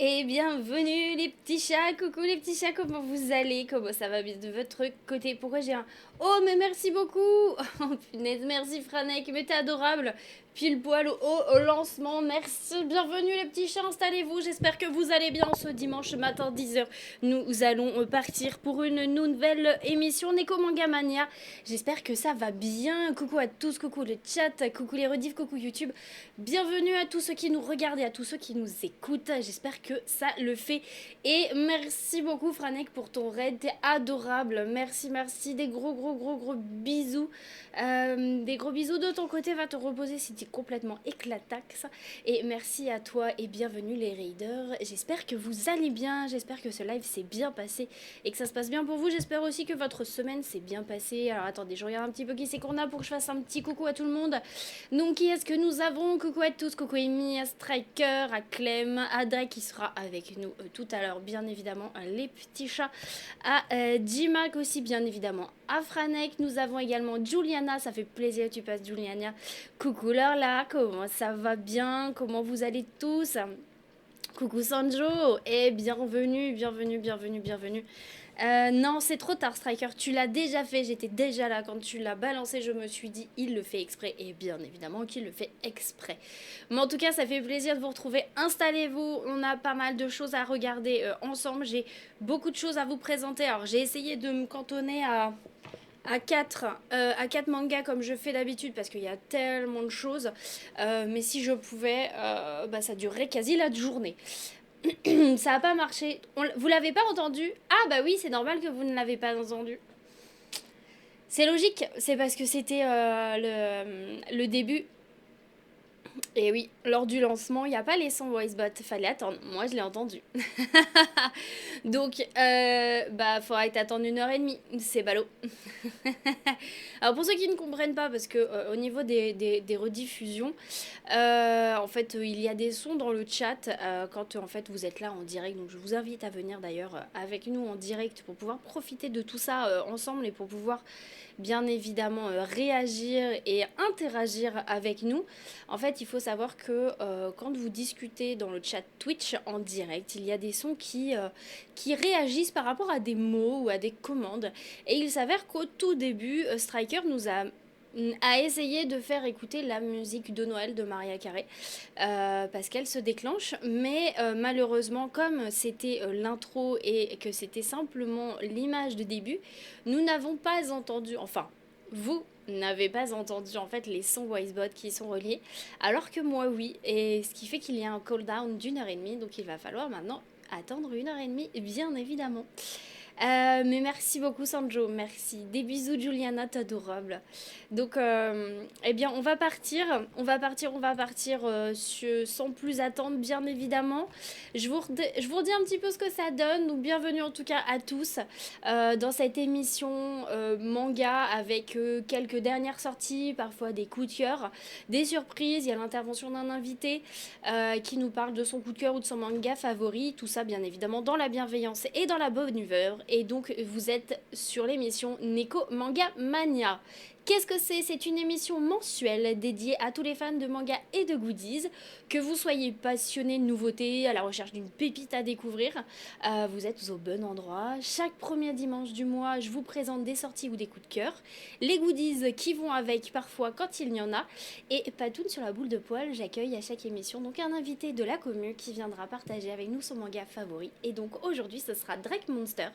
Et bienvenue les petits chats, coucou les petits chats, comment vous allez? Comment ça va bien de votre côté? Pourquoi j'ai un... Oh mais merci beaucoup! Oh punaise, merci Franek, mais t'es adorable! Pile poil au lancement, merci, bienvenue les petits chats, installez-vous, j'espère que vous allez bien ce dimanche matin 10h. Nous allons partir pour une nouvelle émission Neko Manga Mania. J'espère que ça va bien, coucou à tous, coucou le chat, coucou les rediffs, coucou YouTube. Bienvenue à tous ceux qui nous regardent et à tous ceux qui nous écoutent. J'espère que ça le fait. Et merci beaucoup Franek pour ton raid. T'es adorable. Merci, merci. Des gros bisous. Des gros bisous de ton côté. Va te reposer si t'es complètement éclatax. Et merci à toi et bienvenue les raiders. J'espère que vous allez bien. J'espère que ce live s'est bien passé et que ça se passe bien pour vous. J'espère aussi que votre semaine s'est bien passée. Alors attendez, je regarde un petit peu qui c'est qu'on a pour que je fasse un petit coucou à tout le monde. Donc qui est-ce que nous avons? Coucou à tous, coucou Amy, à Striker, à Clem, à Drake qui sera avec nous tout à l'heure, bien évidemment, les petits chats, à J-Mac aussi, bien évidemment, à Franek. Nous avons également Juliana, ça fait plaisir, tu passes Juliana. Coucou Lorla, comment ça va bien? Comment vous allez tous? Coucou Sanjo, et bienvenue. Non, c'est trop tard, Striker. Tu l'as déjà fait. J'étais déjà là quand tu l'as balancé. Je me suis dit, il le fait exprès. Et bien évidemment qu'il le fait exprès. Mais en tout cas, ça fait plaisir de vous retrouver. Installez-vous. On a pas mal de choses à regarder ensemble. J'ai beaucoup de choses à vous présenter. Alors, j'ai essayé de me cantonner à 4 mangas comme je fais d'habitude parce qu'il y a tellement de choses. Mais si je pouvais, ça durerait quasi la journée. Ça a pas marché. Vous l'avez pas entendu? Ah bah oui, c'est normal que vous ne l'avez pas entendu. C'est logique, c'est parce que c'était le début. Et oui, lors du lancement, il n'y a pas les sons voicebot, fallait attendre. Moi, je l'ai entendu. Donc, faudra que t'attendes 1h30. C'est ballot. Alors, pour ceux qui ne comprennent pas, parce que au niveau des rediffusions, en fait, il y a des sons dans le chat quand en fait vous êtes là en direct. Donc, je vous invite à venir d'ailleurs avec nous en direct pour pouvoir profiter de tout ça ensemble et pour pouvoir bien évidemment réagir et interagir avec nous. En fait, il faut savoir que quand vous discutez dans le chat Twitch en direct, il y a des sons qui réagissent par rapport à des mots ou à des commandes. Et il s'avère qu'au tout début, Striker nous a essayé de faire écouter la musique de Noël de Maria Carey parce qu'elle se déclenche, mais malheureusement comme c'était l'intro et que c'était simplement l'image de début, nous n'avons pas entendu, enfin vous n'avez pas entendu en fait les sons voicebot qui sont reliés, alors que moi oui, et ce qui fait qu'il y a un cooldown d'1h30, donc il va falloir maintenant attendre 1h30 bien évidemment. Mais merci beaucoup Sanjo, merci. Des bisous Juliana, t'es adorable. Donc, eh bien, on va partir sans plus attendre, bien évidemment. Je vous redis un petit peu ce que ça donne. Donc, bienvenue en tout cas à tous dans cette émission manga avec quelques dernières sorties, parfois des coups de cœur, des surprises. Il y a l'intervention d'un invité qui nous parle de son coup de cœur ou de son manga favori. Tout ça, bien évidemment, dans la bienveillance et dans la bonne humeur. Et donc, vous êtes sur l'émission Neko Manga Mania. Qu'est-ce que c'est? C'est une émission mensuelle dédiée à tous les fans de manga et de goodies. Que vous soyez passionné de nouveautés, à la recherche d'une pépite à découvrir, vous êtes au bon endroit. Chaque premier dimanche du mois, je vous présente des sorties ou des coups de cœur. Les goodies qui vont avec parfois quand il y en a. Et Patoun sur la boule de poil, j'accueille à chaque émission donc un invité de la commune qui viendra partager avec nous son manga favori. Et donc aujourd'hui, ce sera Drake Monster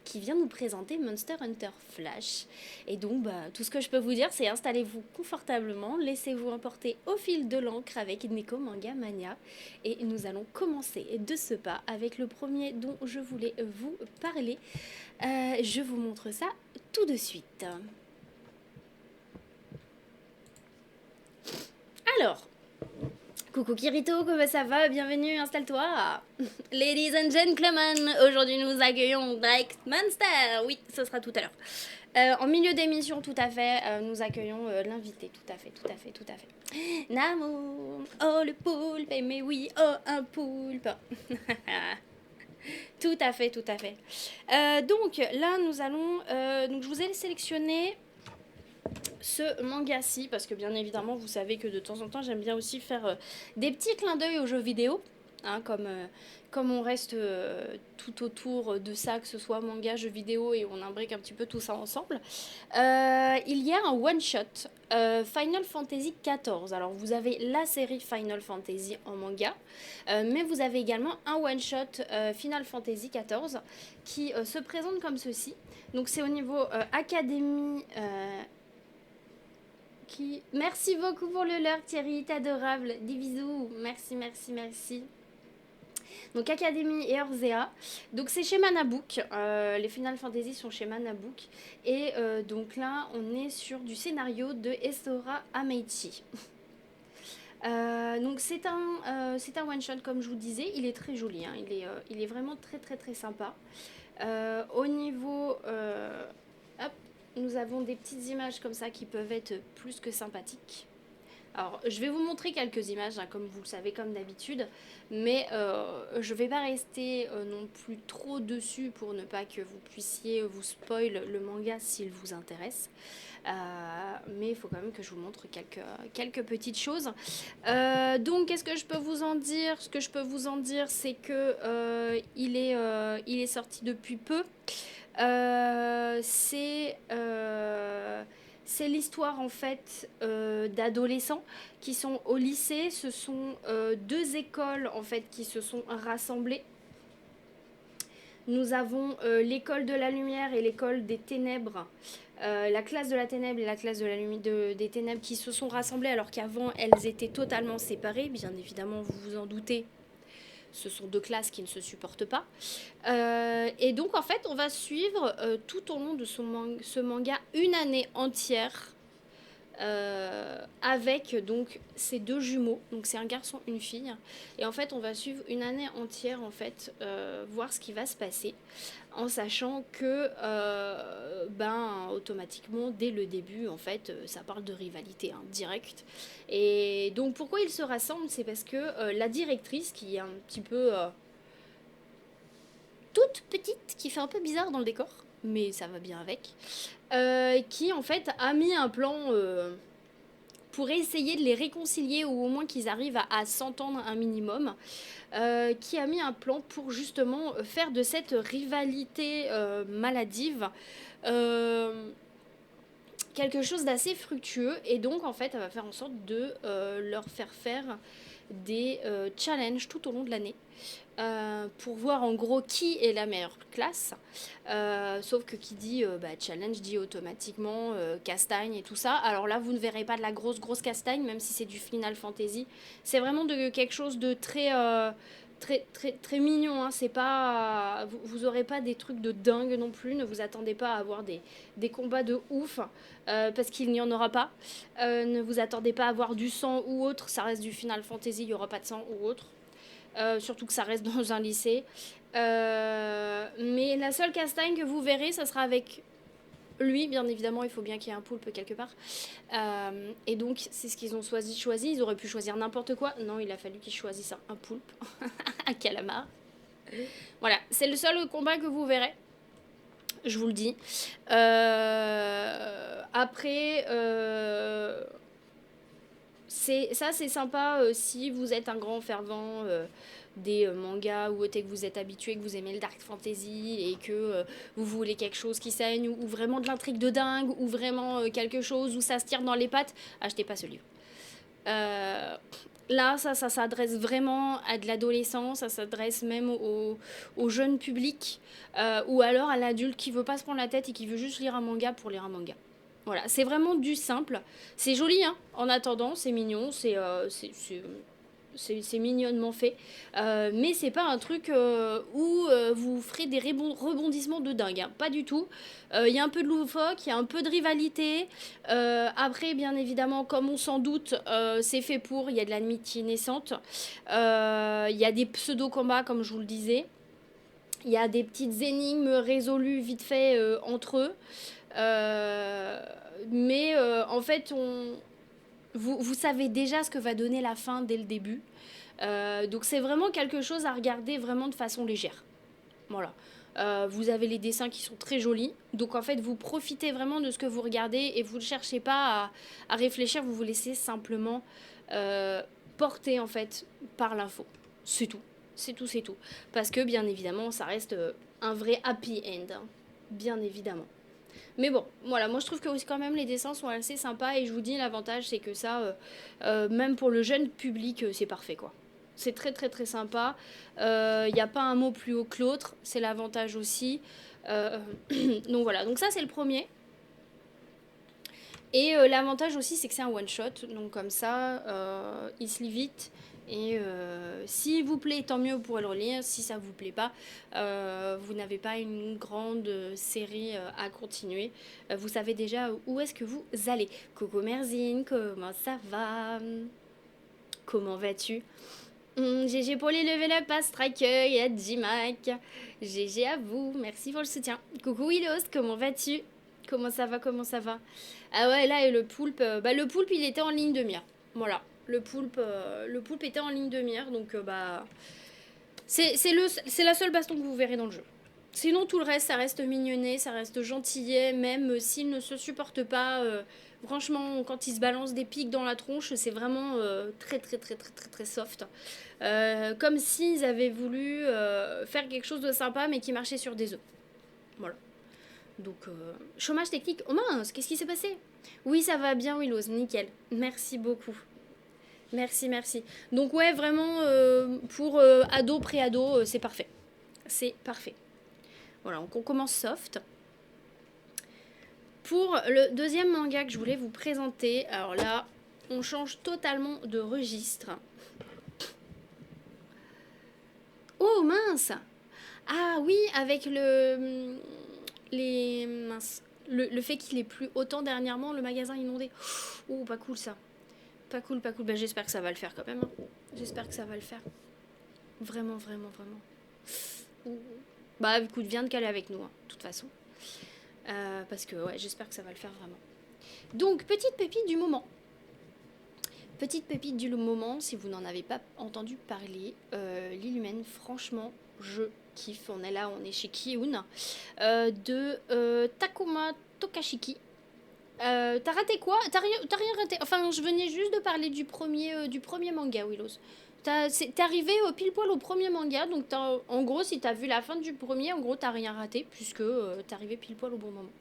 qui vient nous présenter Monster Hunter Flash. Et donc, tout ce que je peux vous dire, c'est installez-vous confortablement, laissez-vous emporter au fil de l'encre avec Neko Manga Mania. Et nous allons commencer de ce pas avec le premier dont je voulais vous parler. Je vous montre ça tout de suite. Alors, coucou Kirito, comment ça va? Bienvenue, installe-toi. Ladies and gentlemen, aujourd'hui nous accueillons Drake Monster. Oui, ce sera tout à l'heure. En milieu d'émission, tout à fait, nous accueillons l'invité. Tout à fait. Namo, oh le poulpe, mais oui, oh un poulpe. Tout à fait. Donc là, nous allons. Donc je vous ai sélectionné ce manga-ci parce que bien évidemment, vous savez que de temps en temps, j'aime bien aussi faire des petits clins d'œil aux jeux vidéo. hein, comme on reste tout autour de ça, que ce soit manga, jeux vidéo, et on imbrique un petit peu tout ça ensemble. Il y a un one-shot Final Fantasy XIV. Alors vous avez la série Final Fantasy en manga, mais vous avez également un one-shot Final Fantasy XIV qui se présente comme ceci. Donc c'est au niveau Académie... Merci beaucoup pour le lurk Thierry, t'es adorable. Des bisous, merci, merci, merci. Donc Academy et Orzea. Donc c'est chez Manabook. Les Final Fantasy sont chez Manabook. Et donc là, on est sur du scénario de Estora Ameichi. Donc c'est un one shot comme je vous disais. Il est très joli. Hein. Il est vraiment très très très sympa. Au niveau hop, nous avons des petites images comme ça qui peuvent être plus que sympathiques. Alors, je vais vous montrer quelques images, hein, comme vous le savez, comme d'habitude, mais je ne vais pas rester non plus trop dessus pour ne pas que vous puissiez vous spoil le manga s'il vous intéresse. Mais il faut quand même que je vous montre quelques petites choses. Donc, qu'est-ce que je peux vous en dire? Ce que je peux vous en dire, c'est que il est sorti depuis peu. C'est l'histoire en fait d'adolescents qui sont au lycée. Ce sont deux écoles en fait qui se sont rassemblées. Nous avons l'école de la lumière et l'école des ténèbres. La classe de la ténèbre et la classe de la des ténèbres qui se sont rassemblées alors qu'avant elles étaient totalement séparées. Bien évidemment, vous vous en doutez. Ce sont deux classes qui ne se supportent pas. Et donc, en fait, on va suivre tout au long de ce manga une année entière avec donc ces deux jumeaux. Donc, c'est un garçon, une fille. Et en fait, on va suivre une année entière, en fait, voir ce qui va se passer. En sachant que, automatiquement, dès le début, en fait, ça parle de rivalité directe. Et donc, pourquoi ils se rassemblent? C'est parce que la directrice, qui est un petit peu toute petite, qui fait un peu bizarre dans le décor, mais ça va bien avec, qui, en fait, a mis un plan pour essayer de les réconcilier, ou au moins qu'ils arrivent à s'entendre un minimum. Qui a mis un plan pour justement faire de cette rivalité maladive quelque chose d'assez fructueux. Et donc en fait elle va faire en sorte de leur faire des challenges tout au long de l'année pour voir en gros qui est la meilleure classe. Sauf que qui dit challenge dit automatiquement castagne et tout ça. Alors là, vous ne verrez pas de la grosse castagne, même si c'est du Final Fantasy. C'est vraiment quelque chose de très, très mignon. Hein. C'est pas, vous aurez pas des trucs de dingue non plus. Ne vous attendez pas à avoir des combats de ouf, parce qu'il n'y en aura pas. Ne vous attendez pas à avoir du sang ou autre. Ça reste du Final Fantasy, il n'y aura pas de sang ou autre. Surtout que ça reste dans un lycée. Mais la seule castagne que vous verrez, ça sera avec lui, bien évidemment. Il faut bien qu'il y ait un poulpe quelque part. Et donc, c'est ce qu'ils ont choisi. Ils auraient pu choisir n'importe quoi. Non, il a fallu qu'ils choisissent un poulpe. Un calamar. Voilà, c'est le seul combat que vous verrez. Je vous le dis. Après... c'est sympa si vous êtes un grand fervent des mangas ou que vous êtes habitué, que vous aimez le dark fantasy et que vous voulez quelque chose qui saigne ou vraiment de l'intrigue de dingue ou vraiment quelque chose où ça se tire dans les pattes, achetez pas ce livre. Là, ça s'adresse vraiment à de l'adolescent, ça s'adresse même au jeune public ou alors à l'adulte qui veut pas se prendre la tête et qui veut juste lire un manga pour lire un manga. Voilà, c'est vraiment du simple. C'est joli, hein. En attendant, c'est mignon, c'est mignonnement fait. Mais c'est pas un truc où vous ferez des rebondissements de dingue. Hein. Pas du tout. Il y a un peu de loufoque, il y a un peu de rivalité. Après, bien évidemment, comme on s'en doute, c'est fait pour. Il y a de l'amitié naissante. Il y a des pseudo-combats, comme je vous le disais. Il y a des petites énigmes résolues vite fait entre eux. Mais en fait, vous savez déjà ce que va donner la fin dès le début. Donc c'est vraiment quelque chose à regarder vraiment de façon légère. Voilà. Vous avez les dessins qui sont très jolis. Donc en fait, vous profitez vraiment de ce que vous regardez et vous ne cherchez pas à réfléchir. Vous vous laissez simplement porter en fait par l'info. C'est tout. C'est tout, c'est tout. Parce que bien évidemment, ça reste un vrai happy end. Hein. Bien évidemment. Mais bon, voilà, moi je trouve que aussi quand même les dessins sont assez sympas et je vous dis l'avantage c'est que ça, même pour le jeune public, c'est parfait quoi. C'est très très très sympa. Il n'y a pas un mot plus haut que l'autre, c'est l'avantage aussi. Euh, donc voilà, donc ça c'est le premier. Et l'avantage aussi, c'est que c'est un one-shot. Donc comme ça, il se lit vite. Et s'il vous plaît, tant mieux, vous pourrez le relire. Si ça vous plaît pas, vous n'avez pas une grande série à continuer. Vous savez déjà où est-ce que vous allez. Coucou Merzine, comment ça va? Comment vas-tu? GG pour les level up à Striker et à G-Mac. GG à vous, merci pour le soutien. Coucou Willos, comment vas-tu? Comment ça va, comment ça va? Ah ouais, là, et le poulpe, le poulpe, il était en ligne de mire. Voilà, le poulpe était en ligne de mire, donc c'est la seule baston que vous verrez dans le jeu. Sinon, tout le reste, ça reste mignonnet, ça reste gentillet, même s'ils ne se supportent pas. Franchement, quand ils se balancent des pics dans la tronche, c'est vraiment très, très, très, très, très, très soft. Comme s'ils avaient voulu faire quelque chose de sympa, mais qui marchait sur des œufs. Voilà. Donc, chômage technique. Oh mince, qu'est-ce qui s'est passé? Oui, ça va bien, Willows, nickel. Merci beaucoup. Merci, merci. Donc, ouais, vraiment, pour ado, pré-ado, c'est parfait. C'est parfait. Voilà, donc on commence soft. Pour le deuxième manga que je voulais vous présenter, alors là, on change totalement de registre. Oh mince! Ah oui, avec le fait qu'il est plus autant dernièrement, le magasin inondé. Oh, pas cool ça. Pas cool, pas cool. Ben, j'espère que ça va le faire quand même. Hein. J'espère que ça va le faire. Vraiment, vraiment, vraiment. Ouh. Bah écoute, viens de caler avec nous, hein, de toute façon. Parce que ouais, j'espère que ça va le faire vraiment. Donc, petite pépite du moment. Petite pépite du moment, si vous n'en avez pas entendu parler, l'Illumine, franchement, je kiffe. On est là, on est chez Kiun, de Takuma Tokashiki. T'as raté quoi? T'as rien raté. Enfin, je venais juste de parler du premier manga, Willows. T'es arrivé pile poil au premier manga, donc en gros, si t'as vu la fin du premier, en gros, t'as rien raté, puisque t'es arrivé pile poil au bon moment.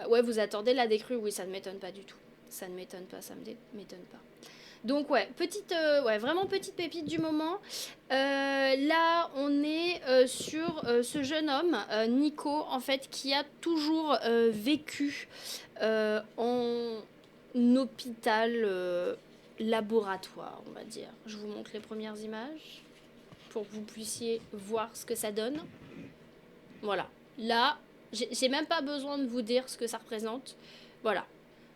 Ouais, vous attendez la décrue, oui, ça ne m'étonne pas du tout. Ça ne m'étonne pas, ça me m'étonne pas. Donc ouais, vraiment petite pépite du moment. Là, on est sur ce jeune homme, Nico, en fait, qui a toujours vécu en hôpital laboratoire, on va dire. Je vous montre les premières images pour que vous puissiez voir ce que ça donne. Voilà. Là, j'ai même pas besoin de vous dire ce que ça représente. Voilà.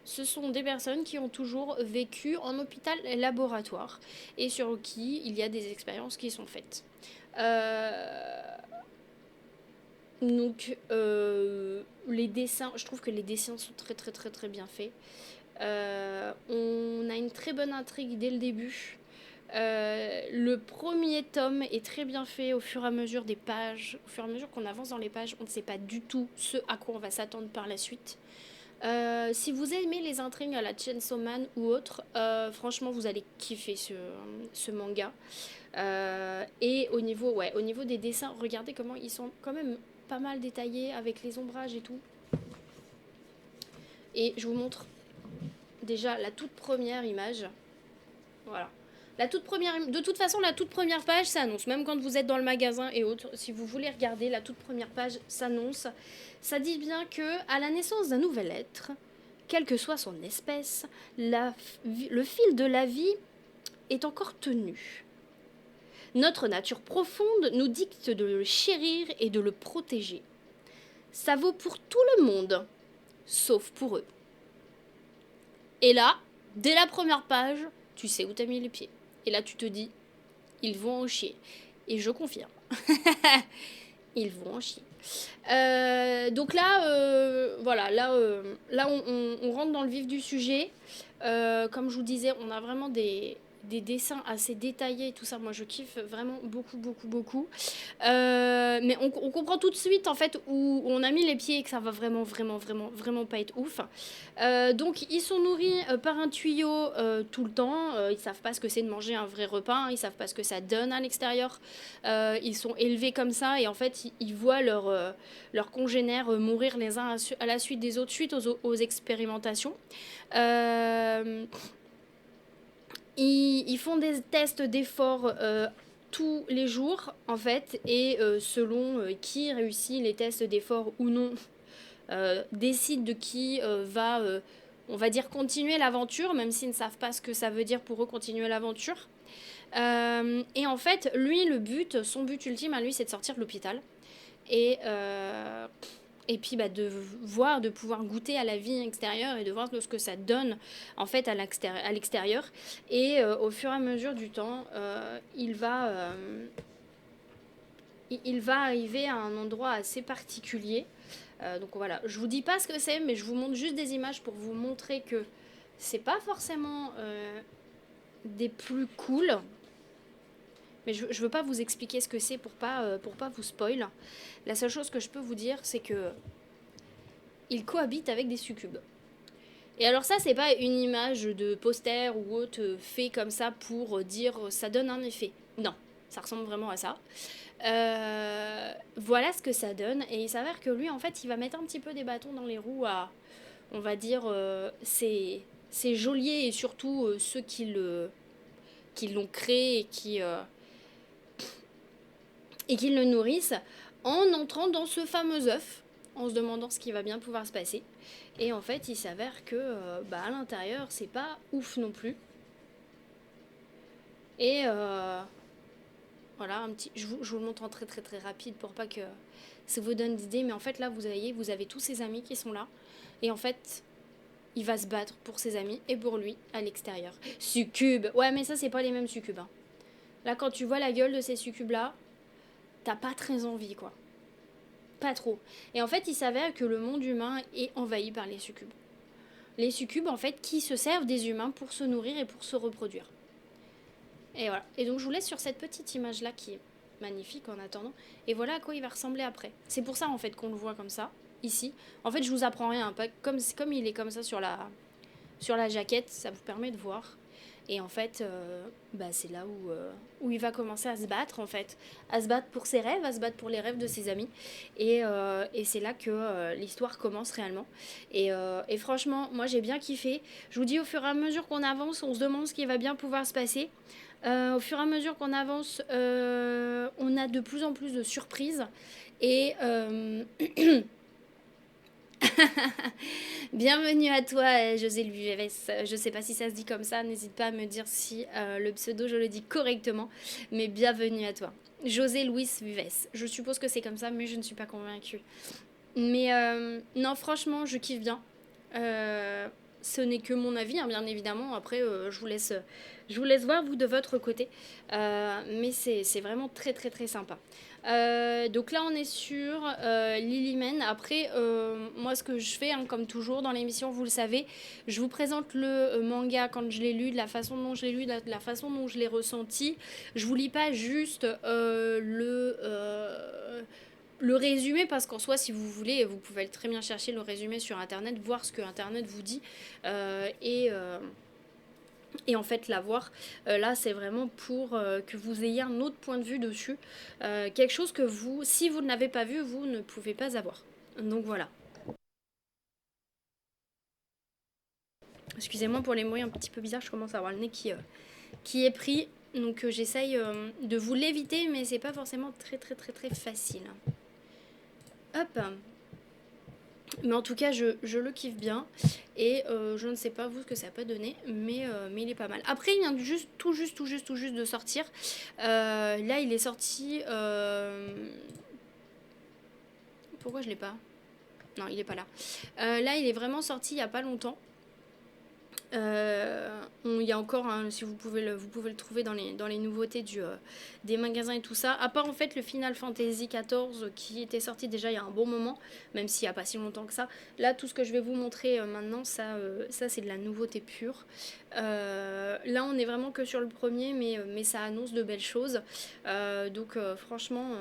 Ce sont des personnes qui ont toujours vécu en hôpital laboratoire et sur qui il y a des expériences qui sont faites. Donc, les dessins, je trouve que les dessins sont très très très très bien faits. On a une très bonne intrigue dès le début. Le premier tome est très bien fait au fur et à mesure des pages. Au fur et à mesure qu'on avance dans les pages, on ne sait pas du tout ce à quoi on va s'attendre par la suite. Si vous aimez les intrigues à la Chainsaw Man ou autre, franchement vous allez kiffer ce manga. Et au niveau des dessins, regardez comment ils sont quand même pas mal détaillés avec les ombrages et tout. Et je vous montre déjà la toute première image. Voilà. De toute façon, la toute première page s'annonce. Même quand vous êtes dans le magasin et autres, si vous voulez regarder, la toute première page s'annonce. Ça dit bien que, à la naissance d'un nouvel être, quelle que soit son espèce, le fil de la vie est encore tenu. Notre nature profonde nous dicte de le chérir et de le protéger. Ça vaut pour tout le monde, sauf pour eux. Et là, dès la première page, tu sais où t'as mis les pieds. Et là, tu te dis, ils vont en chier. Et je confirme. Ils vont en chier. Donc là, voilà, là on rentre dans le vif du sujet. Comme je vous disais, on a vraiment des des dessins assez détaillés, tout ça. Moi, je kiffe vraiment beaucoup, beaucoup, beaucoup. Mais on comprend tout de suite, en fait, où on a mis les pieds et que ça va vraiment, vraiment, vraiment, vraiment pas être ouf. Donc, ils sont nourris par un tuyau tout le temps. Ils savent pas ce que c'est de manger un vrai repas. Hein. Ils savent pas ce que ça donne à l'extérieur. Ils sont élevés comme ça et en fait, ils voient leurs congénères mourir les uns à la suite des autres suite aux expérimentations. Euh, ils font des tests d'effort tous les jours, en fait, et selon qui réussit les tests d'effort ou non, décide de qui va, on va dire, continuer l'aventure, même s'ils ne savent pas ce que ça veut dire pour eux continuer l'aventure. Et en fait, lui, son but ultime à lui, c'est de sortir de l'hôpital. Et, euh, et puis bah, de pouvoir goûter à la vie extérieure et de voir ce que ça donne en fait à l'extérieur. Et au fur et à mesure du temps, il va arriver à un endroit assez particulier. Donc voilà, je vous dis pas ce que c'est, mais je vous montre juste des images pour vous montrer que c'est pas forcément des plus cool. Mais je veux pas vous expliquer ce que c'est pour pas vous spoil. La seule chose que je peux vous dire, c'est que il cohabite avec des succubes. Et alors ça, c'est pas une image de poster ou autre fait comme ça pour dire ça donne un effet. Non, ça ressemble vraiment à ça. Voilà ce que ça donne. Et il s'avère que lui, en fait, il va mettre un petit peu des bâtons dans les roues à, on va dire, ses geôliers et surtout ceux qui l'ont créé et qui le nourrissent en entrant dans ce fameux œuf, en se demandant ce qui va bien pouvoir se passer. Et en fait, il s'avère que bah, à l'intérieur, c'est pas ouf non plus. Et voilà, je vous le montre en très très très rapide pour pas que ça vous donne d'idées. Mais en fait, là, vous avez tous ses amis qui sont là. Et en fait, il va se battre pour ses amis et pour lui à l'extérieur. Succube. Ouais, mais ça, c'est pas les mêmes succubes. Hein. Là, quand tu vois la gueule de ces succubes-là, t'as pas très envie, quoi. Pas trop. Et en fait, il s'avère que le monde humain est envahi par les succubes. Les succubes, en fait, qui se servent des humains pour se nourrir et pour se reproduire. Et voilà. Et donc, je vous laisse sur cette petite image-là qui est magnifique en attendant. Et voilà à quoi il va ressembler après. C'est pour ça, en fait, qu'on le voit comme ça, ici. En fait, je vous apprends rien. Comme il est comme ça sur la jaquette, ça vous permet de voir. Et en fait, bah, c'est là où il va commencer à se battre, en fait. À se battre pour ses rêves, à se battre pour les rêves de ses amis. Et c'est là que l'histoire commence réellement. Et franchement, moi, j'ai bien kiffé. Je vous dis, au fur et à mesure qu'on avance, on se demande ce qui va bien pouvoir se passer. Au fur et à mesure qu'on avance, on a de plus en plus de surprises. Et... Bienvenue à toi, José Louis Vives. Je sais pas si ça se dit comme ça, n'hésite pas à me dire si le pseudo je le dis correctement, mais bienvenue à toi. José Luis Vives. Je suppose que c'est comme ça, mais je ne suis pas convaincue. Mais non, franchement, je kiffe bien. Ce n'est que mon avis, hein, bien évidemment. Après, je vous laisse voir, vous, de votre côté. Mais c'est vraiment très, très, très sympa. Donc là, on est sur Lilyman. Après, moi, ce que je fais, hein, comme toujours dans l'émission, vous le savez, je vous présente le manga quand je l'ai lu, de la façon dont je l'ai lu, de la façon dont je l'ai ressenti. Je vous lis pas juste le résumé, parce qu'en soi, si vous voulez, vous pouvez très bien chercher le résumé sur Internet, voir ce que Internet vous dit, et en fait la voir. Là, c'est vraiment pour que vous ayez un autre point de vue dessus. Quelque chose que vous, si vous ne l'avez pas vu, vous ne pouvez pas avoir. Donc voilà. Excusez-moi pour les bruits un petit peu bizarres, je commence à avoir le nez qui est pris. Donc j'essaye de vous l'éviter, mais c'est pas forcément très très très très facile. Hop. Mais en tout cas, je le kiffe bien. Et je ne sais pas vous ce que ça peut donner, mais il est pas mal. Après, il vient tout juste de sortir. Là, il est sorti... Pourquoi je l'ai pas? Non, il est pas là. Là, il est vraiment sorti il y a pas longtemps. Il y a encore, hein, si vous pouvez le trouver dans les nouveautés des magasins et tout ça. À part en fait le Final Fantasy XIV qui était sorti déjà il y a un bon moment, même s'il n'y a pas si longtemps que ça. Là, tout ce que je vais vous montrer maintenant, ça c'est de la nouveauté pure. Là, on est vraiment que sur le premier, mais ça annonce de belles choses. Donc franchement,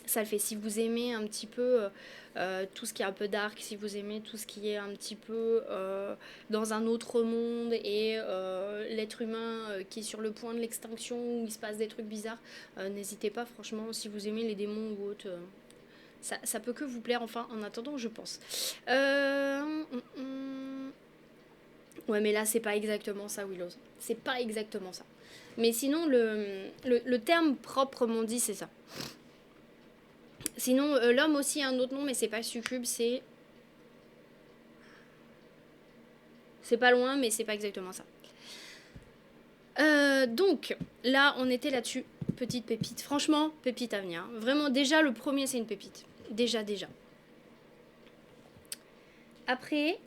ça le fait. Si vous aimez un petit peu tout ce qui est un peu dark, si vous aimez tout ce qui est un petit peu dans un autre monde et l'être humain qui est sur le point de l'extinction, où il se passe des trucs bizarres, n'hésitez pas, franchement, si vous aimez les démons ou autres, ça peut que vous plaire, enfin, en attendant, je pense. Ouais, mais là, c'est pas exactement ça, Willows. C'est pas exactement ça. Mais sinon, le terme proprement dit, c'est ça. Sinon, l'homme aussi a un autre nom, mais c'est pas succube, c'est... C'est pas loin, mais c'est pas exactement ça. Donc, là, on était là-dessus. Petite pépite. Franchement, pépite à venir. Vraiment, déjà, le premier, c'est une pépite. Déjà. Après,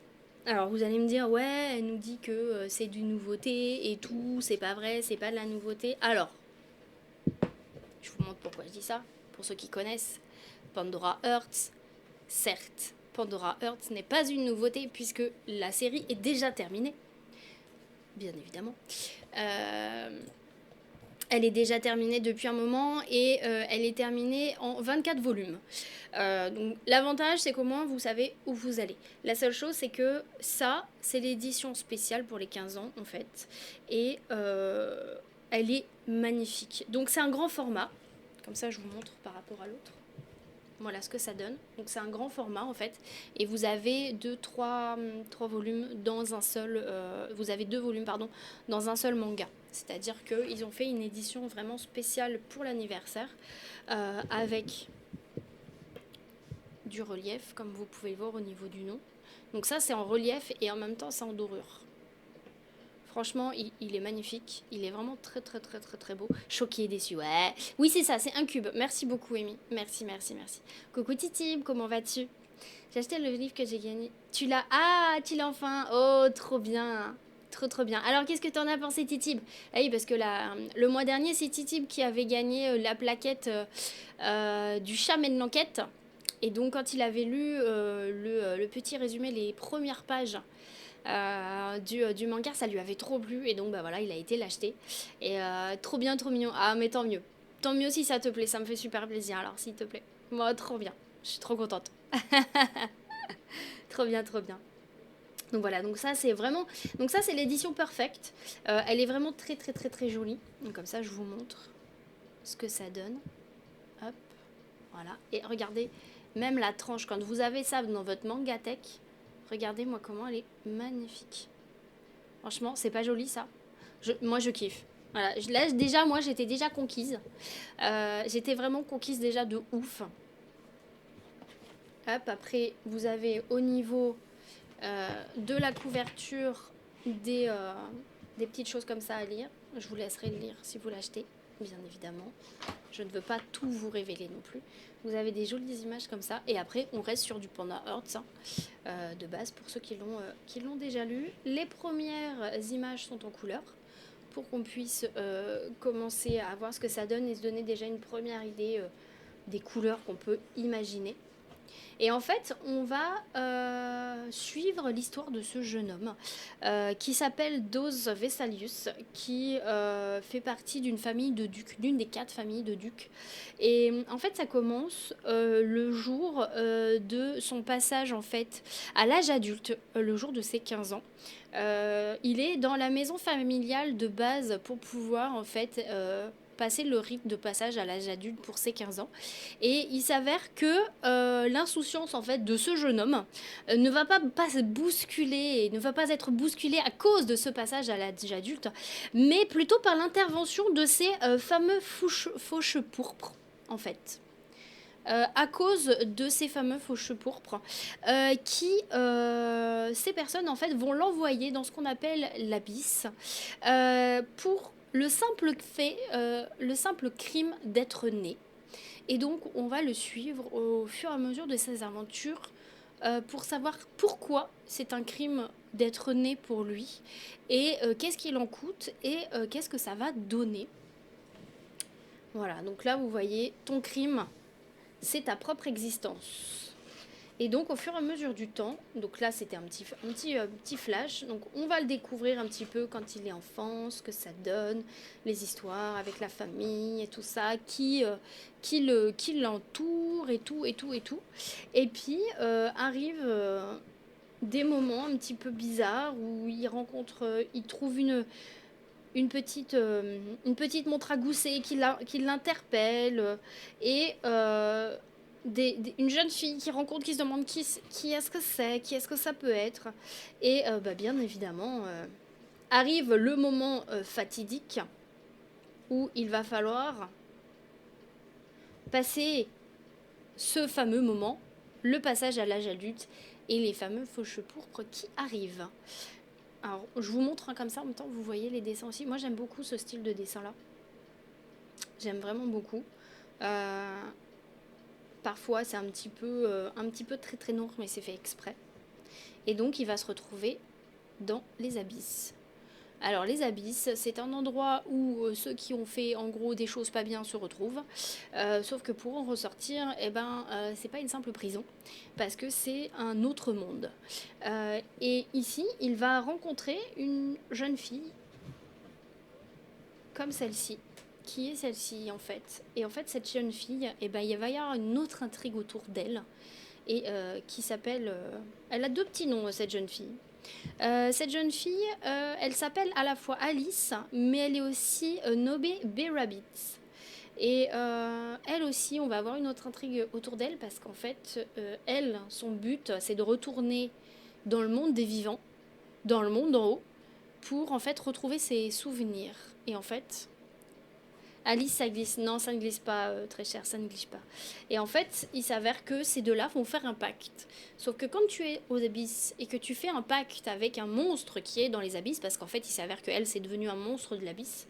alors vous allez me dire, ouais, elle nous dit que c'est du nouveauté et tout. C'est pas vrai, c'est pas de la nouveauté. Alors, je vous montre pourquoi je dis ça. Pour ceux qui connaissent, Pandora Hearts, certes, Pandora Hearts n'est pas une nouveauté puisque la série est déjà terminée. Bien évidemment. Elle est déjà terminée depuis un moment et elle est terminée en 24 volumes. Donc l'avantage, c'est qu'au moins vous savez où vous allez. La seule chose, c'est que ça, c'est l'édition spéciale pour les 15 ans en fait. Et elle est magnifique. Donc c'est un grand format. Comme ça, je vous montre par rapport à l'autre. Voilà ce que ça donne. Donc c'est un grand format en fait. Et vous avez trois volumes dans un seul... vous avez 2 volumes, pardon, dans un seul manga. C'est-à-dire qu'ils ont fait une édition vraiment spéciale pour l'anniversaire avec du relief, comme vous pouvez le voir au niveau du nom. Donc ça, c'est en relief et en même temps, c'est en dorure. Franchement, il est magnifique. Il est vraiment très beau. Choqué et déçu. Ouais. Oui, c'est ça, c'est un cube. Merci beaucoup, Amy. Merci. Coucou Titib, comment vas-tu? J'ai acheté le livre que j'ai gagné. Tu l'as... Ah, tu l'as enfin. Oh, trop bien. Trop bien. Alors, qu'est-ce que t'en as pensé, Titib? Ah oui, parce que le mois dernier, c'est Titib qui avait gagné la plaquette du chat mène l'enquête. Et donc, quand il avait lu le petit résumé, les premières pages du manga, ça lui avait trop plu. Et donc, bah voilà, il a été l'acheter. Et trop bien, trop mignon. Ah, mais tant mieux. Tant mieux si ça te plaît. Ça me fait super plaisir. Alors, s'il te plaît. Moi, trop bien. Je suis trop contente. Trop bien. Donc voilà, donc ça c'est vraiment... Donc ça c'est l'édition perfect. Elle est vraiment très jolie. Donc comme ça je vous montre ce que ça donne. Hop, voilà. Et regardez, même la tranche, quand vous avez ça dans votre Mangatech, regardez moi comment elle est magnifique. Franchement, c'est pas joli ça. Moi je kiffe. Voilà, là déjà moi j'étais déjà conquise. J'étais vraiment conquise déjà de ouf. Hop, après vous avez au niveau de la couverture des petites choses comme ça à lire. Je vous laisserai le lire si vous l'achetez, bien évidemment. Je ne veux pas tout vous révéler non plus. Vous avez des jolies images comme ça. Et après, on reste sur du Panda Hearts de base pour ceux qui l'ont déjà lu. Les premières images sont en couleur pour qu'on puisse commencer à voir ce que ça donne et se donner déjà une première idée des couleurs qu'on peut imaginer. Et en fait, on va suivre l'histoire de ce jeune homme qui s'appelle Dose Vessalius, qui fait partie d'une famille de ducs, d'une des 4 familles de ducs. Et en fait, ça commence le jour de son passage en fait à l'âge adulte, le jour de ses 15 ans. Il est dans la maison familiale de base pour pouvoir en fait passer le rite de passage à l'âge adulte pour ses 15 ans. Et il s'avère que l'insouciance en fait de ce jeune homme ne va pas se bousculer, ne va pas être bousculée à cause de ce passage à l'âge adulte, mais plutôt par l'intervention de ces fameux fauches pourpres en fait. À cause de ces fameux fauches pourpres ces personnes en fait vont l'envoyer dans ce qu'on appelle l'abysse pour le simple crime d'être né. Et donc on va le suivre au fur et à mesure de ses aventures pour savoir pourquoi c'est un crime d'être né pour lui et qu'est-ce qu'il en coûte et qu'est-ce que ça va donner. Voilà, donc là vous voyez, ton crime, c'est ta propre existence. Et donc au fur et à mesure du temps, donc là c'était un petit flash, donc on va le découvrir un petit peu quand il est enfant, ce que ça donne, les histoires avec la famille et tout ça, qui l'entoure et tout et tout et tout. Et puis arrivent des moments un petit peu bizarres où il trouve une petite montre à gousset qui l'interpelle et une jeune fille qui rencontre, qui se demande qui est-ce que c'est, qui est-ce que ça peut être. Et bien évidemment, arrive le moment fatidique où il va falloir passer ce fameux moment, le passage à l'âge adulte et les fameux fauches pourpres qui arrivent. Alors, je vous montre comme ça, en même temps, vous voyez les dessins aussi. Moi, j'aime beaucoup ce style de dessin-là. J'aime vraiment beaucoup. Euh, Parfois, c'est un petit peu très très noir, mais c'est fait exprès. Et donc, il va se retrouver dans les abysses. Alors, les abysses, c'est un endroit où ceux qui ont fait en gros des choses pas bien se retrouvent. Sauf que pour en ressortir, c'est pas une simple prison, parce que c'est un autre monde. Et ici, il va rencontrer une jeune fille comme celle-ci. Qui est celle-ci en fait? Et en fait, cette jeune fille, il va y avoir une autre intrigue autour d'elle. Et qui s'appelle. Elle a deux petits noms, cette jeune fille. Cette jeune fille, elle s'appelle à la fois Alice, mais elle est aussi Nobé Rabbit. Et elle aussi, on va avoir une autre intrigue autour d'elle parce qu'en fait, elle, son but, c'est de retourner dans le monde des vivants, dans le monde d'en haut, pour en fait retrouver ses souvenirs. Et en fait, Alice, ça glisse. Non, ça ne glisse pas, très cher, ça ne glisse pas. Et en fait, il s'avère que ces deux-là vont faire un pacte. Sauf que quand tu es aux abysses et que tu fais un pacte avec un monstre qui est dans les abysses, parce qu'en fait, il s'avère qu'elle, c'est devenu un monstre de l'abysse,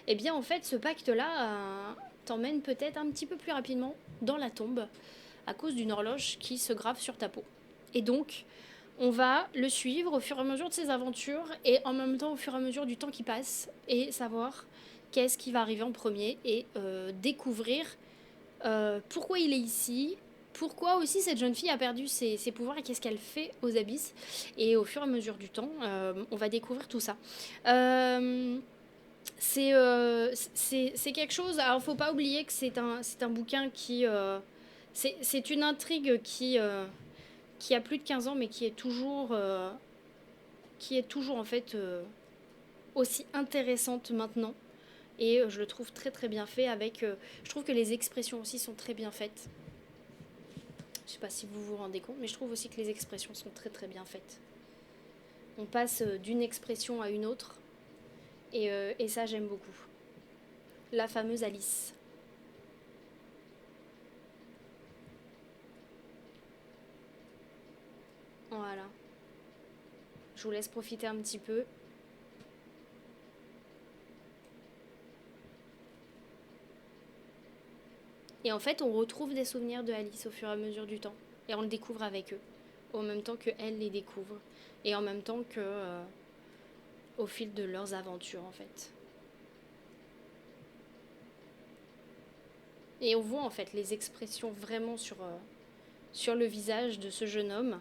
eh bien, en fait, ce pacte-là t'emmène peut-être un petit peu plus rapidement dans la tombe à cause d'une horloge qui se grave sur ta peau. Et donc, on va le suivre au fur et à mesure de ses aventures et en même temps au fur et à mesure du temps qui passe et savoir qu'est-ce qui va arriver en premier et découvrir pourquoi il est ici, pourquoi aussi cette jeune fille a perdu ses pouvoirs et qu'est-ce qu'elle fait aux abysses. Et au fur et à mesure du temps, on va découvrir tout ça. C'est quelque chose. Alors, faut pas oublier que c'est un bouquin qui. C'est une intrigue qui a plus de 15 ans, mais qui est toujours en fait aussi intéressante maintenant. Et je le trouve très très bien fait je trouve que les expressions aussi sont très bien faites. Je sais pas si vous vous rendez compte, mais je trouve aussi que les expressions sont très très bien faites. On passe d'une expression à une autre. Et ça, j'aime beaucoup. La fameuse Alice. Voilà. Je vous laisse profiter un petit peu. Et en fait, on retrouve des souvenirs de Alice au fur et à mesure du temps. Et on le découvre avec eux. En même temps qu'elle les découvre. Et en même temps que au fil de leurs aventures, en fait. Et on voit en fait les expressions vraiment sur le visage de ce jeune homme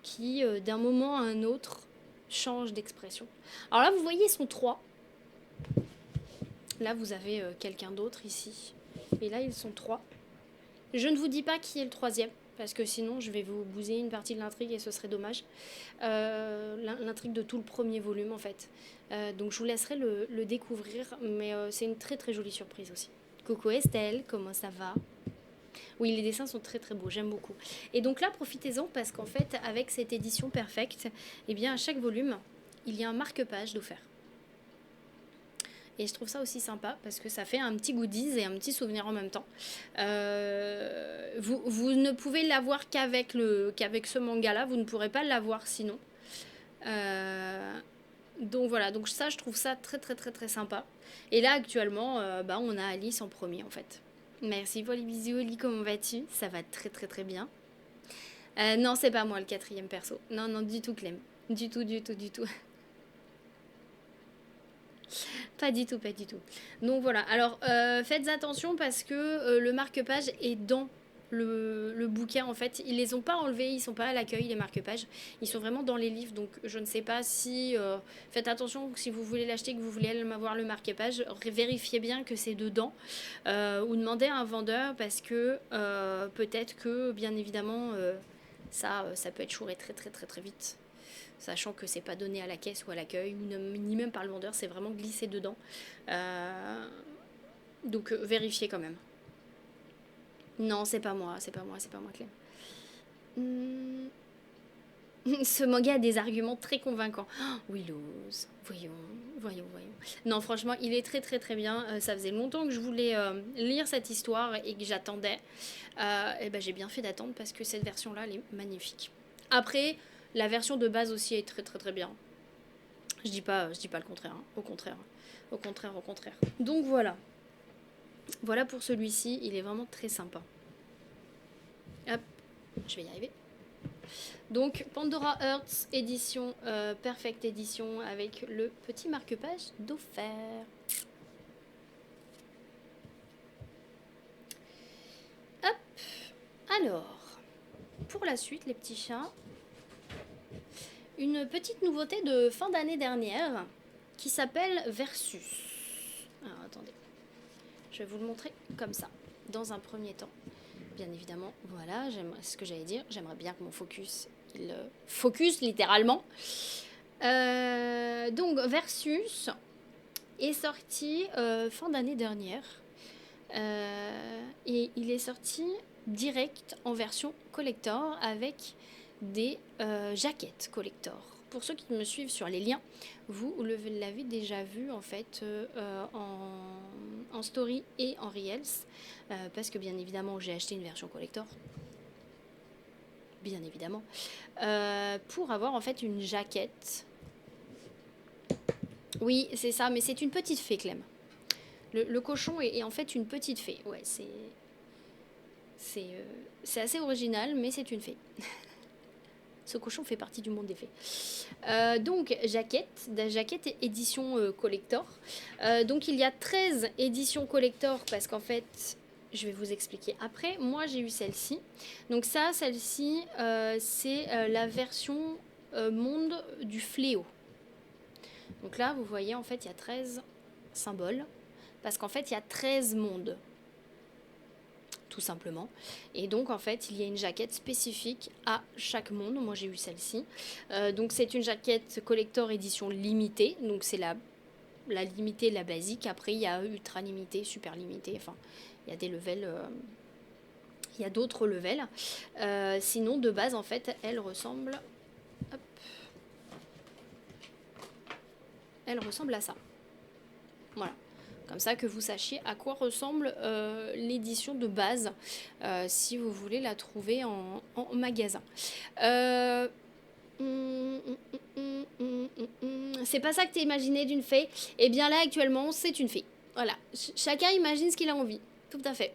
qui, d'un moment à un autre, change d'expression. Alors là, vous voyez, ils sont trois. Là, vous avez quelqu'un d'autre ici. Et là, ils sont trois. Je ne vous dis pas qui est le troisième, parce que sinon, je vais vous bousiller une partie de l'intrigue et ce serait dommage. L'intrigue de tout le premier volume, en fait. Donc, je vous laisserai le découvrir, mais c'est une très très jolie surprise aussi. Coucou Estelle, comment ça va? Oui, les dessins sont très très beaux, j'aime beaucoup. Et donc là, profitez-en parce qu'en fait, avec cette édition perfecte, eh bien, à chaque volume, il y a un marque-page d'offert. Et je trouve ça aussi sympa parce que ça fait un petit goodies et un petit souvenir en même temps. Vous ne pouvez l'avoir qu'avec ce manga-là, vous ne pourrez pas l'avoir sinon. Donc voilà, donc ça, je trouve ça très très très très sympa. Et là, actuellement, on a Alice en premier en fait. Merci pour les bisous, Oli, comment vas-tu? Ça va très très très bien. Non, c'est pas moi le quatrième perso. Non, non, du tout, Clem. Du tout, du tout, du tout. Pas du tout, pas du tout. Donc voilà, alors faites attention parce que le marque-page est dans le bouquin en fait. Ils les ont pas enlevés, ils sont pas à l'accueil les marque-pages. Ils sont vraiment dans les livres, donc je ne sais pas si... faites attention, si vous voulez l'acheter, que vous voulez avoir le marque-page, vérifiez bien que c'est dedans. Ou demandez à un vendeur parce que peut-être que bien évidemment ça peut être chouré très très très très vite, sachant que c'est pas donné à la caisse ou à l'accueil, ni même par le vendeur, c'est vraiment glissé dedans. Donc vérifiez quand même. Non, c'est pas moi, Clem. Hmm. Ce manga a des arguments très convaincants. Oh, Willows, voyons, voyons, voyons. Non, franchement, il est très très très bien. Ça faisait longtemps que je voulais lire cette histoire et que j'attendais. Et ben, j'ai bien fait d'attendre parce que cette version-là, elle est magnifique. Après, la version de base aussi est très très très bien. Je dis pas le contraire, hein. Au contraire, au contraire, au contraire. Donc voilà, voilà pour celui-ci, il est vraiment très sympa. Hop, je vais y arriver. Donc Pandora Hearts édition Perfect Edition avec le petit marque-page d'offert. Hop, alors pour la suite les petits chats, une petite nouveauté de fin d'année dernière qui s'appelle Versus. Alors attendez, je vais vous le montrer comme ça dans un premier temps. Bien évidemment, voilà, ce que j'allais dire, j'aimerais bien que mon focus, il focus littéralement. Donc Versus est sorti fin d'année dernière et il est sorti direct en version collector avec des jaquettes collector. Pour ceux qui me suivent sur les liens, vous l'avez déjà vu en fait en story et en reels, parce que bien évidemment j'ai acheté une version collector, bien évidemment, pour avoir en fait une jaquette. Oui, c'est ça, mais c'est une petite fée, Clem. Le cochon est en fait une petite fée. Ouais, c'est assez original, mais c'est une fée. Ce cochon fait partie du monde des fées. Donc, jaquette édition collector. Donc, il y a 13 éditions collector parce qu'en fait, je vais vous expliquer après. Moi, j'ai eu celle-ci. Donc, celle-ci, c'est la version monde du fléau. Donc là, vous voyez, en fait, il y a 13 symboles parce qu'en fait, il y a 13 mondes. Tout simplement. Et donc en fait il y a une jaquette spécifique à chaque monde. Moi j'ai eu celle-ci. Donc c'est une jaquette collector édition limitée. Donc c'est la limitée, la basique. Après il y a ultra limitée, super limitée. Enfin il y a des levels. Il y a d'autres levels. Sinon de base en fait elle ressemble. Hop, elle ressemble à ça. Voilà. Comme ça que vous sachiez à quoi ressemble l'édition de base si vous voulez la trouver en magasin. C'est pas ça que tu imaginé d'une fée. Et bien là actuellement c'est une fée. Voilà. Chacun imagine ce qu'il a envie. Tout à fait.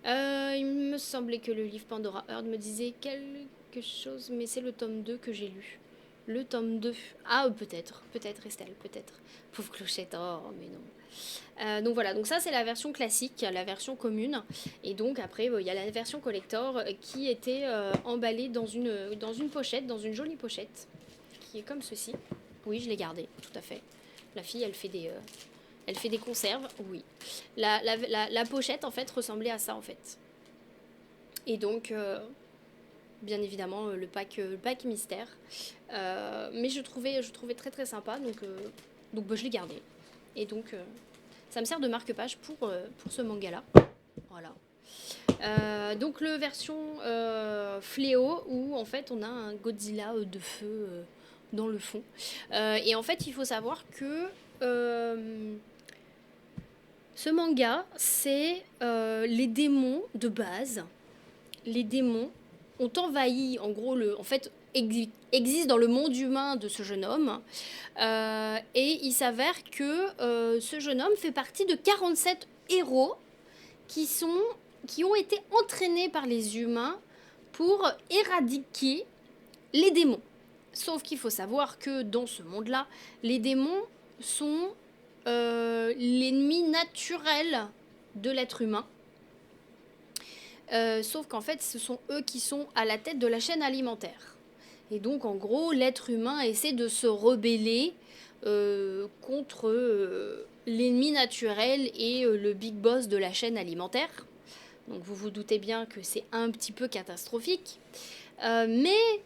Il me semblait que le livre Pandora Hearts me disait quelque chose, mais c'est le tome 2 que j'ai lu. Le tome 2. Ah, peut-être, Estelle, peut-être. Pauvre clochette, oh, mais non. Donc voilà, donc ça c'est la version classique, la version commune. Et donc après, il y a la version collector qui était emballée dans une pochette, dans une jolie pochette, qui est comme ceci. Oui, je l'ai gardée, tout à fait. La fille, elle fait des conserves, oui. La pochette, en fait, ressemblait à ça, en fait. Et donc... bien évidemment le pack mystère, mais je trouvais très très sympa, donc je l'ai gardé et donc ça me sert de marque-page pour ce manga là. Voilà. Donc le version fléau où en fait on a un Godzilla de feu dans le fond, et en fait il faut savoir que ce manga c'est les démons de base. Les démons ont envahi, en gros, existe dans le monde humain de ce jeune homme. Et il s'avère que ce jeune homme fait partie de 47 héros qui sont qui ont été entraînés par les humains pour éradiquer les démons. Sauf qu'il faut savoir que dans ce monde-là, les démons sont l'ennemi naturel de l'être humain. Sauf qu'en fait, ce sont eux qui sont à la tête de la chaîne alimentaire. Et donc, en gros, l'être humain essaie de se rebeller contre l'ennemi naturel et le big boss de la chaîne alimentaire. Donc, vous vous doutez bien que c'est un petit peu catastrophique. Mais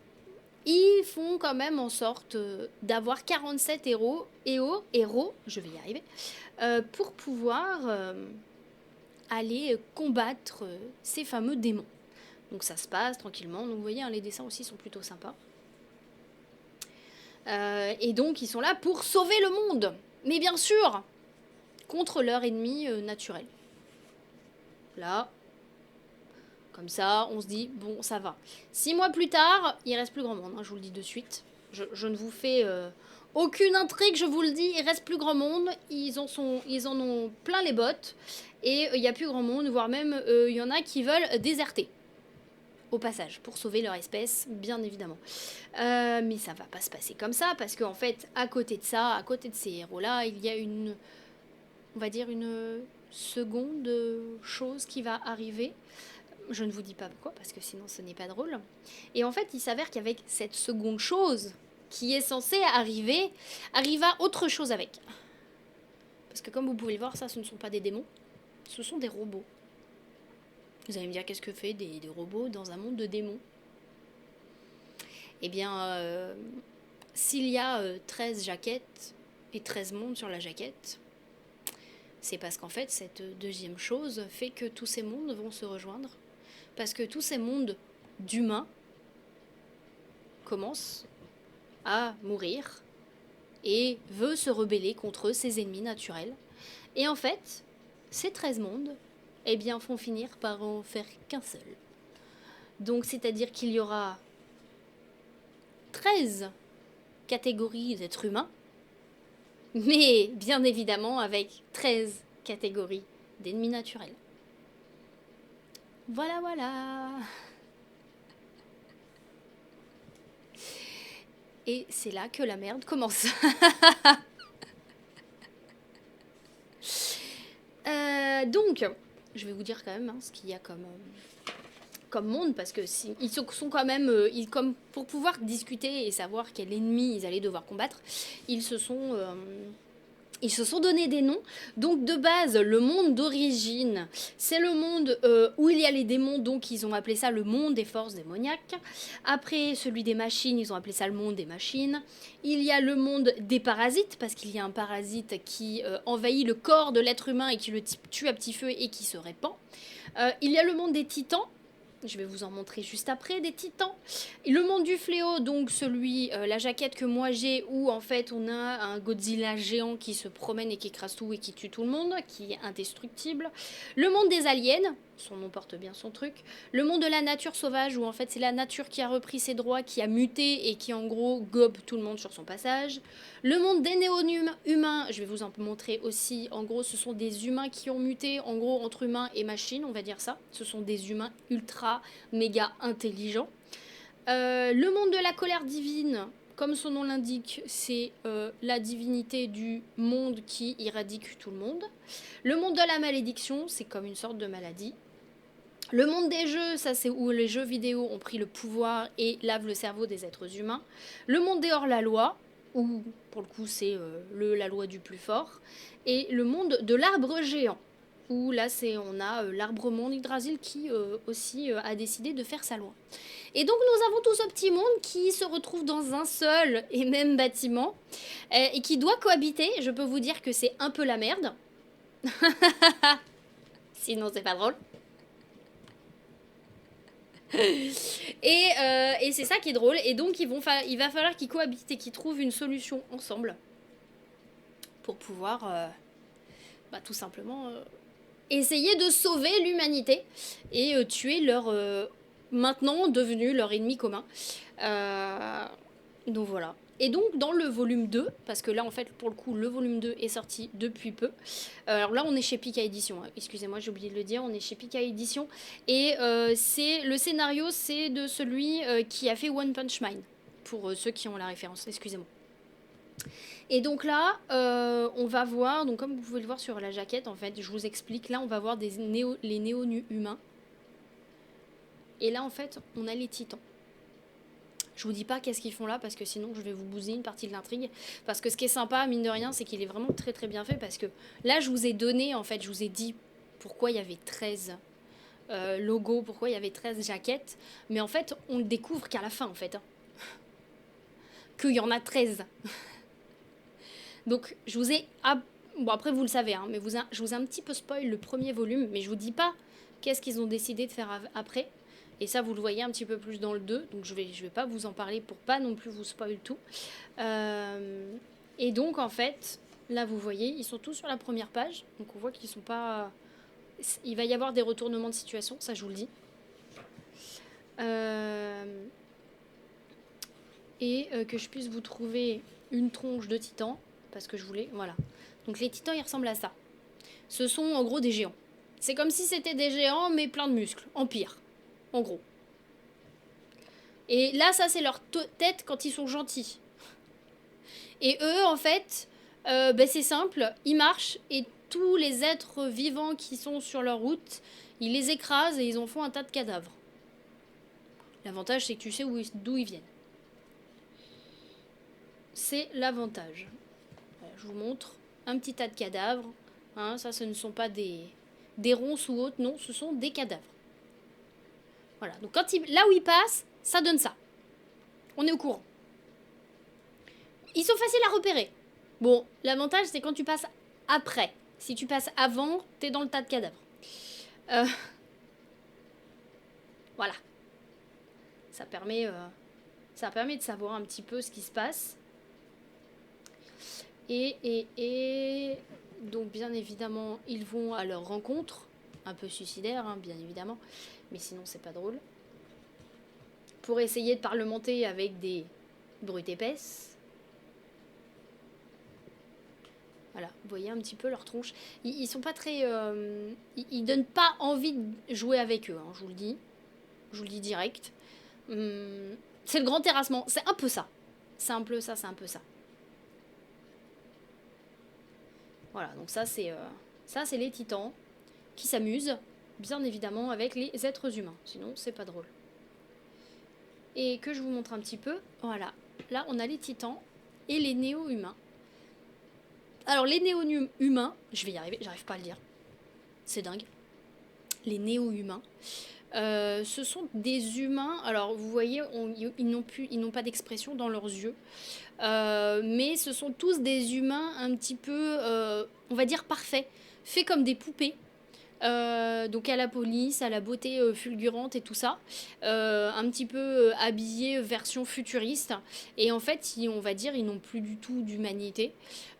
ils font quand même en sorte d'avoir 47 héros, je vais y arriver, pour pouvoir aller combattre ces fameux démons. Donc ça se passe tranquillement. Donc vous voyez, hein, les dessins aussi sont plutôt sympas. Et donc ils sont là pour sauver le monde. Mais bien sûr, contre leur ennemi naturel. Là, comme ça, on se dit, bon, ça va. 6 mois plus tard, il reste plus grand monde, hein, je vous le dis de suite. Je ne vous fais aucune intrigue, je vous le dis, il reste plus grand monde. Ils en ont plein les bottes. Et il n'y a plus grand monde, voire même il y en a qui veulent déserter. Au passage, pour sauver leur espèce, bien évidemment. Mais ça va pas se passer comme ça, parce qu'en fait, à côté de ça, à côté de ces héros-là, il y a on va dire une seconde chose qui va arriver. Je ne vous dis pas pourquoi, parce que sinon ce n'est pas drôle. Et en fait, il s'avère qu'avec cette seconde chose qui est censée arriver, arriva autre chose avec. Parce que comme vous pouvez le voir, ça, ce ne sont pas des démons, ce sont des robots. Vous allez me dire, qu'est-ce que fait des robots dans un monde de démons? Eh bien, s'il y a 13 jaquettes et 13 mondes sur la jaquette, c'est parce qu'en fait, cette deuxième chose fait que tous ces mondes vont se rejoindre. Parce que tous ces mondes d'humains commencent à mourir et veulent se rebeller contre ses ennemis naturels. Et en fait, ces 13 mondes, eh bien, font finir par en faire qu'un seul. Donc, c'est-à-dire qu'il y aura 13 catégories d'êtres humains, mais bien évidemment avec 13 catégories d'ennemis naturels. Voilà, voilà. Et c'est là que la merde commence. Donc, je vais vous dire quand même hein, ce qu'il y a comme monde, parce que ils sont quand même, comme pour pouvoir discuter et savoir quel ennemi ils allaient devoir combattre, ils se sont donné des noms. Donc de base, le monde d'origine, c'est le monde où il y a les démons, donc ils ont appelé ça le monde des forces démoniaques. Après, celui des machines, ils ont appelé ça le monde des machines. Il y a le monde des parasites, parce qu'il y a un parasite qui envahit le corps de l'être humain et qui le tue à petit feu et qui se répand. Il y a le monde des titans. Je vais vous en montrer juste après, des titans. Et le monde du fléau, donc la jaquette que moi j'ai, où en fait on a un Godzilla géant qui se promène et qui écrase tout et qui tue tout le monde, qui est indestructible. Le monde des aliens, son nom porte bien son truc. Le monde de la nature sauvage, où en fait c'est la nature qui a repris ses droits, qui a muté et qui en gros gobe tout le monde sur son passage. Le monde des néo-humains, je vais vous en montrer aussi. En gros, ce sont des humains qui ont muté, en gros, entre humains et machines, on va dire ça. Ce sont des humains ultra, méga intelligents. Le monde de la colère divine, comme son nom l'indique, c'est la divinité du monde qui éradique tout le monde. Le monde de la malédiction, c'est comme une sorte de maladie. Le monde des jeux, ça c'est où les jeux vidéo ont pris le pouvoir et lavent le cerveau des êtres humains. Le monde des hors-la-loi, où pour le coup c'est la loi du plus fort. Et le monde de l'arbre géant, où là on a l'arbre monde Yggdrasil qui aussi a décidé de faire sa loi. Et donc nous avons tout ce petit monde qui se retrouve dans un seul et même bâtiment et qui doit cohabiter. Je peux vous dire que c'est un peu la merde. Sinon c'est pas drôle. Et c'est ça qui est drôle. Et donc il va falloir qu'ils cohabitent et qu'ils trouvent une solution ensemble pour pouvoir tout simplement essayer de sauver l'humanité et tuer leur maintenant devenu leur ennemi commun. Donc voilà. Et donc dans le volume 2, parce que là en fait pour le coup le volume 2 est sorti depuis peu. Alors là on est chez Pika Édition, hein. Excusez-moi j'ai oublié de le dire, on est chez Pika Édition. Et c'est le scénario c'est de celui qui a fait One Punch Man, pour ceux qui ont la référence, excusez-moi. Et donc là on va voir, donc comme vous pouvez le voir sur la jaquette en fait, je vous explique, là on va voir les néo-humains. Et là en fait on a les titans. Je vous dis pas qu'est-ce qu'ils font là parce que sinon je vais vous bousiller une partie de l'intrigue. Parce que ce qui est sympa, mine de rien, c'est qu'il est vraiment très très bien fait. Parce que là, je vous ai donné, en fait, je vous ai dit pourquoi il y avait 13 logos, pourquoi il y avait 13 jaquettes. Mais en fait, on le découvre qu'à la fin, en fait. Hein. Qu'il y en a 13. Donc, je vous ai. Bon, après, vous le savez, hein, mais je vous ai un petit peu spoil le premier volume. Mais je vous dis pas qu'est-ce qu'ils ont décidé de faire après. Et ça, vous le voyez un petit peu plus dans le 2. Donc, je vais pas vous en parler pour pas non plus vous spoil tout. Et donc, en fait, là, vous voyez, ils sont tous sur la première page. Donc, on voit qu'ils sont pas... Il va y avoir des retournements de situation, ça, je vous le dis. Et que je puisse vous trouver une tronche de titans. Parce que je voulais... Voilà. Donc, les titans, ils ressemblent à ça. Ce sont, en gros, des géants. C'est comme si c'était des géants, mais plein de muscles. En pire. En gros. Et là, ça, c'est leur tête quand ils sont gentils. Et eux, en fait, c'est simple. Ils marchent et tous les êtres vivants qui sont sur leur route, ils les écrasent et ils en font un tas de cadavres. L'avantage, c'est que tu sais d'où ils viennent. C'est l'avantage. Voilà, je vous montre un petit tas de cadavres. Hein, ça, ce ne sont pas des ronces ou autres. Non, ce sont des cadavres. Voilà. Donc, là où ils passent, ça donne ça. On est au courant. Ils sont faciles à repérer. Bon, l'avantage, c'est quand tu passes après. Si tu passes avant, t'es dans le tas de cadavres. Voilà. Ça permet de savoir un petit peu ce qui se passe. Et donc, bien évidemment, ils vont à leur rencontre. Un peu suicidaire, hein, bien évidemment. Mais sinon, c'est pas drôle. Pour essayer de parlementer avec des brutes épaisses. Voilà, vous voyez un petit peu leur tronche. Ils sont pas très... ils donnent pas envie de jouer avec eux, hein, je vous le dis. Je vous le dis direct. C'est le grand terrassement. C'est un peu ça. C'est un peu ça, c'est un peu ça. Voilà, donc ça c'est les titans qui s'amusent, bien évidemment, avec les êtres humains. Sinon, c'est pas drôle. Et que je vous montre un petit peu. Voilà. Là, on a les titans et les néo-humains. Alors, les néo-humains, je vais y arriver, j'arrive pas à le dire. C'est dingue. Les néo-humains. Ce sont des humains. Alors, vous voyez, ils n'ont pas d'expression dans leurs yeux. Mais ce sont tous des humains un petit peu, on va dire, parfaits. Faits comme des poupées. Donc à la police, à la beauté fulgurante et tout ça, un petit peu habillés version futuriste, et en fait on va dire ils n'ont plus du tout d'humanité,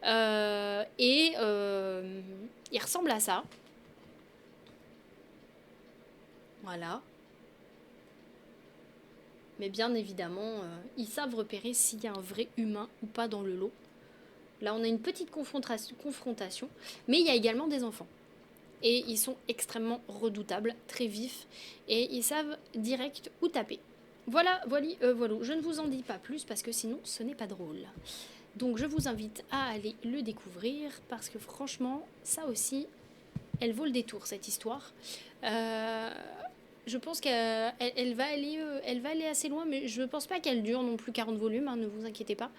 et ils ressemblent à ça, voilà, mais bien évidemment ils savent repérer s'il y a un vrai humain ou pas dans le lot. Là on a une petite confrontation, mais il y a également des enfants. Et ils sont extrêmement redoutables, très vifs, et ils savent direct où taper. Voilà. Je ne vous en dis pas plus parce que sinon ce n'est pas drôle. Donc je vous invite à aller le découvrir parce que franchement, ça aussi, elle vaut le détour cette histoire. Je pense qu'elle va aller assez loin, mais je ne pense pas qu'elle dure non plus 40 volumes, hein, ne vous inquiétez pas.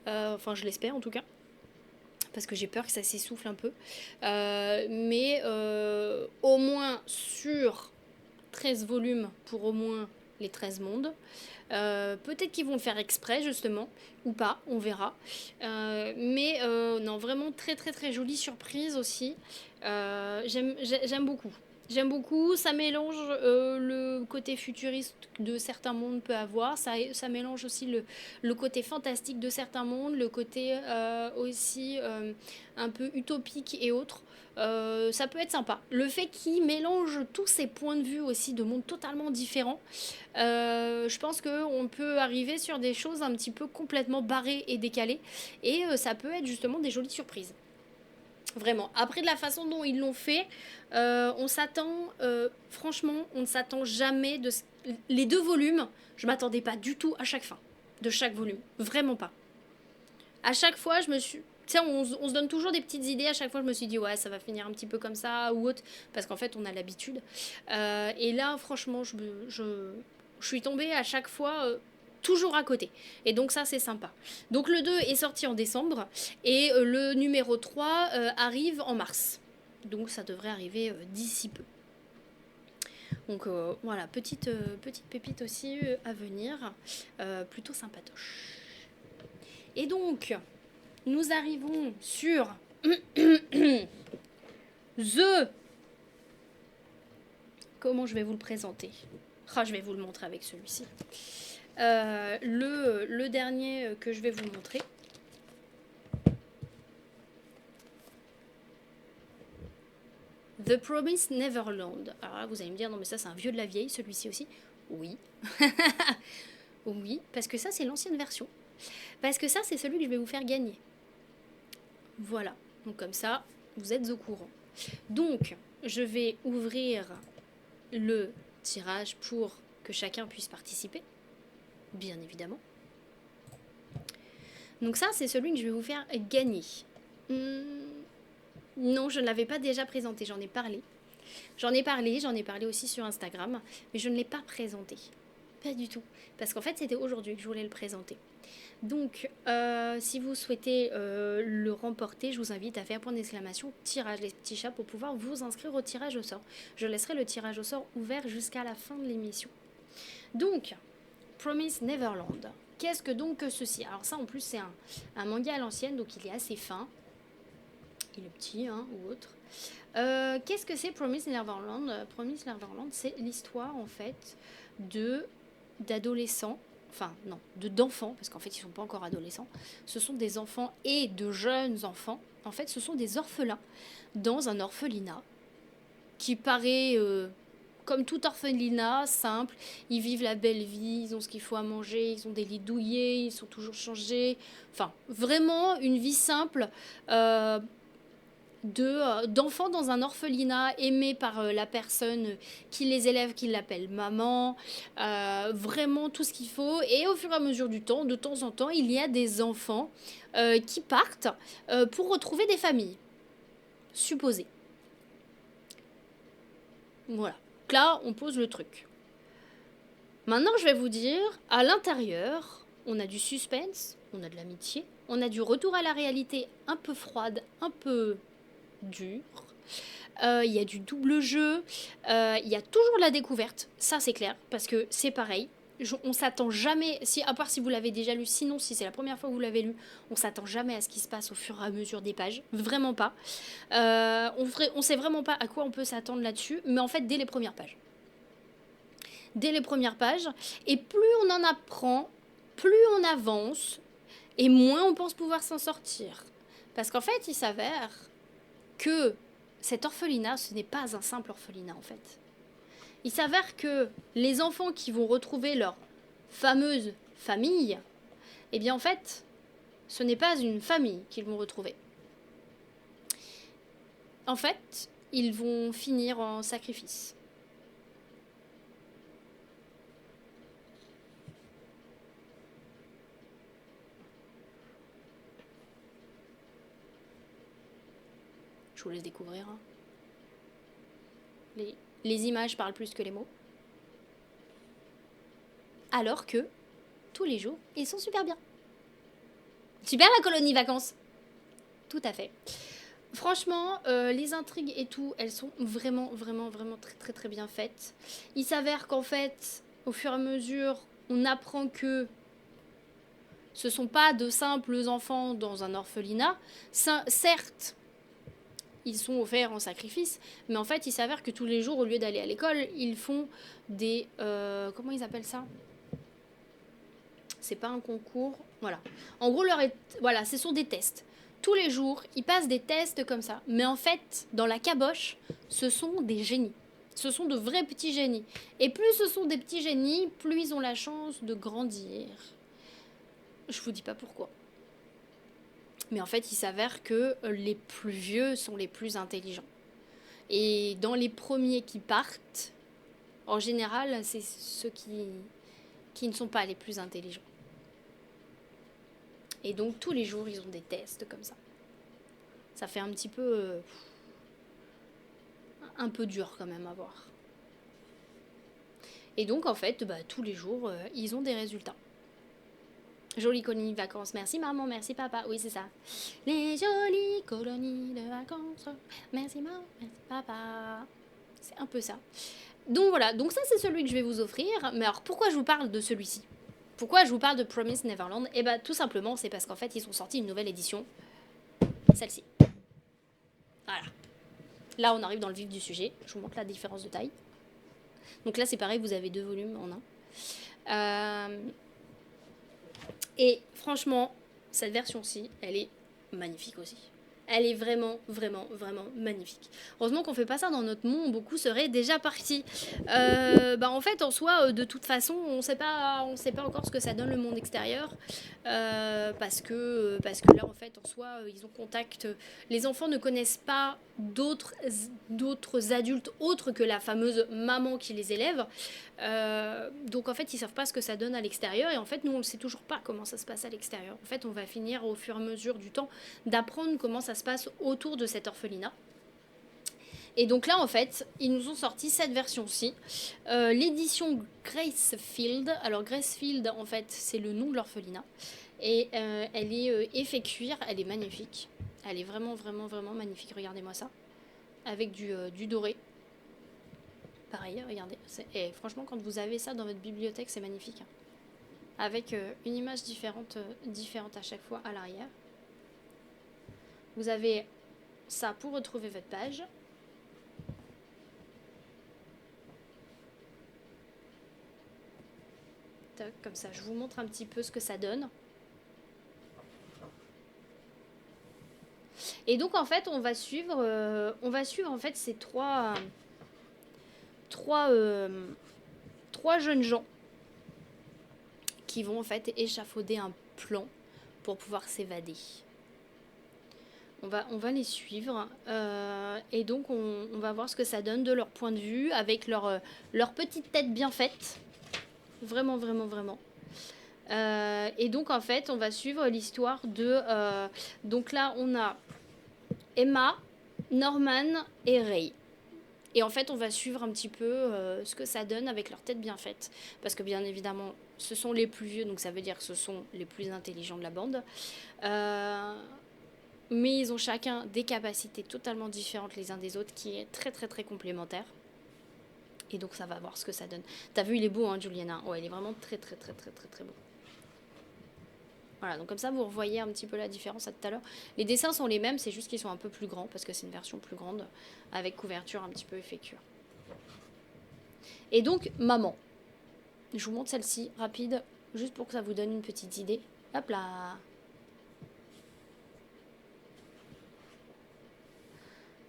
Enfin, je l'espère en tout cas. Parce que j'ai peur que ça s'essouffle un peu. Mais au moins sur 13 volumes pour au moins les 13 mondes. Peut-être qu'ils vont le faire exprès justement, ou pas, on verra. Mais non, vraiment très très très jolie surprise aussi. J'aime beaucoup. J'aime beaucoup, ça mélange le côté futuriste de certains mondes peut avoir, ça mélange aussi le côté fantastique de certains mondes, le côté aussi un peu utopique et autres. Ça peut être sympa. Le fait qu'il mélange tous ces points de vue aussi de mondes totalement différents, je pense qu'on peut arriver sur des choses un petit peu complètement barrées et décalées, et ça peut être justement des jolies surprises. Vraiment. Après, de la façon dont ils l'ont fait, on s'attend, franchement, on ne s'attend jamais de. Les deux volumes, je m'attendais pas du tout à chaque fin de chaque volume. Vraiment pas. À chaque fois, je me suis. Tu sais, on se donne toujours des petites idées. À chaque fois, je me suis dit, ouais, ça va finir un petit peu comme ça ou autre. Parce qu'en fait, on a l'habitude. Et là, franchement, je suis tombée à chaque fois toujours à côté. Et donc, ça, c'est sympa. Donc, le 2 est sorti en décembre. Et le numéro 3 arrive en mars. Donc, ça devrait arriver d'ici peu. Donc, voilà, petite pépite aussi à venir. Plutôt sympatoche. Et donc, nous arrivons sur The. Comment je vais vous le présenter? Ah, je vais vous le montrer avec celui-ci. Le dernier que je vais vous montrer. The Promised Neverland. Alors là, vous allez me dire, non mais ça c'est un vieux de la vieille, celui-ci aussi. Oui. Oui, parce que ça c'est l'ancienne version. Parce que ça c'est celui que je vais vous faire gagner. Voilà. Donc comme ça, vous êtes au courant. Donc, je vais ouvrir le tirage pour que chacun puisse participer. Bien évidemment. Donc ça, c'est celui que je vais vous faire gagner. Non, je ne l'avais pas déjà présenté, j'en ai parlé. J'en ai parlé aussi sur Instagram, mais je ne l'ai pas présenté. Pas du tout. Parce qu'en fait, c'était aujourd'hui que je voulais le présenter. Donc, si vous souhaitez le remporter, je vous invite à faire point d'exclamation tirage les petits chats pour pouvoir vous inscrire au tirage au sort. Je laisserai le tirage au sort ouvert jusqu'à la fin de l'émission. Donc, Promise Neverland. Qu'est-ce que donc que ceci? Alors ça, en plus, c'est un manga à l'ancienne, donc il est assez fin. Il est petit, hein, ou autre. Qu'est-ce que c'est Promise Neverland? Promise Neverland, c'est l'histoire, en fait, d'adolescents, enfin non, d'enfants, parce qu'en fait ils ne sont pas encore adolescents, ce sont des enfants et de jeunes enfants, en fait ce sont des orphelins dans un orphelinat qui paraît comme tout orphelinat, simple, ils vivent la belle vie, ils ont ce qu'il faut à manger, ils ont des lits douillets, ils sont toujours changés, enfin vraiment une vie simple d'enfants dans un orphelinat aimé par la personne qui les élève, qui l'appelle maman, vraiment tout ce qu'il faut. Et au fur et à mesure du temps, de temps en temps, il y a des enfants qui partent pour retrouver des familles supposées. Voilà. Donc là, on pose le truc. Maintenant, je vais vous dire, à l'intérieur, on a du suspense, on a de l'amitié, on a du retour à la réalité un peu froide, un peu dur. Il y a du double jeu, il y a toujours de la découverte, ça c'est clair, parce que c'est pareil. On s'attend jamais, à part si vous l'avez déjà lu, sinon si c'est la première fois que vous l'avez lu, on s'attend jamais à ce qui se passe au fur et à mesure des pages, vraiment pas. On sait vraiment pas à quoi on peut s'attendre là-dessus, mais en fait dès les premières pages. Dès les premières pages, et plus on en apprend, plus on avance, et moins on pense pouvoir s'en sortir. Parce qu'en fait, il s'avère que cet orphelinat, ce n'est pas un simple orphelinat en fait. Il s'avère que les enfants qui vont retrouver leur fameuse famille, eh bien en fait, ce n'est pas une famille qu'ils vont retrouver. En fait, ils vont finir en sacrifice. Je vous laisse découvrir. Hein. Les images parlent plus que les mots. Alors que, tous les jours, ils sont super bien. Super la colonie vacances. Tout à fait. Franchement, les intrigues et tout, elles sont vraiment, vraiment, vraiment très, très, très bien faites. Il s'avère qu'en fait, au fur et à mesure, on apprend que ce sont pas de simples enfants dans un orphelinat. Certes, ils sont offerts en sacrifice. Mais en fait, il s'avère que tous les jours, au lieu d'aller à l'école, ils font des... comment ils appellent ça? C'est pas un concours. Voilà. En gros, voilà, ce sont des tests. Tous les jours, ils passent des tests comme ça. Mais en fait, dans la caboche, ce sont des génies. Ce sont de vrais petits génies. Et plus ce sont des petits génies, plus ils ont la chance de grandir. Je vous dis pas pourquoi. Mais en fait, il s'avère que les plus vieux sont les plus intelligents. Et dans les premiers qui partent, en général, c'est ceux qui ne sont pas les plus intelligents. Et donc, tous les jours, ils ont des tests comme ça. Ça fait un petit peu... un peu dur quand même à voir. Et donc, en fait, tous les jours, ils ont des résultats. Jolies colonies de vacances. Merci maman, merci papa. Oui, c'est ça. Les jolies colonies de vacances. Merci maman, merci papa. C'est un peu ça. Donc voilà, donc ça c'est celui que je vais vous offrir. Mais alors pourquoi je vous parle de celui-ci? Pourquoi je vous parle de Promise Neverland? Eh bien tout simplement c'est parce qu'en fait ils ont sorti une nouvelle édition. Celle-ci. Voilà. Là on arrive dans le vif du sujet. Je vous montre la différence de taille. Donc là c'est pareil, vous avez 2 volumes en un. Et franchement, cette version-ci, elle est magnifique aussi. Elle est vraiment, vraiment, vraiment magnifique. Heureusement qu'on fait pas ça dans notre monde, beaucoup seraient déjà partis. En fait, en soi, de toute façon, on sait pas encore ce que ça donne le monde extérieur. Parce que là, en fait, en soi, ils ont contact. Les enfants ne connaissent pas d'autres adultes autres que la fameuse maman qui les élève. Donc en fait ils savent pas ce que ça donne à l'extérieur et en fait nous on ne sait toujours pas comment ça se passe à l'extérieur. En fait on va finir au fur et à mesure du temps d'apprendre comment ça se passe autour de cet orphelinat. Et donc là en fait ils nous ont sorti cette version-ci, l'édition Gracefield. Alors Gracefield en fait c'est le nom de l'orphelinat et elle est effet cuir, elle est magnifique, elle est vraiment vraiment vraiment magnifique, regardez-moi ça, avec du doré. Pareil, regardez. Et franchement, quand vous avez ça dans votre bibliothèque, c'est magnifique. Hein. Avec une image différente à chaque fois à l'arrière. Vous avez ça pour retrouver votre page. Toc, comme ça, je vous montre un petit peu ce que ça donne. Et donc, en fait, on va suivre en fait ces trois jeunes gens qui vont en fait échafauder un plan pour pouvoir s'évader. On va les suivre et donc on va voir ce que ça donne de leur point de vue avec leur petite tête bien faite. Vraiment, vraiment, vraiment. Et donc en fait on va suivre l'histoire de... donc là on a Emma, Norman et Ray. Et en fait, on va suivre un petit peu ce que ça donne avec leur tête bien faite. Parce que bien évidemment, ce sont les plus vieux, donc ça veut dire que ce sont les plus intelligents de la bande. Mais ils ont chacun des capacités totalement différentes les uns des autres, qui est très très très complémentaire. Et donc ça va voir ce que ça donne. T'as vu, il est beau, hein, Juliana. Ouais, il est vraiment très très très très très très beau. Voilà, donc comme ça, vous revoyez un petit peu la différence à tout à l'heure. Les dessins sont les mêmes, c'est juste qu'ils sont un peu plus grands, parce que c'est une version plus grande, avec couverture un petit peu effet cuir. Et donc, maman. Je vous montre celle-ci, rapide, juste pour que ça vous donne une petite idée. Hop là.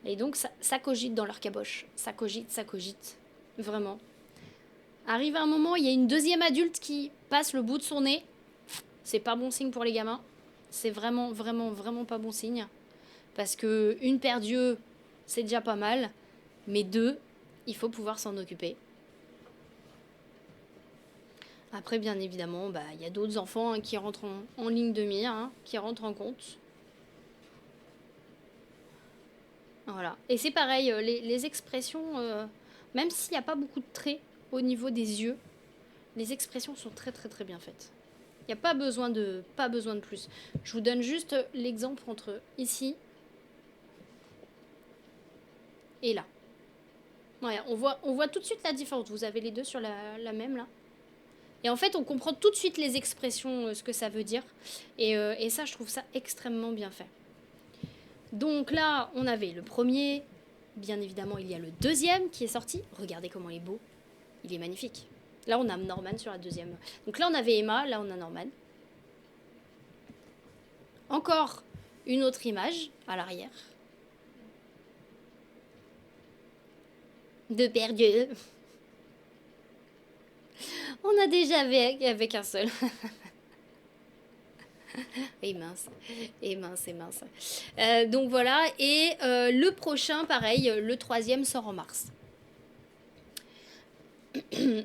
Et donc, ça cogite dans leur caboche. Ça cogite. Vraiment. Arrive un moment, il y a une deuxième adulte qui passe le bout de son nez. C'est pas bon signe pour les gamins. C'est vraiment, vraiment, vraiment pas bon signe. Parce que une paire d'yeux, c'est déjà pas mal. Mais 2, il faut pouvoir s'en occuper. Après, bien évidemment, y a d'autres enfants qui rentrent en ligne de mire, qui rentrent en compte. Voilà. Et c'est pareil, les expressions, même s'il n'y a pas beaucoup de traits au niveau des yeux, les expressions sont très très très bien faites. Il n'y a pas besoin de plus. Je vous donne juste l'exemple entre ici et là. Ouais, on voit tout de suite la différence. Vous avez les deux sur la même là. Et en fait, on comprend tout de suite les expressions, ce que ça veut dire. Et ça, je trouve ça extrêmement bien fait. Donc là, on avait le premier. Bien évidemment, il y a le deuxième qui est sorti. Regardez comment il est beau. Il est magnifique. Là, on a Norman sur la deuxième. Donc là, on avait Emma. Là, on a Norman. Encore une autre image à l'arrière. De perdu. On a déjà avec un seul. Et mince, et mince, et mince. Donc voilà, et le prochain, pareil, le troisième sort en mars.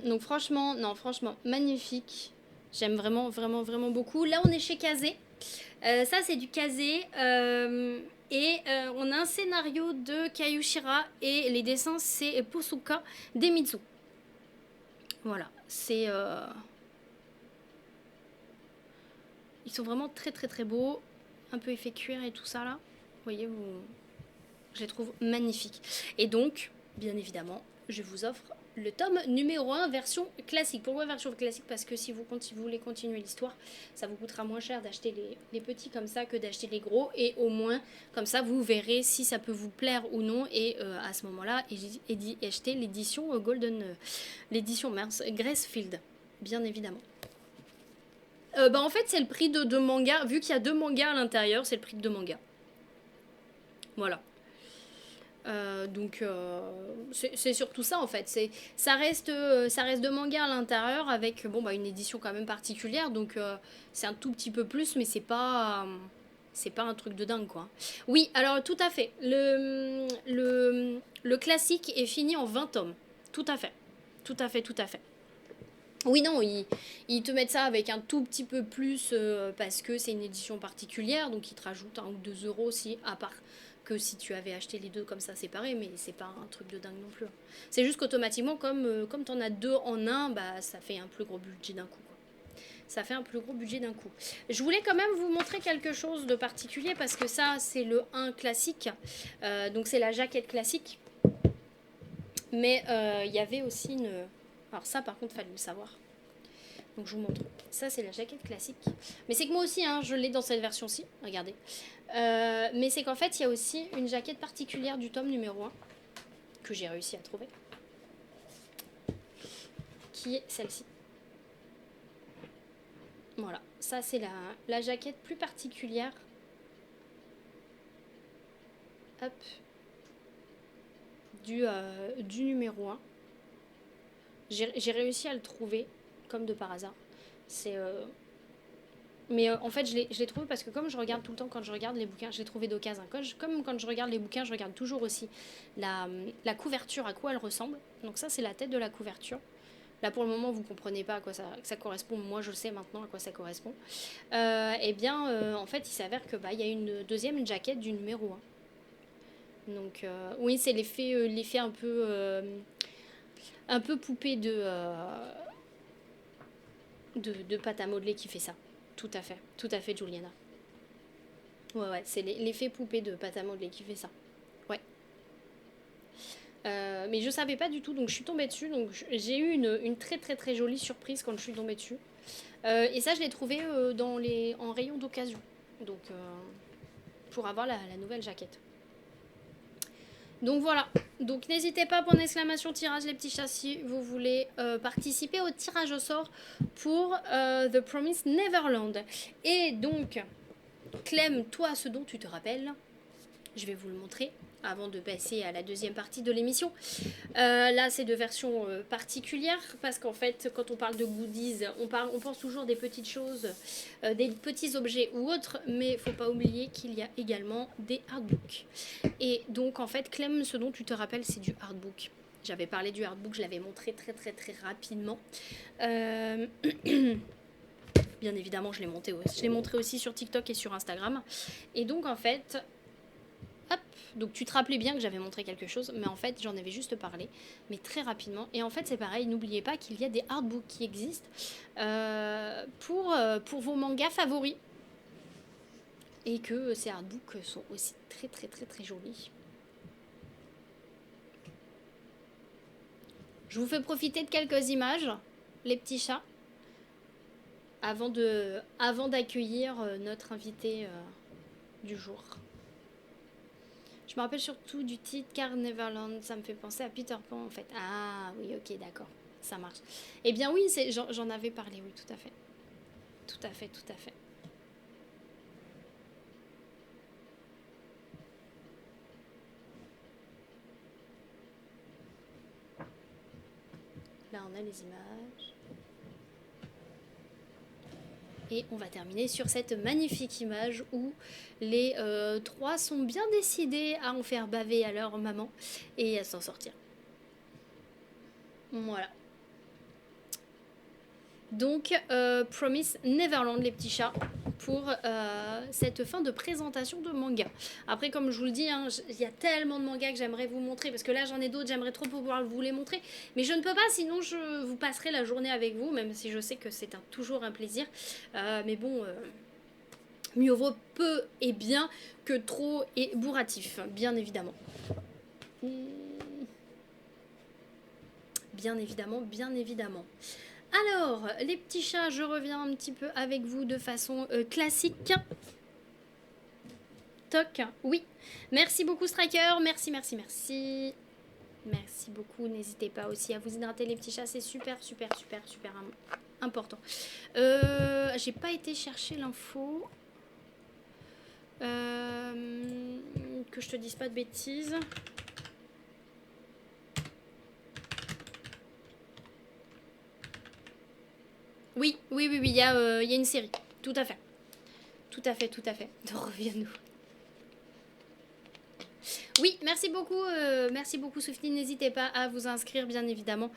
Donc franchement, non, franchement, magnifique. J'aime vraiment, vraiment, vraiment beaucoup. Là, on est chez Kazé. Ça, c'est du Kazé. Et on a un scénario de Kayushira et les dessins, c'est Posuka Demitsu. Voilà, c'est... Ils sont vraiment très très très beaux. Un peu effet cuir et tout ça là. Vous voyez, je les trouve magnifiques. Et donc, bien évidemment, je vous offre le tome numéro 1 version classique. Pourquoi version classique? Parce que si vous voulez continuer l'histoire, ça vous coûtera moins cher d'acheter les petits comme ça que d'acheter les gros. Et au moins, comme ça, vous verrez si ça peut vous plaire ou non. Et à ce moment-là, acheter l'édition l'édition Gracefield, bien évidemment. En fait, c'est le prix de 2 mangas. Vu qu'il y a 2 mangas à l'intérieur, c'est le prix de 2 mangas. Voilà. Donc c'est surtout ça en fait. Ça reste 2 mangas à l'intérieur avec une édition quand même particulière. Donc c'est un tout petit peu plus, mais c'est pas un truc de dingue quoi. Oui, alors tout à fait. Le classique est fini en 20 tomes. Tout à fait. Tout à fait, tout à fait. Oui, non, ils te mettent ça avec un tout petit peu plus parce que c'est une édition particulière, donc ils te rajoutent 1 ou 2 euros aussi, à part que si tu avais acheté les deux comme ça séparés, mais c'est pas un truc de dingue non plus. C'est juste qu'automatiquement, comme t'en as 2 en un, bah ça fait un plus gros budget d'un coup. Quoi. Ça fait un plus gros budget d'un coup. Je voulais quand même vous montrer quelque chose de particulier parce que ça, c'est le 1 classique, donc c'est la jaquette classique. Mais il y avait aussi une... Alors ça, par contre, fallait le savoir. Donc je vous montre. Ça, c'est la jaquette classique. Mais c'est que moi aussi, hein, je l'ai dans cette version-ci. Regardez. Mais c'est qu'en fait, il y a aussi une jaquette particulière du tome numéro 1 que j'ai réussi à trouver. Qui est celle-ci. Voilà. Ça, c'est la jaquette plus particulière. Hop. Du numéro 1. J'ai réussi à le trouver, comme de par hasard. C'est... Mais en fait, je l'ai trouvé parce que comme je regarde tout le temps, quand je regarde les bouquins, je l'ai trouvé d'occasion. Comme quand je regarde les bouquins, je regarde toujours aussi la couverture, à quoi elle ressemble. Donc ça, c'est la tête de la couverture. Là, pour le moment, vous ne comprenez pas à quoi ça correspond. Moi, je sais maintenant à quoi ça correspond. En fait, il s'avère que y a une deuxième jaquette du numéro 1. Donc, oui, c'est l'effet un peu poupée de pâte à modeler qui fait ça. Tout à fait, Juliana. Ouais, c'est l'effet poupée de pâte à modeler qui fait ça. Ouais. Mais je savais pas du tout, donc je suis tombée dessus. Donc j'ai eu une très très très jolie surprise quand je suis tombée dessus. Et ça, je l'ai trouvé en rayon d'occasion. Donc pour avoir la nouvelle jaquette. Donc voilà, donc n'hésitez pas pour l'exclamation tirage les petits chats si vous voulez participer au tirage au sort pour The Promised Neverland. Et donc, Clem, toi, ce dont tu te rappelles, je vais vous le montrer avant de passer à la deuxième partie de l'émission. Là, c'est de versions particulières parce qu'en fait, quand on parle de goodies, on pense toujours des petites choses, des petits objets ou autres, mais il ne faut pas oublier qu'il y a également des artbooks. Et donc, en fait, Clem, ce dont tu te rappelles, c'est du artbook. J'avais parlé du artbook, je l'avais montré très très très rapidement. Bien évidemment, je l'ai montré aussi sur TikTok et sur Instagram. Et donc, en fait... Hop, donc tu te rappelais bien que j'avais montré quelque chose, mais en fait j'en avais juste parlé, mais très rapidement. Et en fait c'est pareil, n'oubliez pas qu'il y a des artbooks qui existent pour vos mangas favoris. Et que ces artbooks sont aussi très très très très jolis. Je vous fais profiter de quelques images, les petits chats, avant d'accueillir notre invité du jour. Je me rappelle surtout du titre car Neverland, ça me fait penser à Peter Pan en fait. Ah oui, ok, d'accord, ça marche. Eh bien oui, j'en avais parlé, oui, tout à fait. Tout à fait, tout à fait. Là, on a les images. Et on va terminer sur cette magnifique image où les trois sont bien décidés à en faire baver à leur maman et à s'en sortir. Voilà. Donc, Promise Neverland, les petits chats, pour cette fin de présentation de manga. Après, comme je vous le dis, hein, il y a tellement de mangas que j'aimerais vous montrer, parce que là, j'en ai d'autres, j'aimerais trop pouvoir vous les montrer, mais je ne peux pas, sinon je vous passerai la journée avec vous, même si je sais que c'est toujours un plaisir. Mais bon, mieux vaut peu et bien que trop et bourratif, bien évidemment. Bien évidemment, bien évidemment. Alors, les petits chats, je reviens un petit peu avec vous de façon classique. Toc, oui. Merci beaucoup Striker, merci, merci, merci. Merci beaucoup, n'hésitez pas aussi à vous hydrater les petits chats, c'est super, super, super, super important. J'ai pas été chercher l'info. Que je te dise pas de bêtises. Oui, oui, oui, oui, il y a une série. Tout à fait. Tout à fait, tout à fait. Reviens-nous. Oui, merci beaucoup Sophie. N'hésitez pas à vous inscrire, bien évidemment.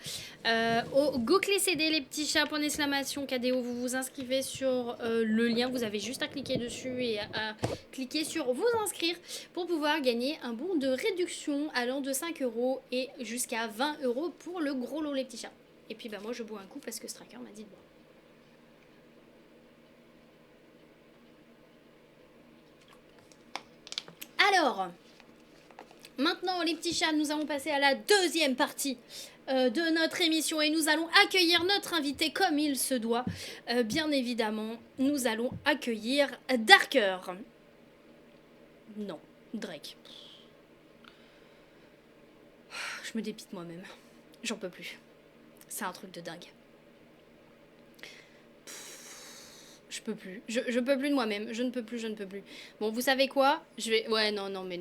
Au Go-Clé CD, les petits chats, point d'exclamation, KDO, vous vous inscrivez sur le lien. Vous avez juste à cliquer dessus et à cliquer sur vous inscrire pour pouvoir gagner un bon de réduction allant de 5 € et jusqu'à 20 € pour le gros lot, les petits chats. Et puis, bah, moi, je bois un coup parce que Stracker m'a dit de boire. Alors, maintenant, les petits chats, nous allons passer à la deuxième partie de notre émission et nous allons accueillir notre invité comme il se doit. Bien évidemment, nous allons accueillir Darker. Non, Drake. Je me dépite moi-même. J'en peux plus. C'est un truc de dingue. Je peux plus. Je peux plus de moi-même. Je ne peux plus, je ne peux plus. Bon, vous savez quoi? Je vais... Ouais, non, mais...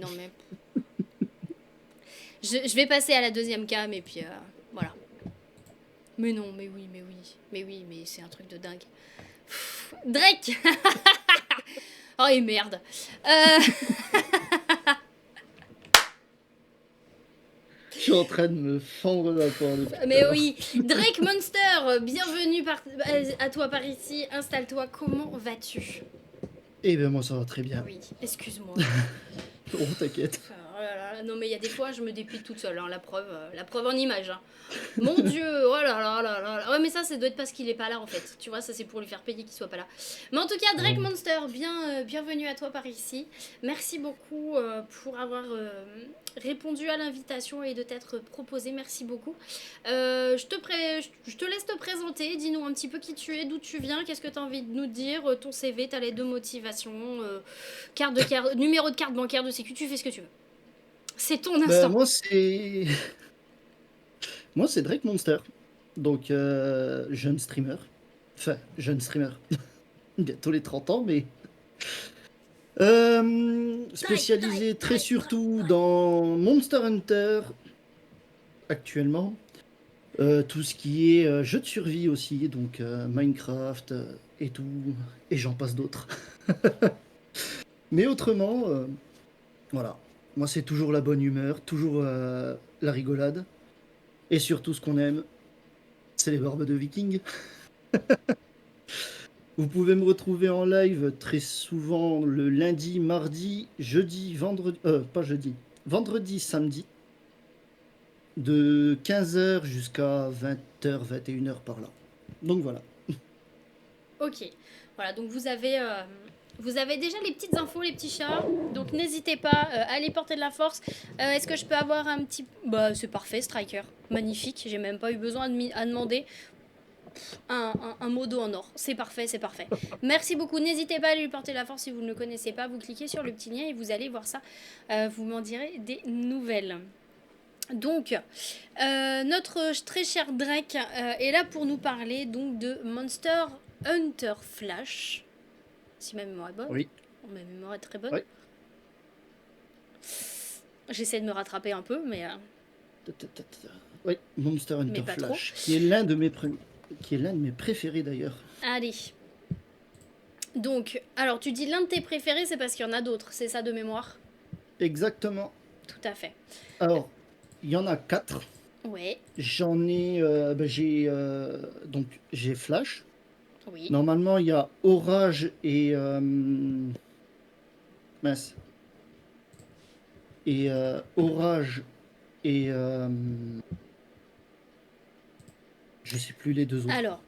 Je vais passer à la deuxième cam et puis voilà. Mais non, mais oui, mais c'est un truc de dingue. Pff, Drake. Oh et merde. Je suis en train de me fendre la porte. Mais oui, Drake Monster, bienvenue à toi par ici. Installe-toi. Comment vas-tu? Eh bien moi ça va très bien. Oui, excuse-moi. Oh t'inquiète. Oh là là, non mais il y a des fois je me dépite toute seule, hein, la preuve en image. Hein. Mon Dieu, oh là là là là. Ouais mais ça doit être parce qu'il est pas là en fait. Tu vois, ça c'est pour lui faire payer qu'il soit pas là. Mais en tout cas Drake Monster, bienvenue à toi par ici. Merci beaucoup pour avoir répondu à l'invitation et de t'être proposé. Merci beaucoup. Je te laisse te présenter. Dis-nous un petit peu qui tu es, d'où tu viens, qu'est-ce que tu as envie de nous dire, ton CV, ta lettre de motivation, numéro de carte bancaire de sécu, tu fais ce que tu veux. C'est ton instant. Moi c'est Drake Monster. Donc jeune streamer. Enfin, jeune streamer. Bientôt les 30 ans, mais... spécialisé très surtout dans Monster Hunter, actuellement. Tout ce qui est jeu de survie aussi, donc Minecraft et tout, et j'en passe d'autres. Mais autrement, voilà. Moi, c'est toujours la bonne humeur, toujours la rigolade. Et surtout, ce qu'on aime, c'est les barbes de vikings. Vous pouvez me retrouver en live très souvent le lundi, mardi, jeudi, vendredi... pas jeudi. Vendredi, samedi. De 15h jusqu'à 20h, 21h par là. Donc voilà. Ok. Voilà, donc vous avez déjà les petites infos, les petits chats. Donc n'hésitez pas à aller porter de la force. Est-ce que je peux avoir un petit... Bah c'est parfait, Striker. Magnifique, j'ai même pas eu besoin à demander. un modo en or. C'est parfait, c'est parfait. Merci beaucoup. N'hésitez pas à lui porter la force si vous ne le connaissez pas. Vous cliquez sur le petit lien et vous allez voir ça. Vous m'en direz des nouvelles. Donc, notre très cher Drake est là pour nous parler donc de Monster Hunter Flash. Si ma mémoire est bonne. Oui. Ma mémoire est très bonne. Oui. J'essaie de me rattraper un peu, mais... Oui, Monster Hunter pas Flash, qui est l'un de mes préférés d'ailleurs. Allez. Donc, alors tu dis l'un de tes préférés, c'est parce qu'il y en a d'autres, c'est ça de mémoire? Exactement. Tout à fait. Alors, il y en a 4. Ouais, J'en ai, donc j'ai Flash. oui. Normalement, il y a Orage et mince. Et Orage et je sais plus les deux autres. Alors,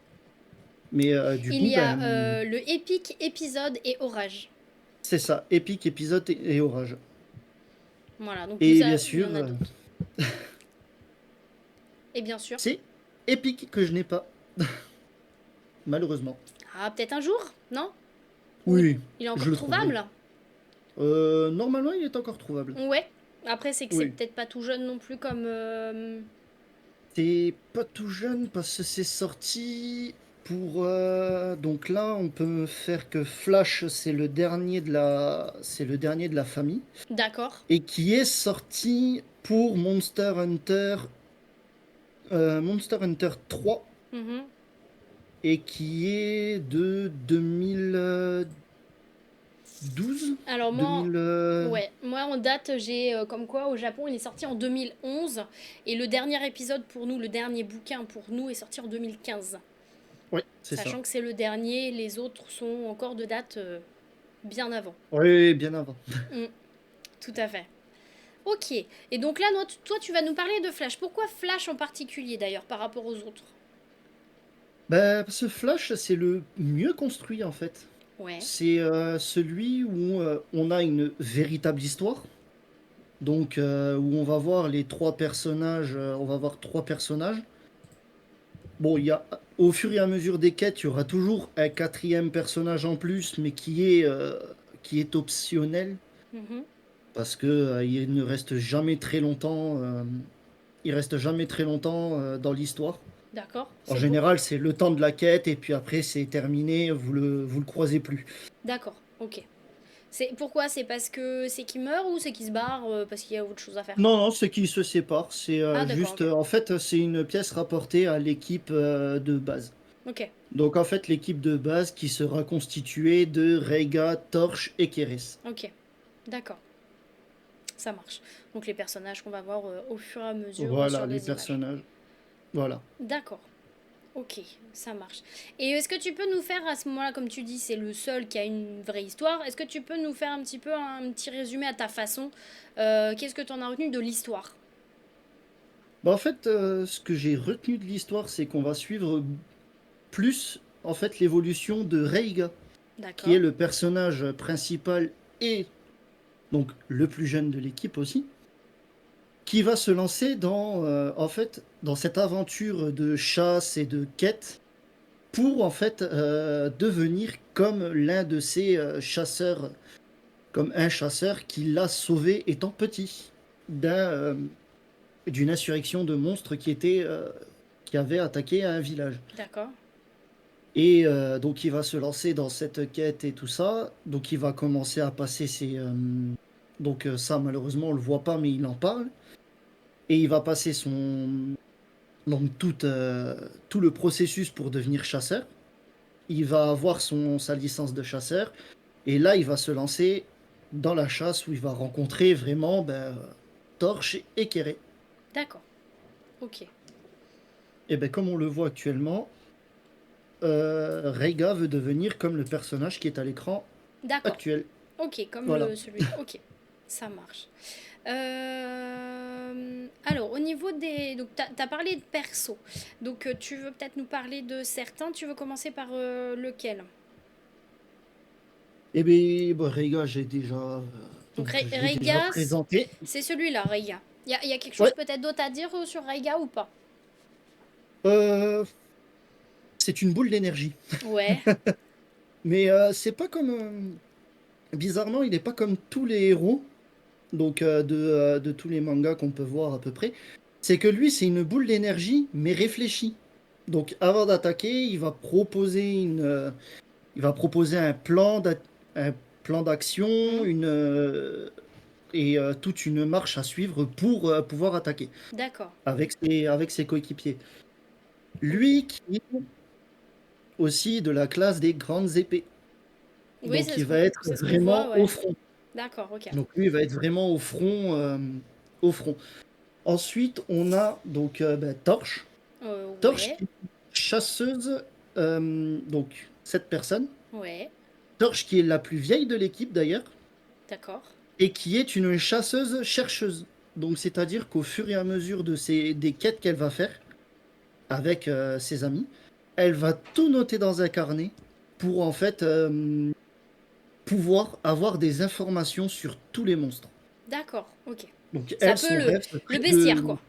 Mais du il coup, y a le épique épisode et orage. c'est ça, épique épisode et Orage. Voilà, donc Et vous bien il y sûr, en a d'autres. Et bien sûr. c'est épique que je n'ai pas, malheureusement. Ah, peut-être un jour, non? Oui, Il est je encore le trouvable? Normalement, il est encore trouvable. Ouais. Après, c'est que c'est Oui. peut-être pas tout jeune non plus comme... C'est pas tout jeune parce que c'est sorti pour donc là on peut faire que Flash c'est le dernier de la famille D'accord. et qui est sorti pour Monster Hunter 3 Mhm. et qui est de 2012 Alors moi, 2000 ouais, moi en date, j'ai comme quoi au Japon, il est sorti en 2011 et le dernier épisode pour nous, le dernier bouquin pour nous est sorti en 2015. ouais, c'est ça. Sachant que c'est le dernier, les autres sont encore de date bien avant. Oui, bien avant. Tout à fait. Ok, et donc là, toi, tu vas nous parler de Flash. Pourquoi Flash en particulier d'ailleurs par rapport aux autres? Bah, ce Flash c'est le mieux construit en fait. Ouais, C'est celui où on a une véritable histoire. Donc, où on va voir les trois personnages. On va voir trois personnages. Bon, au fur et à mesure des quêtes, il y aura toujours un quatrième personnage en plus, mais qui est optionnel. mhm, Parce que il ne reste jamais très longtemps. Il reste jamais très longtemps dans l'histoire. d'accord. En C'est pour... général, c'est le temps de la quête, et puis après, c'est terminé, vous le croisez plus. D'accord, ok. C'est pourquoi? C'est parce que c'est qu'il meurt ou c'est qu'il se barre parce qu'il y a autre chose à faire? Non, non, c'est qu'ils se séparent. C'est Ah, d'accord, juste, ok. en fait, c'est une pièce rapportée à l'équipe de base. Ok, Donc, en fait, l'équipe de base qui sera constituée de Reiga, Torch et Keres. ok. D'accord, ça marche. Donc les personnages qu'on va voir au fur et à mesure Voilà, sur les les images. personnages. Voilà. D'accord. Ok, ça marche. Et est-ce que tu peux nous faire à ce moment-là, comme tu dis, c'est le seul qui a une vraie histoire, est-ce que tu peux nous faire un petit peu un petit résumé à ta façon? Qu'est-ce que tu en as retenu de l'histoire? Bah, en fait, ce que j'ai retenu de l'histoire, c'est qu'on va suivre plus, en fait, l'évolution de Reiga, qui est D'accord. le personnage principal et donc le plus jeune de l'équipe aussi, qui va se lancer en fait, dans cette aventure de chasse et de quête pour en fait devenir comme l'un de ces chasseurs, comme un chasseur qui l'a sauvé étant petit d'une insurrection de monstres qui avait attaqué un village. D'accord. Et donc il va se lancer dans cette quête et tout ça. Donc il va commencer à passer donc ça malheureusement on le voit pas mais il en parle. Et il va passer donc tout le processus pour devenir chasseur. Il va avoir sa licence de chasseur. Et là il va se lancer dans la chasse où il va rencontrer vraiment Torche et Kéré. D'accord. Ok. Et ben comme on le voit actuellement, Reiga veut devenir comme le personnage qui est à l'écran D'accord. actuel. Ok, comme Voilà. celui-là. Ok, ça marche. Alors, au niveau des... Donc, tu as parlé de perso. Donc, tu veux peut-être nous parler de certains. Tu veux commencer par lequel? Et bien, Reiga, Donc, je l'ai déjà Reiga, présenté. c'est celui-là, Reiga. Il y a quelque chose Ouais, peut-être d'autre à dire sur Reiga ou pas? euh, c'est une boule d'énergie. Ouais, Mais c'est pas comme. Bizarrement, il n'est pas comme tous les héros, donc de tous les mangas qu'on peut voir à peu près. C'est que lui, c'est une boule d'énergie, mais réfléchie. Donc avant d'attaquer, il va proposer un plan d'action, mhm, toute une marche à suivre pour pouvoir attaquer d'accord. avec ses coéquipiers. Ok. Lui qui est aussi de la classe des grandes épées. Oui, Donc il va être c'est ce qu'on voit, vraiment au ouais. front. D'accord, ok. Donc lui, il va être vraiment au front. Au front. Ensuite, on a donc Torche. Torche Ouais, qui est chasseuse, donc cette personne. ouais, Torche qui est la plus vieille de l'équipe d'ailleurs, d'accord. et qui est une chasseuse chercheuse. Donc c'est-à-dire qu'au fur et à mesure des quêtes qu'elle va faire avec ses amis, elle va tout noter dans un carnet pour en fait pouvoir avoir des informations sur tous les monstres. D'accord, ok. Donc C'est un elle, peu son rêve, ce le serait bestiaire, quoi.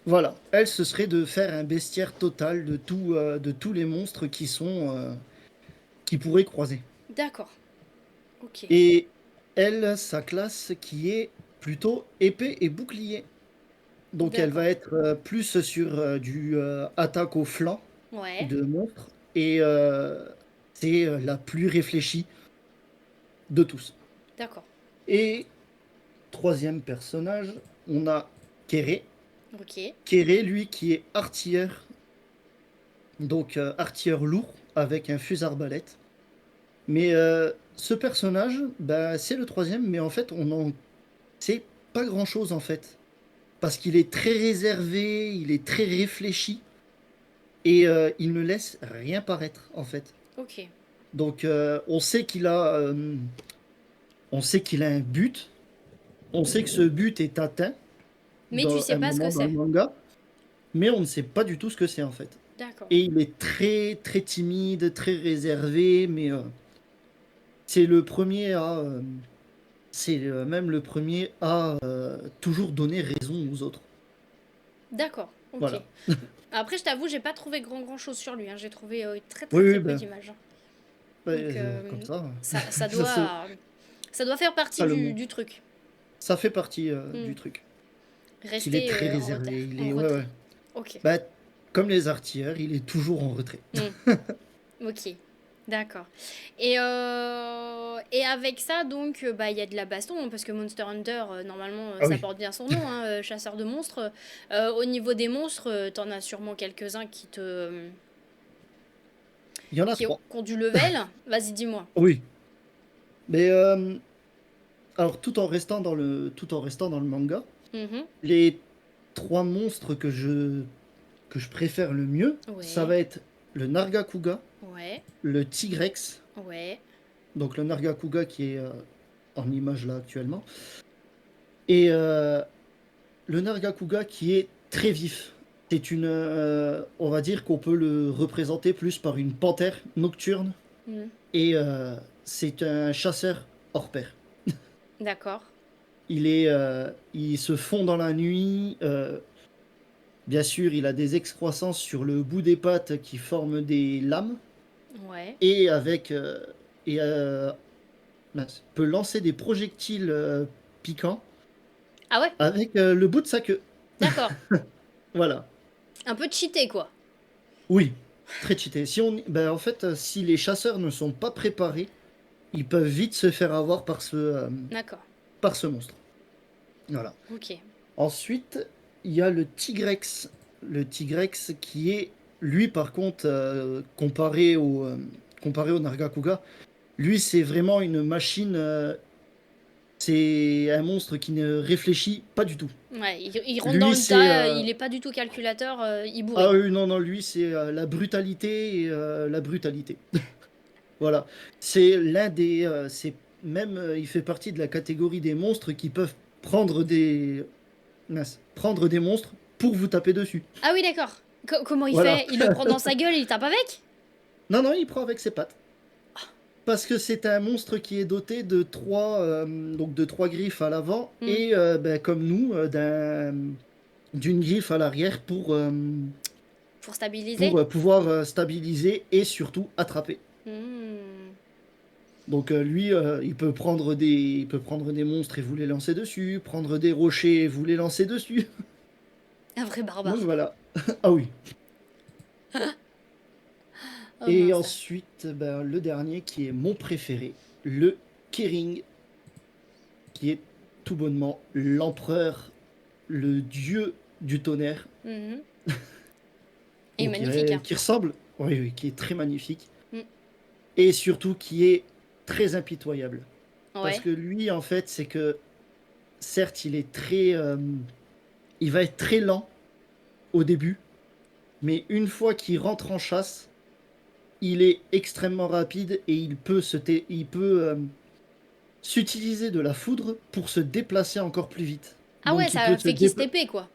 voilà, elle, ce serait de faire un bestiaire total de tous les monstres qui pourraient croiser. D'accord, ok. Et elle, sa classe qui est plutôt épée et bouclier. Donc elle D'accord. va être plus sur du attaque au flanc Ouais, de monstres. Et c'est la plus réfléchie de tous. d'accord. Et troisième personnage, on a Kéré. Ok. Kéré, lui, qui est artilleur. Donc artilleur lourd avec un fusil arbalète. Mais ce personnage, bah, c'est le troisième, mais en fait, on en sait pas grand-chose en fait. Parce qu'il est très réservé, il est très réfléchi, et il ne laisse rien paraître en fait. Ok. Donc on sait qu'il a un but, on sait que ce but est atteint Mais tu dans sais un pas ce que moment dans le c'est. manga, mais on ne sait pas du tout ce que c'est en fait. D'accord. Et il est très très timide, très réservé, mais c'est le premier à c'est même le premier à toujours donner raison aux autres. D'accord, ok. Voilà. Après, je t'avoue, j'ai pas trouvé grand chose sur lui, hein. J'ai trouvé très Oui, très très oui, peu ben, d'images, hein. Donc, comme ça, ça ça, se- ça doit faire partie ça le montre. du truc. Ça fait partie Hmm. du truc. Qu'il est Rester très en retard, réservé. Il en est, ouais, retrait. ouais. Ok. Bah, comme les artilleurs, il est toujours en retrait. Hmm. Ok. D'accord. Et avec ça, donc, bah, il y a de la baston, hein, parce que Monster Hunter, normalement, Ah ça oui, porte bien son nom, hein, chasseur de monstres. Au niveau des monstres, t'en as sûrement quelques-uns il y en a qui trois. ont du level. Vas-y, dis-moi. Oui. Mais alors, tout en restant dans le manga, Mhm. les trois monstres que je préfère le mieux, ça Ouais, va être le Nargacuga, ouais, le Tigrex, ouais. donc le Nargacuga qui est en image là actuellement, et le Nargacuga qui est très vif. On va dire qu'on peut le représenter plus par une panthère nocturne, Mhm. et c'est un chasseur hors pair. D'accord. Il se fond dans la nuit. Bien sûr, il a des excroissances sur le bout des pattes qui forment des lames, Ouais. et et mince, peut lancer des projectiles piquants Ah ouais, avec le bout de sa queue. d'accord. Voilà. Un peu cheaté, quoi. Oui, très cheaté. Ben, en fait, si les chasseurs ne sont pas préparés, ils peuvent vite se faire avoir D'accord. par ce monstre. Voilà. Ok. Ensuite, il y a le Tigrex. Le Tigrex qui est, lui, par contre, comparé au Nargacuga, lui, c'est vraiment une machine. C'est un monstre qui ne réfléchit pas du tout. Ouais, il rentre dans Lui, le tas, il est pas du tout calculateur, il Ah bourrine. oui, non, non, lui, c'est la brutalité et la brutalité. Voilà. Il fait partie de la catégorie des monstres qui peuvent prendre prendre des monstres pour vous taper dessus. Ah oui, d'accord. Comment il Voilà. fait? Il le prend dans sa gueule et il tape avec? Non, non, il prend avec ses pattes. Parce que c'est un monstre qui est doté de trois griffes à l'avant, Hmm. et ben, comme nous, d'une griffe à l'arrière Pour stabiliser? pour pouvoir stabiliser et surtout attraper. Hmm. Donc lui, il peut prendre des monstres et vous les lancer dessus, prendre des rochers et vous les lancer dessus. Un vrai Donc barbare. voilà. Ah oui. Oh Et mince. ensuite, ben, le dernier qui est mon préféré, le Kering, qui est tout bonnement l'empereur, le dieu du tonnerre, Mhm. Et donc magnifique, hein. qui ressemble, oui, oui, qui est très magnifique, Mm. et surtout qui est très impitoyable. Parce Ouais. que lui, en fait, c'est que, certes, il va être très lent au début, mais une fois qu'il rentre en chasse, il est extrêmement rapide et il peut s'utiliser de la foudre pour se déplacer encore plus vite. Ah ouais, Donc il peut ça se fait qu'il se déplacer. TP, quoi.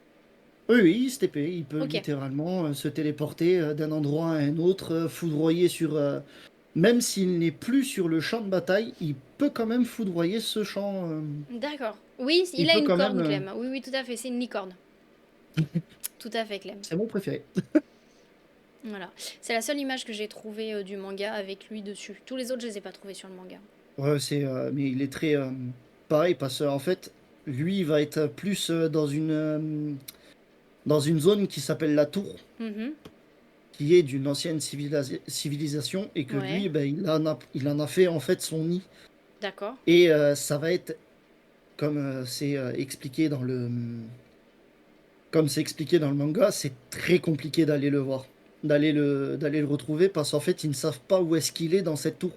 Oui, oui, il se TP, il peut Ok. littéralement se téléporter d'un endroit à un autre, foudroyer sur. Même s'il n'est plus sur le champ de bataille, il peut quand même foudroyer ce champ. D'accord. Oui, il Il a peut une quand même. corne, Clem. Oui, oui, tout à fait. C'est une licorne. Tout à fait, Clem. C'est mon préféré. Voilà. C'est la seule image que j'ai trouvée du manga avec lui dessus. Tous les autres, je les ai pas trouvés sur le manga. Ouais, mais il est très pareil parce qu'en fait, lui, il va être plus dans une zone qui s'appelle la Tour, Mhm. qui est d'une ancienne civilisation et que Ouais. lui, ben, il en a fait en fait son nid. D'accord. Et ça va être comme c'est expliqué comme c'est expliqué dans le manga, c'est très compliqué d'aller le voir, d'aller le retrouver parce qu'en fait, ils ne savent pas où est-ce qu'il est dans cette tour.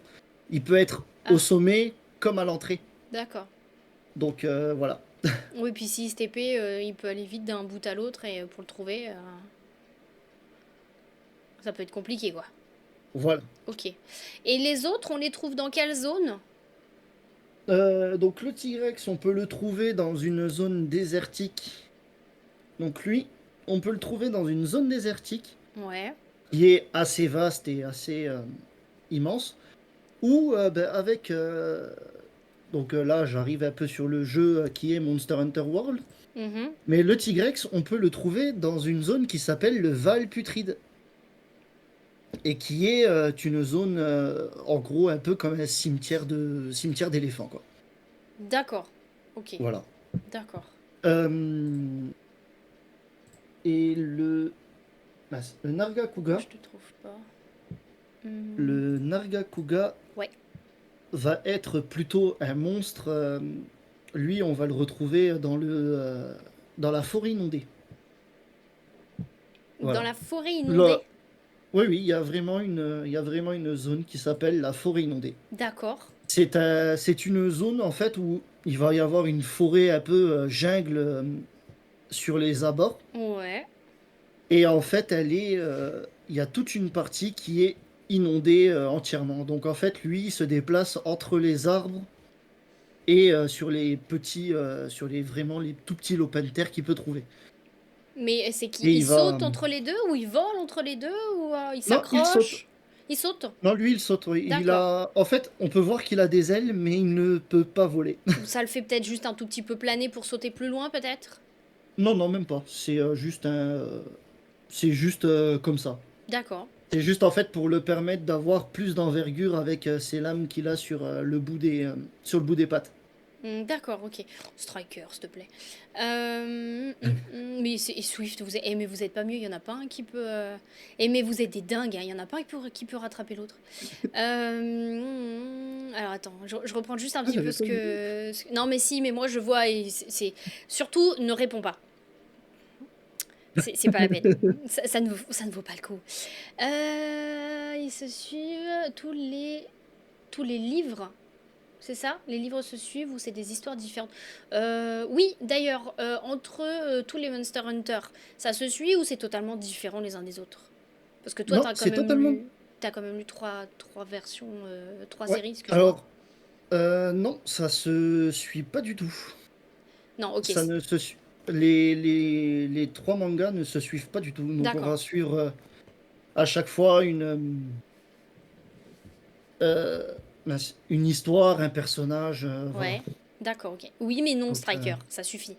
Il peut être au Ah, sommet comme à l'entrée. d'accord. Donc voilà. Oui, puis s'il se TP, il peut aller vite d'un bout à l'autre et pour le trouver, ça peut être compliqué, quoi. Voilà. Ok. Et les autres, on les trouve dans quelle zone? Donc le T-Rex, on peut le trouver dans une zone désertique. Donc lui, on peut le trouver dans une zone désertique Ouais. qui est assez vaste et assez immense. Ou ben, avec... donc là, j'arrive un peu sur le jeu qui est Monster Hunter World. Mhm. Mais le Tigrex, on peut le trouver dans une zone qui s'appelle le Val Putride. Et qui est une zone, en gros, un peu comme un cimetière d'éléphants, quoi. D'accord. Ok. Voilà. D'accord. Euh, et le Pourquoi Nargacuga, je te trouve pas? Hmm. le Nargacuga Ouais. va être plutôt un monstre. Lui, on va le retrouver dans la forêt inondée. Dans Voilà. la forêt Là, inondée. oui, oui, il y a vraiment une zone qui s'appelle la forêt inondée. D'accord. C'est une zone en fait où il va y avoir une forêt un peu jungle sur les abords. Ouais. Et en fait, il y a toute une partie qui est inondée entièrement. Donc en fait, lui, il se déplace entre les arbres et sur les vraiment les tout petits lopins de terre qu'il peut trouver. Mais c'est qui? Et Il il va, saute entre les deux ou il vole entre les deux ou il non, il saute. s'accroche? Il saute? Non, lui, il saute. Oui. D'accord. En fait, on peut voir qu'il a des ailes, mais il ne peut pas voler. Ça le fait peut-être juste un tout petit peu planer pour sauter plus loin, peut-être? Non, non, même pas. C'est juste comme ça. D'accord. C'est juste en fait pour le permettre d'avoir plus d'envergure avec ses lames qu'il a sur le bout des pattes. D'accord, ok. Striker, s'il te plaît. Mais et Swift, mais vous êtes pas mieux, il y en a pas un qui peut. Mais vous êtes des dingues, hein, il y en a pas un qui peut rattraper l'autre. Alors attends, je reprends juste un Ah, petit peu j'avais pas vu. Non, mais si, mais moi je vois. Et surtout, ne réponds pas. C'est pas la peine. Ça ne vaut pas le coup. Ils se suivent tous les livres. C'est ça? Les livres se suivent ou c'est des histoires différentes? Oui, d'ailleurs, entre tous les Monster Hunter, ça se suit ou c'est totalement différent les uns des autres? Parce que toi, Non, c'est totalement. t'as quand même lu trois versions, trois Ouais. séries, excuse-moi. Alors, non, ça se suit pas du tout. Non, ok, Ça ne se su- les trois mangas ne se suivent pas du tout. Donc, on d'accord. va suivre à chaque fois une histoire, un personnage. Voilà. Ouais, d'accord, ok. Oui, mais non, Donc, Striker, ça suffit.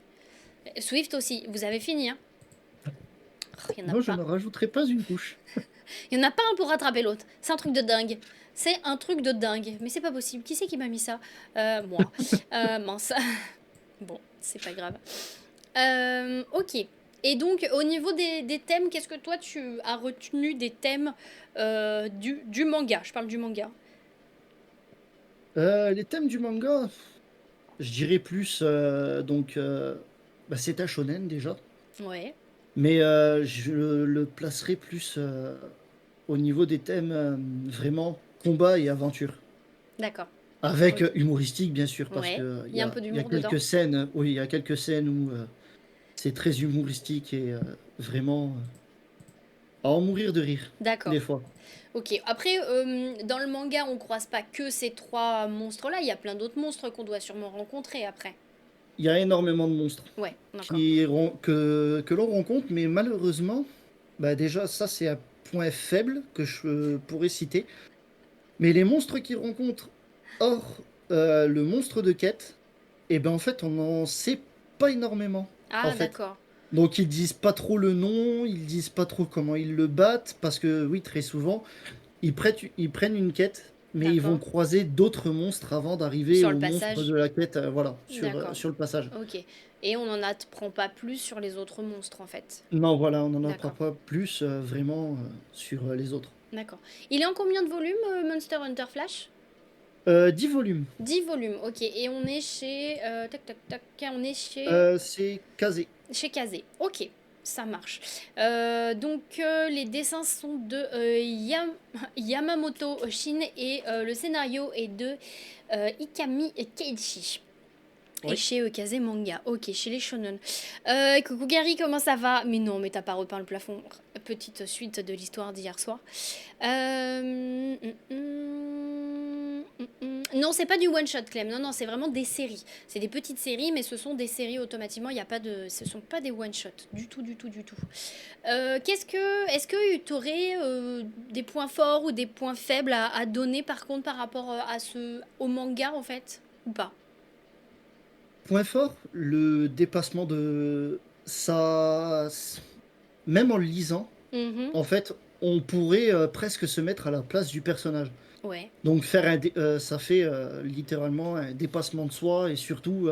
Swift aussi, vous avez fini, hein? Il y en a Moi, je pas. ne rajouterai pas une couche. Il y en a pas un pour rattraper l'autre. C'est un truc de dingue. C'est un truc de dingue. Mais c'est pas possible. Qui c'est qui m'a mis ça? Moi. Mince. Bon, c'est pas grave. Ok. Et donc, au niveau des thèmes, qu'est-ce que toi tu as retenu des thèmes du manga? Je parle du manga. Les thèmes du manga, je dirais plus, c'est un shonen déjà, Ouais, mais je le placerai plus au niveau des thèmes vraiment combat et aventure. d'accord. Avec Ok. humoristique, bien sûr, parce Ouais. que Il y a un peu il y a d'humour dedans. quelques scènes, oui, il y a quelques scènes où c'est très humoristique et vraiment à en mourir de rire, D'accord. des fois. Ok. Après, dans le manga, on croise pas que ces trois monstres-là. Il y a plein d'autres monstres qu'on doit sûrement rencontrer après. Il y a énormément de monstres Ouais, d'accord. que l'on rencontre, mais malheureusement, bah déjà, ça c'est un point faible que je pourrais citer. Mais les monstres qu'ils rencontrent hors le monstre de quête, et ben en fait, on n'en sait pas énormément, en Ah, fait. d'accord. Donc ils disent pas trop le nom, ils disent pas trop comment ils le battent, parce que oui, très souvent, ils prennent une quête, mais ils vont D'accord. croiser d'autres monstres avant d'arriver Sur le au monstre passage. de la quête, voilà, D'accord. sur le passage. Ok. Et on n'en apprend pas plus sur les autres monstres en fait. Non, voilà, on n'en apprend D'accord. pas plus vraiment sur les autres. D'accord. Il est en combien de volumes, Monster Hunter Flash? 10 volumes. 10 volumes, ok. Et on est chez. Tac, tac, tac. On est C'est casé. chez Kazé. Ok, ça marche. Donc, les dessins sont de Yamamoto Shin et le scénario est de Ikami Keiichi. Et Oui. chez Kaze Manga, ok, chez les shonen. Coucou Gary, comment ça va? Mais non, mais t'as pas repeint le plafond. Petite suite de l'histoire d'hier soir. Non, c'est pas du one shot, Clem. Non, non, c'est vraiment des séries. C'est des petites séries, mais ce sont des séries automatiquement. Il y a pas de, ce sont pas des one shot, du tout, du tout, du tout. Est-ce que tu aurais des points forts ou des points faibles à donner par contre par rapport au manga en fait, ou pas? Point fort, le dépassement de ça. Même en le lisant, Mhm. en fait, on pourrait presque se mettre à la place du personnage. Ouais, Donc ça fait littéralement un dépassement de soi et surtout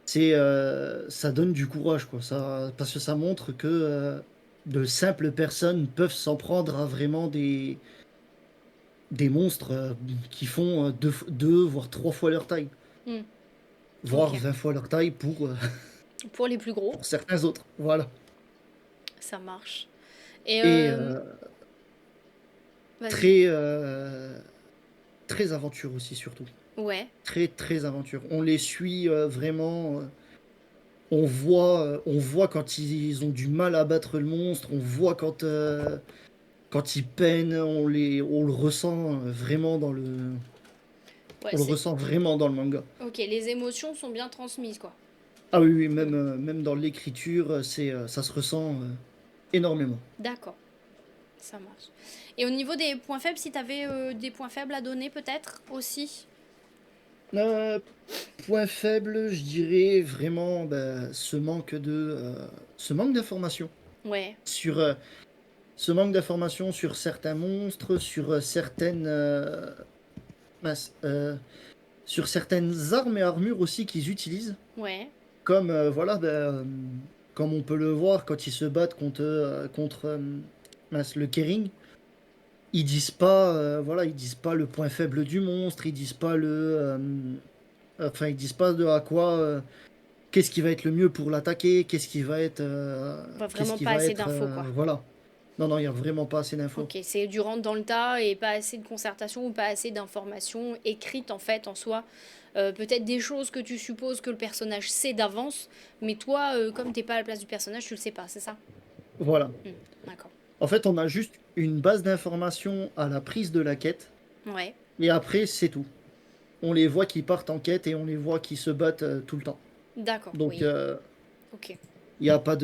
ça donne du courage quoi. Ça, parce que ça montre que de simples personnes peuvent s'en prendre à vraiment des monstres qui font deux voire trois fois leur taille, hmm, voire ok. 20 fois leur taille Pour les plus gros, pour certains autres. Voilà. ça marche. Et Et vas-y. très, très aventure aussi surtout. Ouais, Très très aventure. On les suit vraiment. On voit quand ils ont du mal à battre le monstre, on voit quand ils peinent, on le ressent vraiment ouais, on le c'est. ressent vraiment dans le manga. Ok, les émotions sont bien transmises, quoi. Ah oui, oui, Hmm, même dans l'écriture, ça se ressent énormément. d'accord, ça marche. Et au niveau des points faibles, si t'avais des points faibles à donner, peut-être aussi. Euh, Point faible, je dirais vraiment ce manque d'informations Ouais, sur ce manque d'informations sur certains monstres, sur mince, sur certaines armes et armures aussi qu'ils utilisent, ouais, comme comme on peut le voir quand ils se battent contre mince, le Kering. Ils disent pas le point faible du monstre, ils disent pas ils disent pas de à quoi, qu'est-ce qui va être le mieux pour l'attaquer, pas qu'est-ce vraiment qui pas va assez être, d'infos, quoi. voilà. Non, non, il y a vraiment pas assez d'infos. Ok, c'est du rentre dans le tas et pas assez de concertation ou pas assez d'informations écrites en fait en soi. Peut-être des choses que tu supposes que le personnage sait d'avance, mais toi, comme t'es pas à la place du personnage, tu le sais pas, c'est ça? Voilà. Hmm, d'accord. En fait, on a juste une base d'informations à la prise de la quête, Ouais, et après, c'est tout. On les voit qui partent en quête et on les voit qui se battent tout le temps. d'accord, Donc, oui. Ok, il y a pas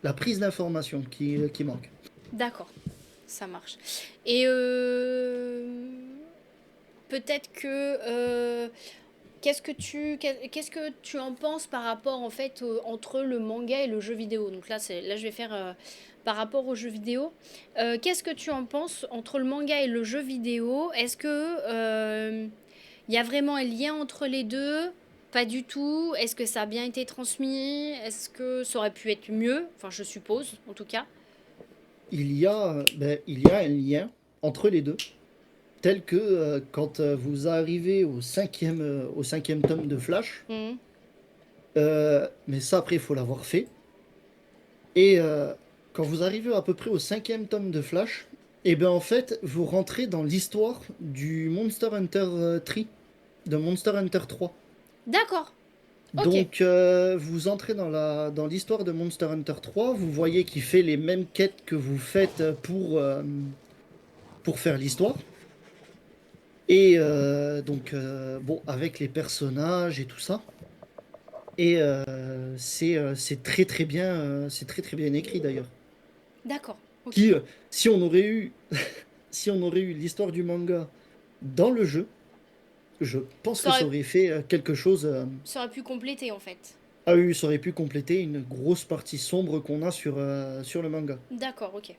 la prise d'information qui manque. d'accord, ça marche. Et peut-être que qu'est-ce que tu en penses par rapport en fait entre le manga et le jeu vidéo? Donc là je vais faire par rapport au jeu vidéo. Qu'est-ce que tu en penses entre le manga et le jeu vidéo? Est-ce que il y a vraiment un lien entre les deux? Pas du tout. Est-ce que ça a bien été transmis? Est-ce que ça aurait pu être mieux? Enfin, je suppose, en tout cas. Il y a un lien entre les deux, tel que quand vous arrivez au cinquième tome de Flash, Mhm. mais ça après il faut l'avoir fait. Et quand vous arrivez à peu près au cinquième tome de Flash, et ben en fait vous rentrez dans l'histoire du Monster Hunter Tree, de Monster Hunter 3. D'accord. Ok. Donc vous entrez dans l'histoire de Monster Hunter 3, vous voyez qu'il fait les mêmes quêtes que vous faites pour faire l'histoire. Et bon, avec les personnages et tout ça. Et c'est très très bien, c'est très très bien écrit d'ailleurs. D'accord. Ok. Qui, si on aurait eu, si on aurait eu l'histoire du manga dans le jeu, je pense Ça que ça aurait, aurait fait quelque chose. ça aurait pu compléter en fait. Ah oui, ça aurait pu compléter une grosse partie sombre qu'on a sur le manga. D'accord. Ok.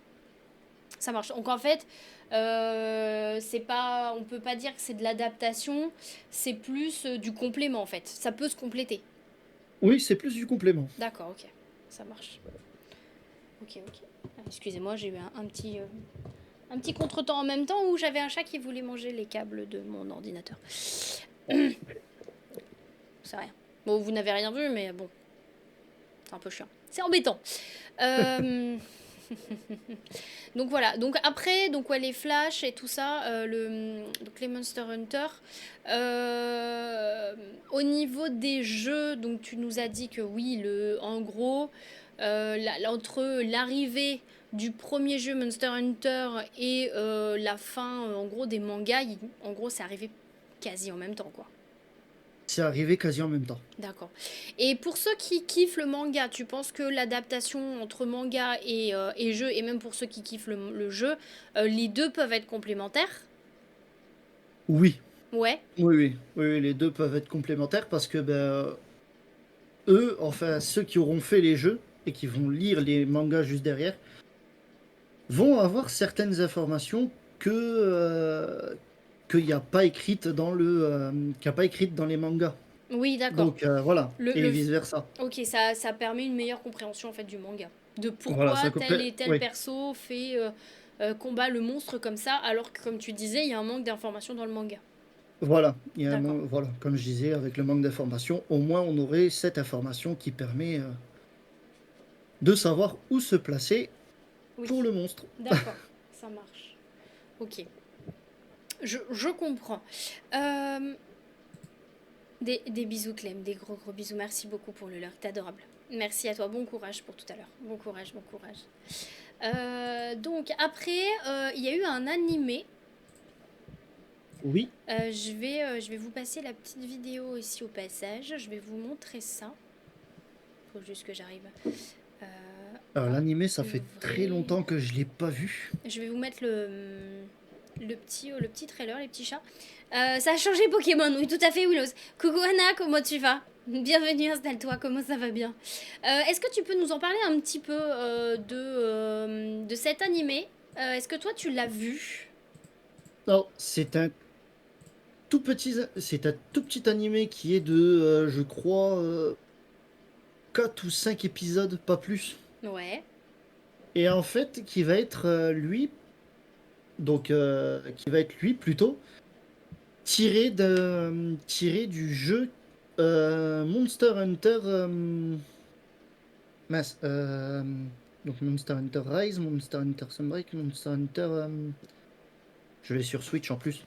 Ça marche. Donc en fait, c'est pas, on peut pas dire que c'est de l'adaptation, c'est plus du complément en fait. Ça peut se compléter. Oui, c'est plus du complément. D'accord, ok. Ça marche. Ok, ok. Ah, excusez-moi, j'ai eu un petit contretemps en même temps où j'avais un chat qui voulait manger les câbles de mon ordinateur. C'est rien. Bon, vous n'avez rien vu, mais bon, c'est un peu chiant. C'est embêtant. Euh, Donc voilà, donc après, donc ouais, les Flash et tout ça, donc les Monster Hunter. Euh, Au niveau des jeux, donc tu nous as dit que oui, en gros, entre l'arrivée du premier jeu Monster Hunter et la fin, en gros, des mangas, en gros, c'est arrivé quasi en même temps, quoi. C'est arrivé quasi en même temps. D'accord. Et pour ceux qui kiffent le manga, tu penses que l'adaptation entre manga et jeu, et même pour ceux qui kiffent le jeu, les deux peuvent être complémentaires? Oui, Ouais, oui, les deux peuvent être complémentaires parce que ben, eux, enfin ceux qui auront fait les jeux et qui vont lire les mangas juste derrière, vont avoir certaines informations qu'il n'y a pas écrites qu'il y a pas écrites dans les mangas. oui, d'accord. Donc voilà, Le, et le, vice versa. ok, ça permet une meilleure compréhension en fait du manga. De Voilà, pourquoi ça tel complète. et tel Oui, perso fait combat le monstre comme ça, alors que comme tu disais, il y a un manque d'informations dans le manga. voilà, D'accord. voilà, comme je disais, avec le manque d'informations, au moins on aurait cette information qui permet de savoir où se placer Oui, pour le monstre. d'accord, ça marche. Ok, je comprends. Euh, des bisous Clem, des gros gros bisous. Merci beaucoup pour le leur, t'es adorable. Merci à toi, bon courage pour tout à l'heure. Bon courage, bon courage. Donc après, il y a eu un animé. Oui, Je vais vous passer la petite vidéo ici au passage. Je vais vous montrer ça. Faut juste que j'arrive euh, alors à l'animé, ça fait très l'ouvrir. longtemps que je l'ai pas vu. Je vais vous mettre le petit trailer, les petits chats. Ça a changé Pokémon, oui, tout à fait, Willows. Coucou Anna, comment tu vas? Bienvenue, installe-toi, comment ça va bien? Est-ce que tu peux nous en parler un petit peu de cet animé? Est-ce que toi tu l'as vu? Non, c'est un tout petit animé qui est de, je crois, 4 ou 5 épisodes, pas plus. Ouais, Et en fait, qui va être lui, qui va être lui plutôt, tiré du jeu Monster Hunter. Mince, donc Monster Hunter Rise, Monster Hunter Sunbreak, Monster Hunter. Je vais sur Switch en plus.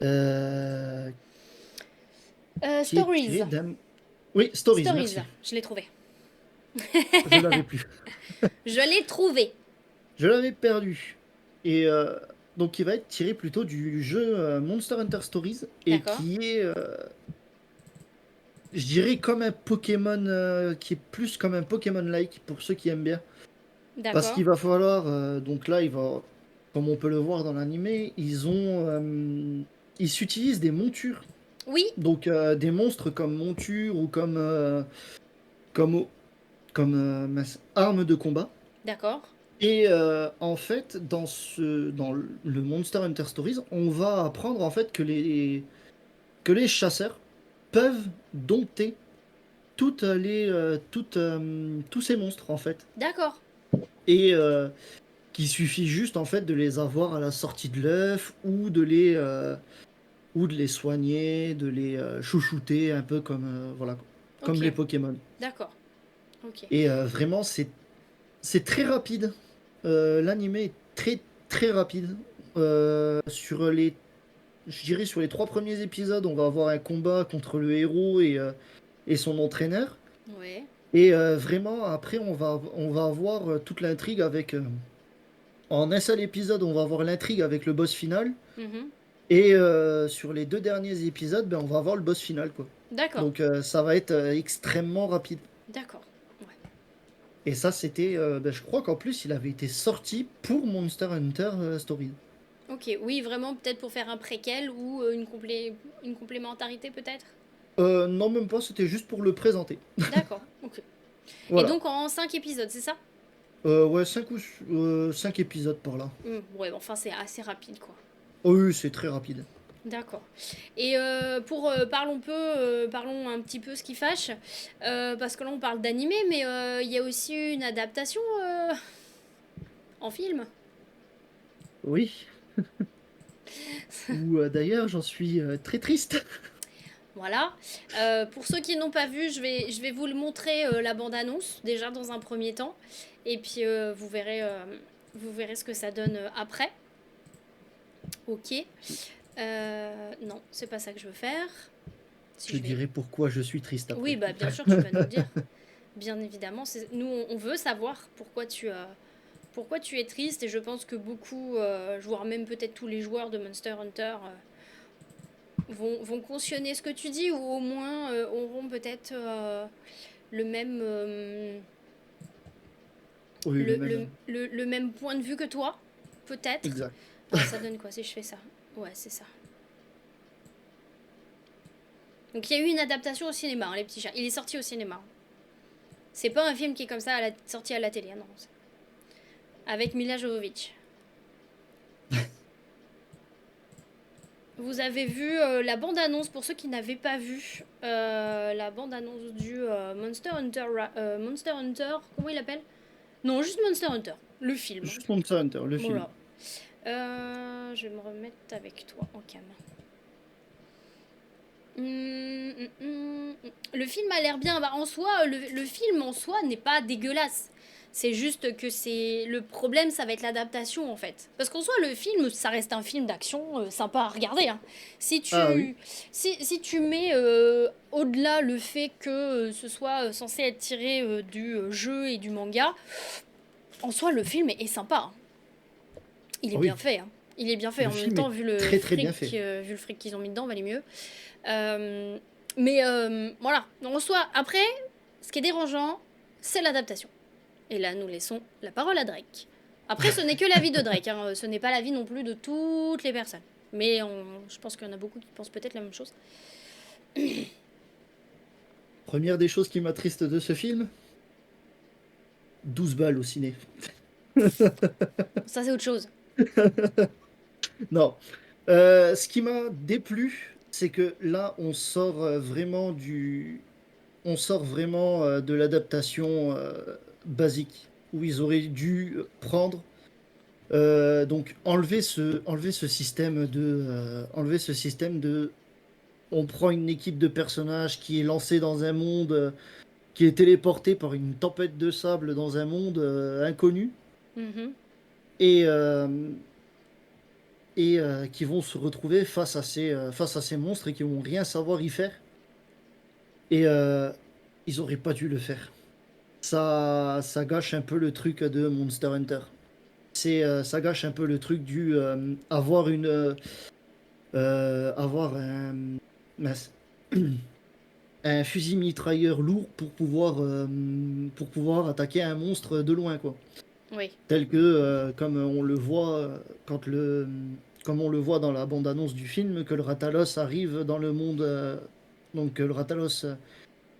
Euh, qui est Stories. tiré d'un. Oui, Stories, Stories, merci. je l'ai trouvé. Je l'avais plus. Je l'ai trouvé. Je l'avais perdu. Et donc, il va être tiré plutôt du jeu Monster Hunter Stories et D'accord, qui est, je dirais, comme un Pokémon, qui est plus comme un Pokémon-like pour ceux qui aiment bien. Parce d'accord. qu'il va falloir, donc là, comme on peut le voir dans l'animé, ils s'utilisent des montures Oui, Donc des monstres comme monture ou comme, arme de combat. d'accord. Et en fait, dans le Monster Hunter Stories, on va apprendre en fait que les chasseurs peuvent dompter tous ces monstres en fait. D'accord. Et qu'il suffit juste en fait de les avoir à la sortie de l'œuf ou de les soigner, de les chouchouter un peu comme voilà, comme les Ok. Pokémon. D'accord. Ok. Et vraiment c'est très rapide. L'anime est très très rapide. Sur les Je dirais sur les 3 premiers épisodes, on va avoir un combat contre le héros et son entraîneur. Ouais. Et vraiment, après, on va avoir toute l'intrigue avec. En un seul épisode, on va avoir l'intrigue avec le boss final. Mhm. Et sur les 2 derniers épisodes, ben, on va avoir le boss final, quoi. D'accord. Donc ça va être extrêmement rapide. D'accord. Ouais. Et ça, c'était. Ben, je crois qu'en plus, il avait été sorti pour Monster Hunter Stories. Ok. Oui, vraiment, peut-être pour faire un préquel ou une complémentarité, peut-être. Non, même pas, c'était juste pour le présenter. D'accord. Ok. Et Voilà. donc en 5 épisodes, c'est ça? Ouais, 5 épisodes par là. Ouais, bon, enfin, c'est assez rapide, quoi. Oh oui, c'est très rapide. D'accord. Et parlons un petit peu ce qui fâche, parce que là on parle d'animé, mais il y a aussi une adaptation en film. Oui. Ou d'ailleurs, j'en suis très triste. Voilà. Pour ceux qui n'ont pas vu, je vais vous le montrer la bande-annonce déjà dans un premier temps, et puis vous verrez ce que ça donne après. Ok. Non, c'est pas ça que je veux faire. Si Je je vais. dirai pourquoi je suis triste Oui, après. bah bien sûr, tu vas nous le dire. Bien évidemment, nous on veut savoir pourquoi tu es triste et je pense que beaucoup, voire même peut-être tous les joueurs de Monster Hunter vont cautionner ce que tu dis ou au moins auront peut-être le même Oui, le même. le même point de vue que toi, peut-être. Exact. Alors ça donne quoi si je fais ça? Ouais, c'est ça. Donc il y a eu une adaptation au cinéma, hein, les petits chats. Il est sorti au cinéma. C'est pas un film qui est comme ça sorti à la télé, hein, non. Avec Mila Jovovich. Vous avez vu la bande-annonce, pour ceux qui n'avaient pas vu, la bande-annonce du Monster Hunter, comment il appelle? Non, juste Monster Hunter, le film. Juste Monster Hunter, le film. Voilà. Je vais me remettre avec toi en cam. Le film a l'air bien. Bah, en soi, le film en soi n'est pas dégueulasse. C'est juste que c'est le problème, ça va être l'adaptation en fait. Parce qu'en soi, le film, ça reste un film d'action sympa à regarder, hein. Si Ah oui. tu, si tu mets au-delà le fait que ce soit censé être tiré du jeu et du manga, en soi, le film est sympa, hein. Il est Ah bien oui. fait, hein. Il est bien fait. Le En même film temps, est très très bien fait. vu le fric qu'ils ont mis dedans, valait mieux. Euh, mais voilà. En soi, après, ce qui est dérangeant, c'est l'adaptation. Et là, nous laissons la parole à Drake. Après, ce n'est que l'avis de Drake, hein. Ce n'est pas l'avis non plus de toutes les personnes. Mais je pense qu'il y en a beaucoup qui pensent peut-être la même chose. Première des choses qui m'attriste de ce film, 12 balles au ciné. Ça, c'est autre chose. Non. Ce qui m'a déplu, c'est que là, on sort vraiment de l'adaptation basique, où ils auraient dû prendre, donc enlever ce système de, on prend une équipe de personnages qui est lancée dans un monde, qui est téléportée par une tempête de sable dans un monde inconnu, Mhm. et, qui vont se retrouver face à ces monstres et qui vont rien savoir y faire. Et ils auraient pas dû le faire. Ça gâche un peu le truc de Monster Hunter. Ça gâche un peu le truc du avoir mince, un fusil mitrailleur lourd pour pouvoir attaquer un monstre de loin, quoi. Oui. Tel que, comme on le voit quand comme on le voit dans la bande-annonce du film, que le Ratalos arrive dans le monde, donc que le Ratalos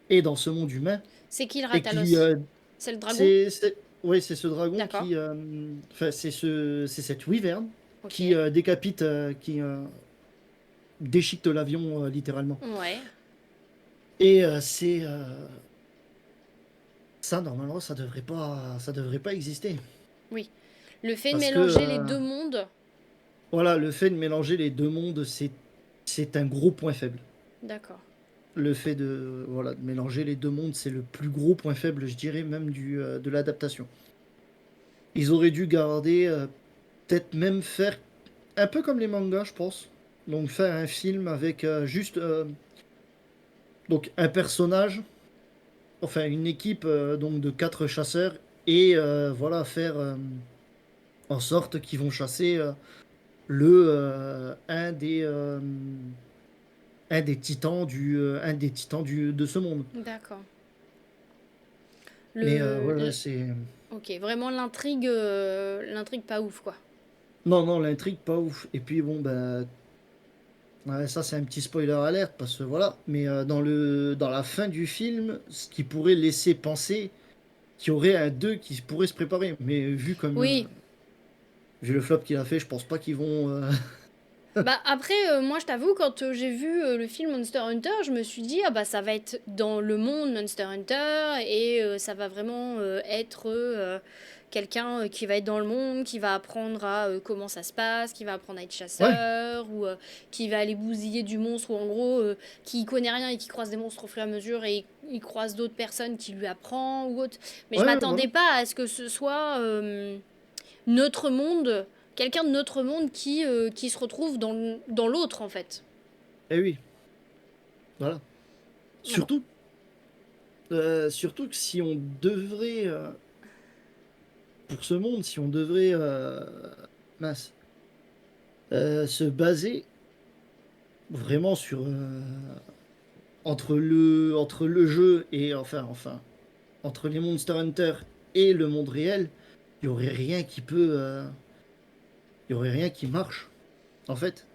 est dans ce monde humain, C'est qui le et qui, Ratalos? C'est le dragon? ouais, c'est ce dragon D'accord. qui, enfin, c'est cette wyvern Ok. qui décapite, qui déchiquette l'avion littéralement. Ouais. Et ça, normalement, ça devrait pas exister. Oui. Le fait de Parce que, mélanger les deux mondes. voilà, le fait de mélanger les deux mondes, c'est un gros point faible. D'accord. Le fait de, voilà, de mélanger les deux mondes, c'est le plus gros point faible, je dirais, même de l'adaptation. Ils auraient dû garder, peut-être même faire un peu comme les mangas, je pense. Donc faire un film avec juste donc un personnage, enfin une équipe donc de 4 chasseurs et voilà faire en sorte qu'ils vont chasser un des titans de ce monde. D'accord. Mais Le, voilà, le- c'est Ok, vraiment l'intrigue pas ouf quoi. non, non, l'intrigue pas ouf. Et puis bon, bah, ouais, ça c'est un petit spoiler alerte parce que voilà. Mais dans la fin du film, ce qui pourrait laisser penser qu'il y aurait un 2 qui pourrait se préparer. Mais Oui. vu le flop qu'il a fait, je pense pas qu'ils vont. Bah après, moi je t'avoue, quand j'ai vu le film Monster Hunter, je me suis dit, ah bah ça va être dans le monde Monster Hunter et ça va vraiment être quelqu'un qui va être dans le monde, qui va apprendre à comment ça se passe, qui va apprendre à être Ouais, chasseur ou qui va aller bousiller du monstre ou en gros qui connaît rien et qui croise des monstres au fur et à mesure et il croise d'autres personnes qui lui apprend ou autre. Mais je ouais, ouais, voilà. m'attendais pas à ce que ce soit notre monde, quelqu'un de notre monde qui se retrouve dans l'autre en fait. Eh oui, voilà. Ah bon. Surtout, surtout que si on devrait, pour ce monde, si on devrait, mince, se baser vraiment sur entre le jeu et entre les Monster Hunter et le monde réel, il y aurait rien qui peut, il y aurait rien qui marche. En fait,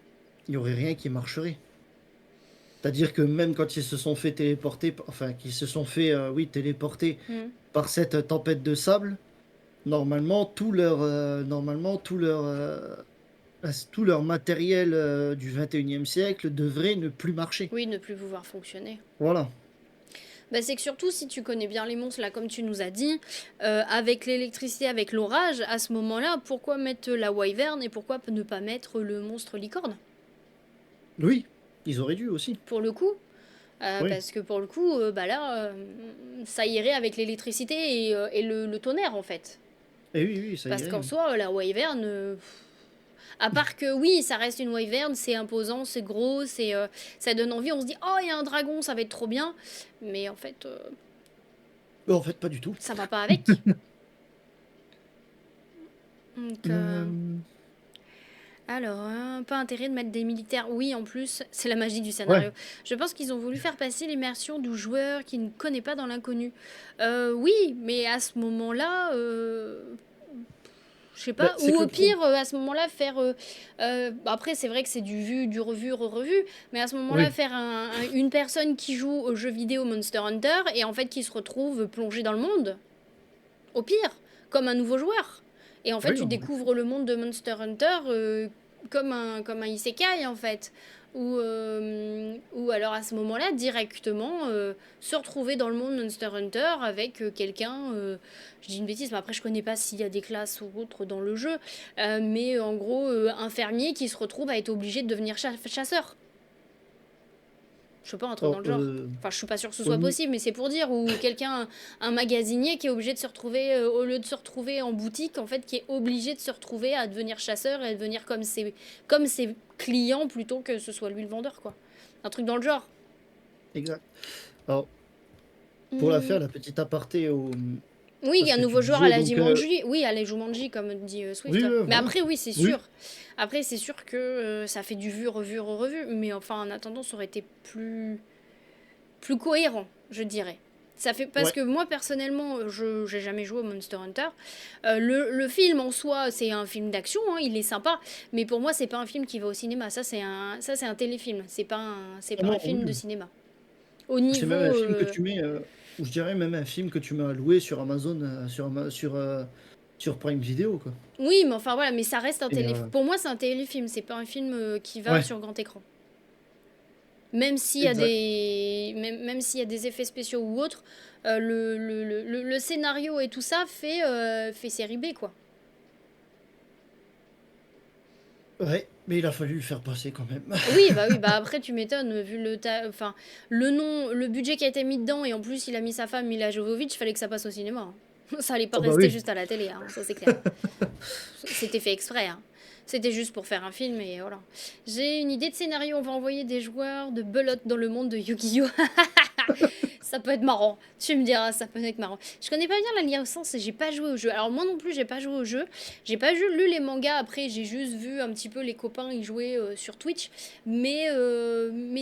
il y aurait rien qui marcherait. C'est-à-dire que même quand ils se sont fait téléporter, enfin, qu'ils se sont fait, oui, téléporter Hmm. par cette tempête de sable, tout leur matériel du 21e siècle devrait ne plus marcher. Oui, ne plus pouvoir fonctionner. Voilà. Bah, c'est que surtout si tu connais bien les monstres, là, comme tu nous as dit, avec l'électricité, avec l'orage, à ce moment-là, pourquoi mettre la wyvern et pourquoi ne pas mettre le monstre licorne? Oui, ils auraient dû aussi. Pour le coup. Oui. Parce que pour le coup, bah là, ça irait avec l'électricité et le tonnerre en fait. Et oui, oui, ça Parce irait. qu'en soi, la wyvern, à part que oui, ça reste une wyvern, c'est imposant, c'est gros, ça donne envie, on se dit, oh, il y a un dragon, ça va être trop bien. Mais en fait, En fait, pas du tout. ça va pas avec. Donc, Euh, alors, hein, pas intérêt de mettre des militaires. Oui, en plus, c'est la magie du Ouais, scénario. Je pense qu'ils ont voulu faire passer l'immersion du joueur qui ne connaît pas dans l'inconnu. Oui, mais à ce moment-là, je sais bah, pas. c'est Ou que au le pro. pire, à ce moment-là, faire. Après, c'est vrai que c'est du vu, du revu, re-revu. Mais à ce moment-là, Oui, faire une personne qui joue au jeu vidéo Monster Hunter et en fait qui se retrouve plongé dans le monde. Au pire, comme un nouveau joueur. Et en fait, oui, tu on aurait pu. découvres le monde de Monster Hunter comme un isekai, en fait. Ou alors à ce moment-là, directement, se retrouver dans le monde Monster Hunter avec quelqu'un. Je dis une bêtise, mais après, je connais pas s'il y a des classes ou autres dans le jeu. Mais en gros, un fermier qui se retrouve à être obligé de devenir chasseur. Je sais pas, un truc dans Alors, le genre. Enfin, je suis pas sûre que ce au soit ni- possible, mais c'est pour dire. Ou quelqu'un, un magasinier qui est obligé de se retrouver, au lieu de se retrouver en boutique, en fait, qui est obligé de se retrouver à devenir chasseur et à devenir comme ses clients plutôt que ce soit lui le vendeur, quoi. Un truc dans le genre. Exact. Alors, pour la Hmm. faire, la petite aparté Oui, il à y ce a un que tu nouveau joueur à disais, la donc, Jumanji. Oui, à la Jumanji, comme dit Swift. oui, Ouais. Mais voilà. après, oui, c'est sûr. Oui, Après, c'est sûr que ça fait du vu, revu, revu. Mais enfin, en attendant, ça aurait été plus cohérent, je dirais. Ça fait parce Ouais, que moi personnellement, je j'ai jamais joué au Monster Hunter. Le film en soi, c'est un film d'action, hein, il est sympa, mais pour moi, c'est pas un film qui va au cinéma. Ça c'est un téléfilm. C'est ah pas un non, film de oui. cinéma. Au C'est même niveau, un film que tu mets, ou je dirais même un film que tu mets à louer sur Amazon, sur Prime Video, quoi. oui, mais enfin voilà, mais ça reste un Et télé. Pour moi, c'est un téléfilm. C'est pas un film qui va ouais, sur grand écran. Même s'il y a exact. même s'il y a des effets spéciaux ou autres, le scénario et tout ça fait série B, quoi. Ouais, mais il a fallu le faire passer quand même. Oui, bah après tu m'étonnes, vu enfin, le nom, le budget qui a été mis dedans, et en plus il a mis sa femme Mila Jovovich, fallait que ça passe au cinéma, hein. Ça allait pas Oh bah rester oui. juste à la télé, hein, ça c'est clair. C'était fait exprès, hein. C'était juste pour faire un film et voilà. J'ai une idée de scénario, on va envoyer des joueurs de belote dans le monde de Yu-Gi-Oh! Ça peut être marrant. Tu me diras, ça peut être marrant. Je connais pas bien la licence et j'ai pas joué au jeu. Alors moi non plus, j'ai pas joué au jeu. J'ai pas lu les mangas après, j'ai juste vu un petit peu les copains y jouer sur Twitch. Mais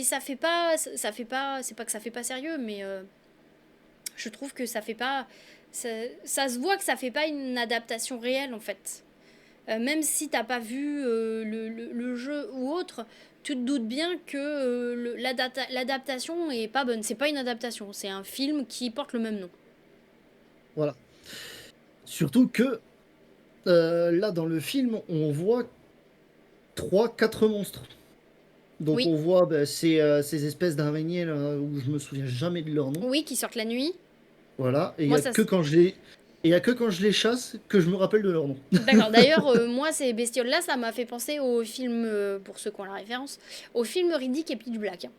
ça fait pas, c'est pas que ça fait pas sérieux, mais je trouve que ça fait pas, ça, ça se voit que ça fait pas une adaptation réelle en fait. Même si t'as pas vu le jeu ou autre, tu te doutes bien que l'adaptation est pas bonne. C'est pas une adaptation, c'est un film qui porte le même nom. Voilà. Surtout que là, dans le film, on voit trois, quatre monstres. Donc Oui, on voit ces espèces d'araignées là, où je me souviens jamais de leur nom. oui, qui sortent la nuit. Voilà. Et il y Moi, a ça. que quand je les, et il y a que quand je les chasse que je me rappelle de leur nom. D'accord. D'ailleurs, moi, ces bestioles-là, ça m'a fait penser au film, pour ceux qui ont la référence, au film Riddick et Pitch Black, hein.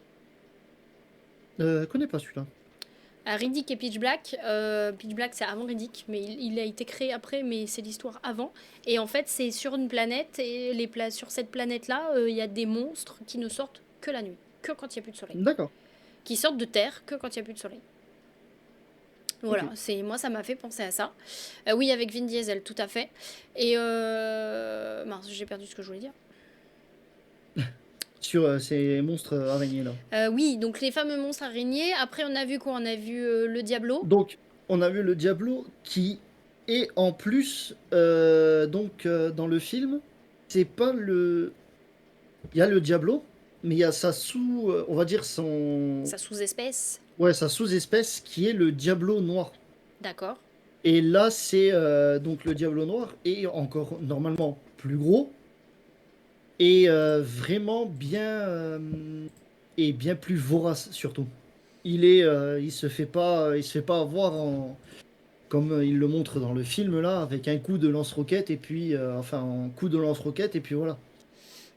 Connais pas celui-là. Riddick et Pitch Black c'est avant Riddick, mais il a été créé après, mais c'est l'histoire avant. Et en fait, c'est sur une planète, et sur cette planète-là, il y a des monstres qui ne sortent que la nuit, que quand il n'y a plus de soleil. D'accord. Qui sortent de terre que quand il n'y a plus de soleil. Ok. Voilà, moi ça m'a fait penser à ça. Oui, avec Vin Diesel, tout à fait. Et mince, j'ai perdu ce que je voulais dire. Sur ces monstres araignées là. Oui, donc les fameux monstres araignées. Après, on a vu quoi? On a vu le Diablo. Donc on a vu le Diablo qui est en plus dans le film. C'est pas le. Il y a le Diablo, mais il y a sa on va dire Sa sous-espèce. ouais, sa sous-espèce qui est le Diablo noir. D'accord. Et là, c'est donc le Diablo noir est encore normalement plus gros et vraiment bien plus vorace surtout. Il se fait pas avoir comme il le montre dans le film là, avec un coup de lance-roquette et puis enfin un coup de lance-roquette et puis voilà.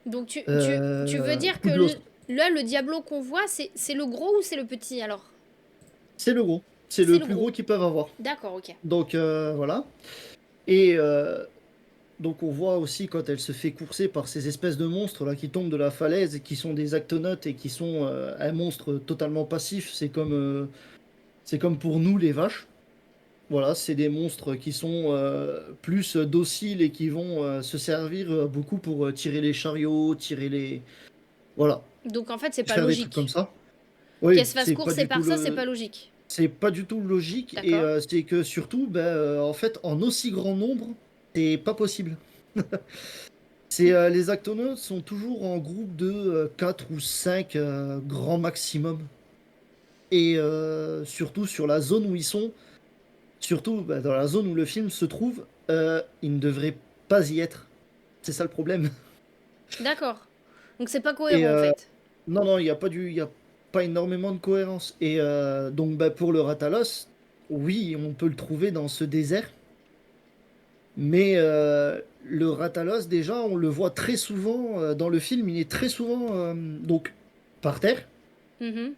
Donc tu veux dire que Coup de l'os. là, le Diablo qu'on voit, c'est le gros ou c'est le petit alors? C'est le gros. C'est C'est le le plus gros. gros qu'ils peuvent avoir. D'accord, ok. Donc voilà. Et donc on voit aussi quand elle se fait courser par ces espèces de monstres là qui tombent de la falaise et qui sont des actonautes et qui sont un monstre totalement passif. C'est comme pour nous les vaches. Voilà, c'est des monstres qui sont plus dociles et qui vont se servir beaucoup pour tirer les chariots, tirer les... Voilà, Donc en fait, c'est pas faire des trucs comme logique. ça. Qu'elle Oui, se fasse courser par ça, c'est pas logique. c'est pas du tout logique et D'accord. c'est que surtout, en fait, en aussi grand nombre, c'est pas possible. Les actonautes sont toujours en groupe de 4 ou 5 grand maximum. Et surtout sur la zone où ils sont, surtout dans la zone où le film se trouve, ils ne devraient pas y être. C'est ça le problème. D'accord. Donc c'est pas Et cohérent en fait. non, non, il y a pas énormément de cohérence. Et donc pour le Ratalos, oui, on peut le trouver dans ce désert. Mais le Ratalos, déjà, on le voit très souvent dans le film. Il est très souvent donc par terre. Mhm.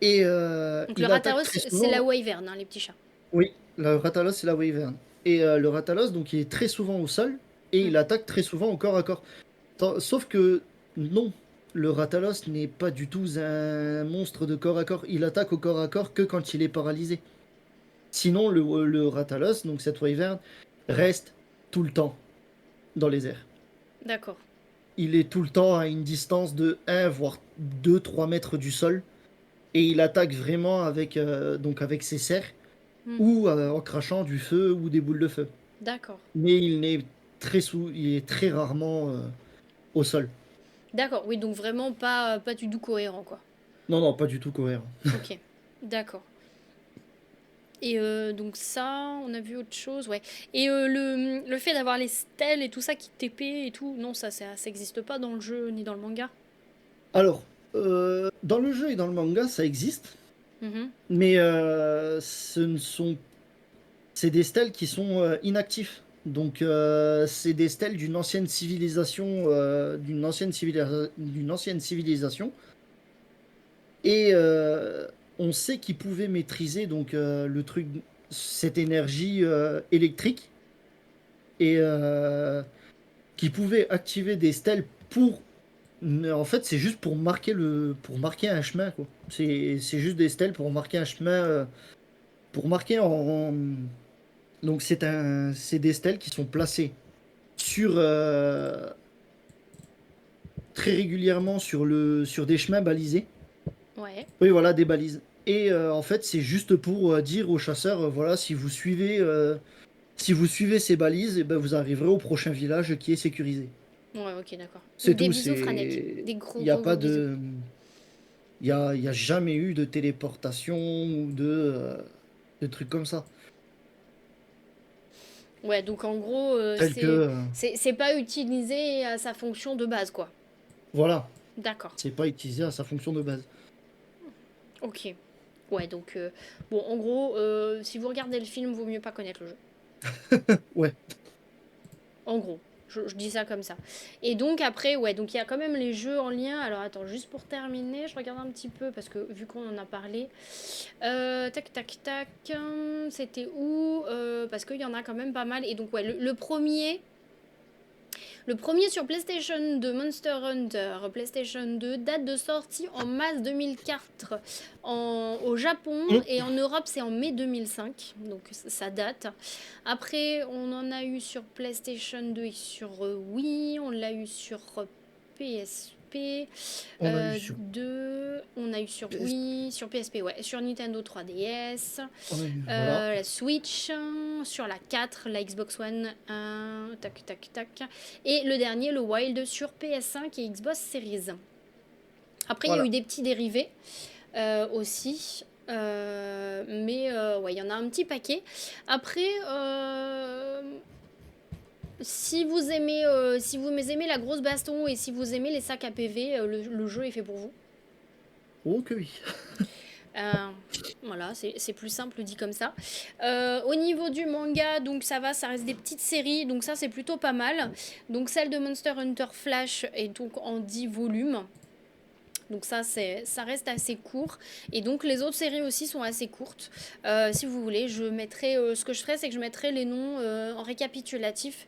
Et Donc le il attaque Rataros, très c'est la souvent. wyvern, hein, les petits chats. Oui, le Ratalos, c'est la Wyvern. Et le Ratalos, donc, il est très souvent au sol. Et Mm. il attaque très souvent au corps à corps. Sauf que non, le Ratalos n'est pas du tout un monstre de corps à corps. Il attaque au corps à corps que quand il est paralysé. Sinon, le Ratalos, donc cette Wyvern, reste tout le temps dans les airs. D'accord. Il est tout le temps à une distance de 1 voire 2 3 mètres du sol. et il attaque vraiment avec, donc avec ses serres Hmm. ou en crachant du feu ou des boules de feu. D'accord. Mais il est très rarement au sol. D'accord, oui, donc vraiment pas du tout cohérent, quoi. Non, non, pas du tout cohérent. Ok, d'accord. Et donc ça, on a vu autre chose, ouais. Et le fait d'avoir les stèles et tout ça qui TP et tout, non, ça existe pas dans le jeu ni dans le manga. Alors, dans le jeu et dans le manga, ça existe, Mhm. mais ce ne sont c'est des stèles qui sont inactifs. Donc, c'est des stèles d'une ancienne civilisation. Et on sait qu'ils pouvaient maîtriser donc cette énergie électrique et qu'ils pouvaient activer des stèles pour. Mais en fait, c'est juste pour marquer un chemin, quoi. C'est juste des stèles pour marquer un chemin, pour marquer donc c'est des stèles qui sont placées sur très régulièrement sur des chemins balisés. Ouais. Oui, voilà, des balises. Et en fait, c'est juste pour dire aux chasseurs, voilà, si vous suivez ces balises, eh ben, vous arriverez au prochain village qui est sécurisé. Ouais, ok, d'accord. C'est Donc des tout. bisous franiques. Des Il gros n'y a gros pas gros bisous. de, il y a jamais eu de téléportation ou de trucs comme ça. Ouais, donc en gros, Tel que, c'est pas utilisé à sa fonction de base, quoi. voilà, D'accord. c'est pas utilisé à sa fonction de base. Ok. Ouais, donc bon, en gros, si vous regardez le film, vaut mieux pas connaître le jeu. Ouais. En gros, je dis ça comme ça. Et donc après, ouais, donc il y a quand même les jeux en lien. Alors attends, juste pour terminer, je regarde un petit peu parce que vu qu'on en a parlé, tac tac tac, c'était où parce qu'il y en a quand même pas mal. Et donc ouais, le premier sur PlayStation 2, Monster Hunter, PlayStation 2, date de sortie en mars 2004 au Japon, Mm. et en Europe c'est en mai 2005, donc ça date. Après on en a eu sur PlayStation 2 et sur Wii, on l'a eu sur PSP, On a eu sur 2, on a eu sur PS, Wii, sur PSP, ouais, sur Nintendo 3DS, on a eu, voilà. la Switch, sur la 4, la Xbox One, tac tac tac, et le dernier, le Wild, sur PS5 et Xbox Series. Après, il y a eu Voilà. des petits dérivés aussi. Mais ouais, il y en a un petit paquet. Après, si vous aimez la grosse baston et si vous aimez les sacs à PV, le jeu est fait pour vous. Oh que oui. Euh, voilà, c'est plus simple dit comme ça. Au niveau du manga, donc ça va, ça reste des petites séries, donc ça c'est plutôt pas mal. Donc celle de Monster Hunter Flash est donc en 10 volumes. Donc ça reste assez court. Et donc les autres séries aussi sont assez courtes. Si vous voulez, ce que je ferai, c'est que je mettrai les noms en récapitulatif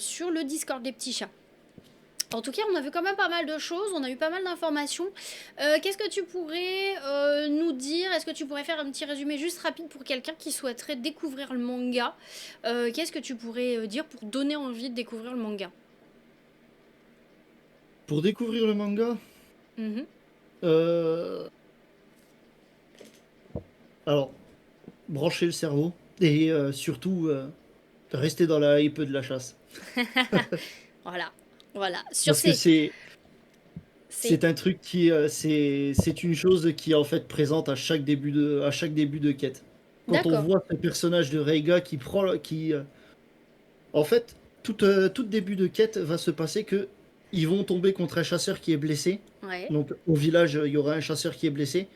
sur le Discord des petits chats. En tout cas, on a vu quand même pas mal de choses, on a eu pas mal d'informations. Qu'est-ce que tu pourrais nous dire? Est-ce que tu pourrais faire un petit résumé juste rapide pour quelqu'un qui souhaiterait découvrir le manga? Qu'est-ce que tu pourrais dire pour donner envie de découvrir le manga? Pour découvrir le manga, Mhm. euh, alors, brancher le cerveau et surtout rester dans la hype de la chasse. Voilà, voilà. Sur Parce que ces... c'est... c'est un truc qui c'est une chose qui est en fait présente à chaque début de quête. Quand on D'accord. voit ce personnage de Reiga qui en fait tout début de quête va se passer que ils vont tomber contre un chasseur qui est blessé. Ouais. Donc au village, il y aura un chasseur qui est blessé.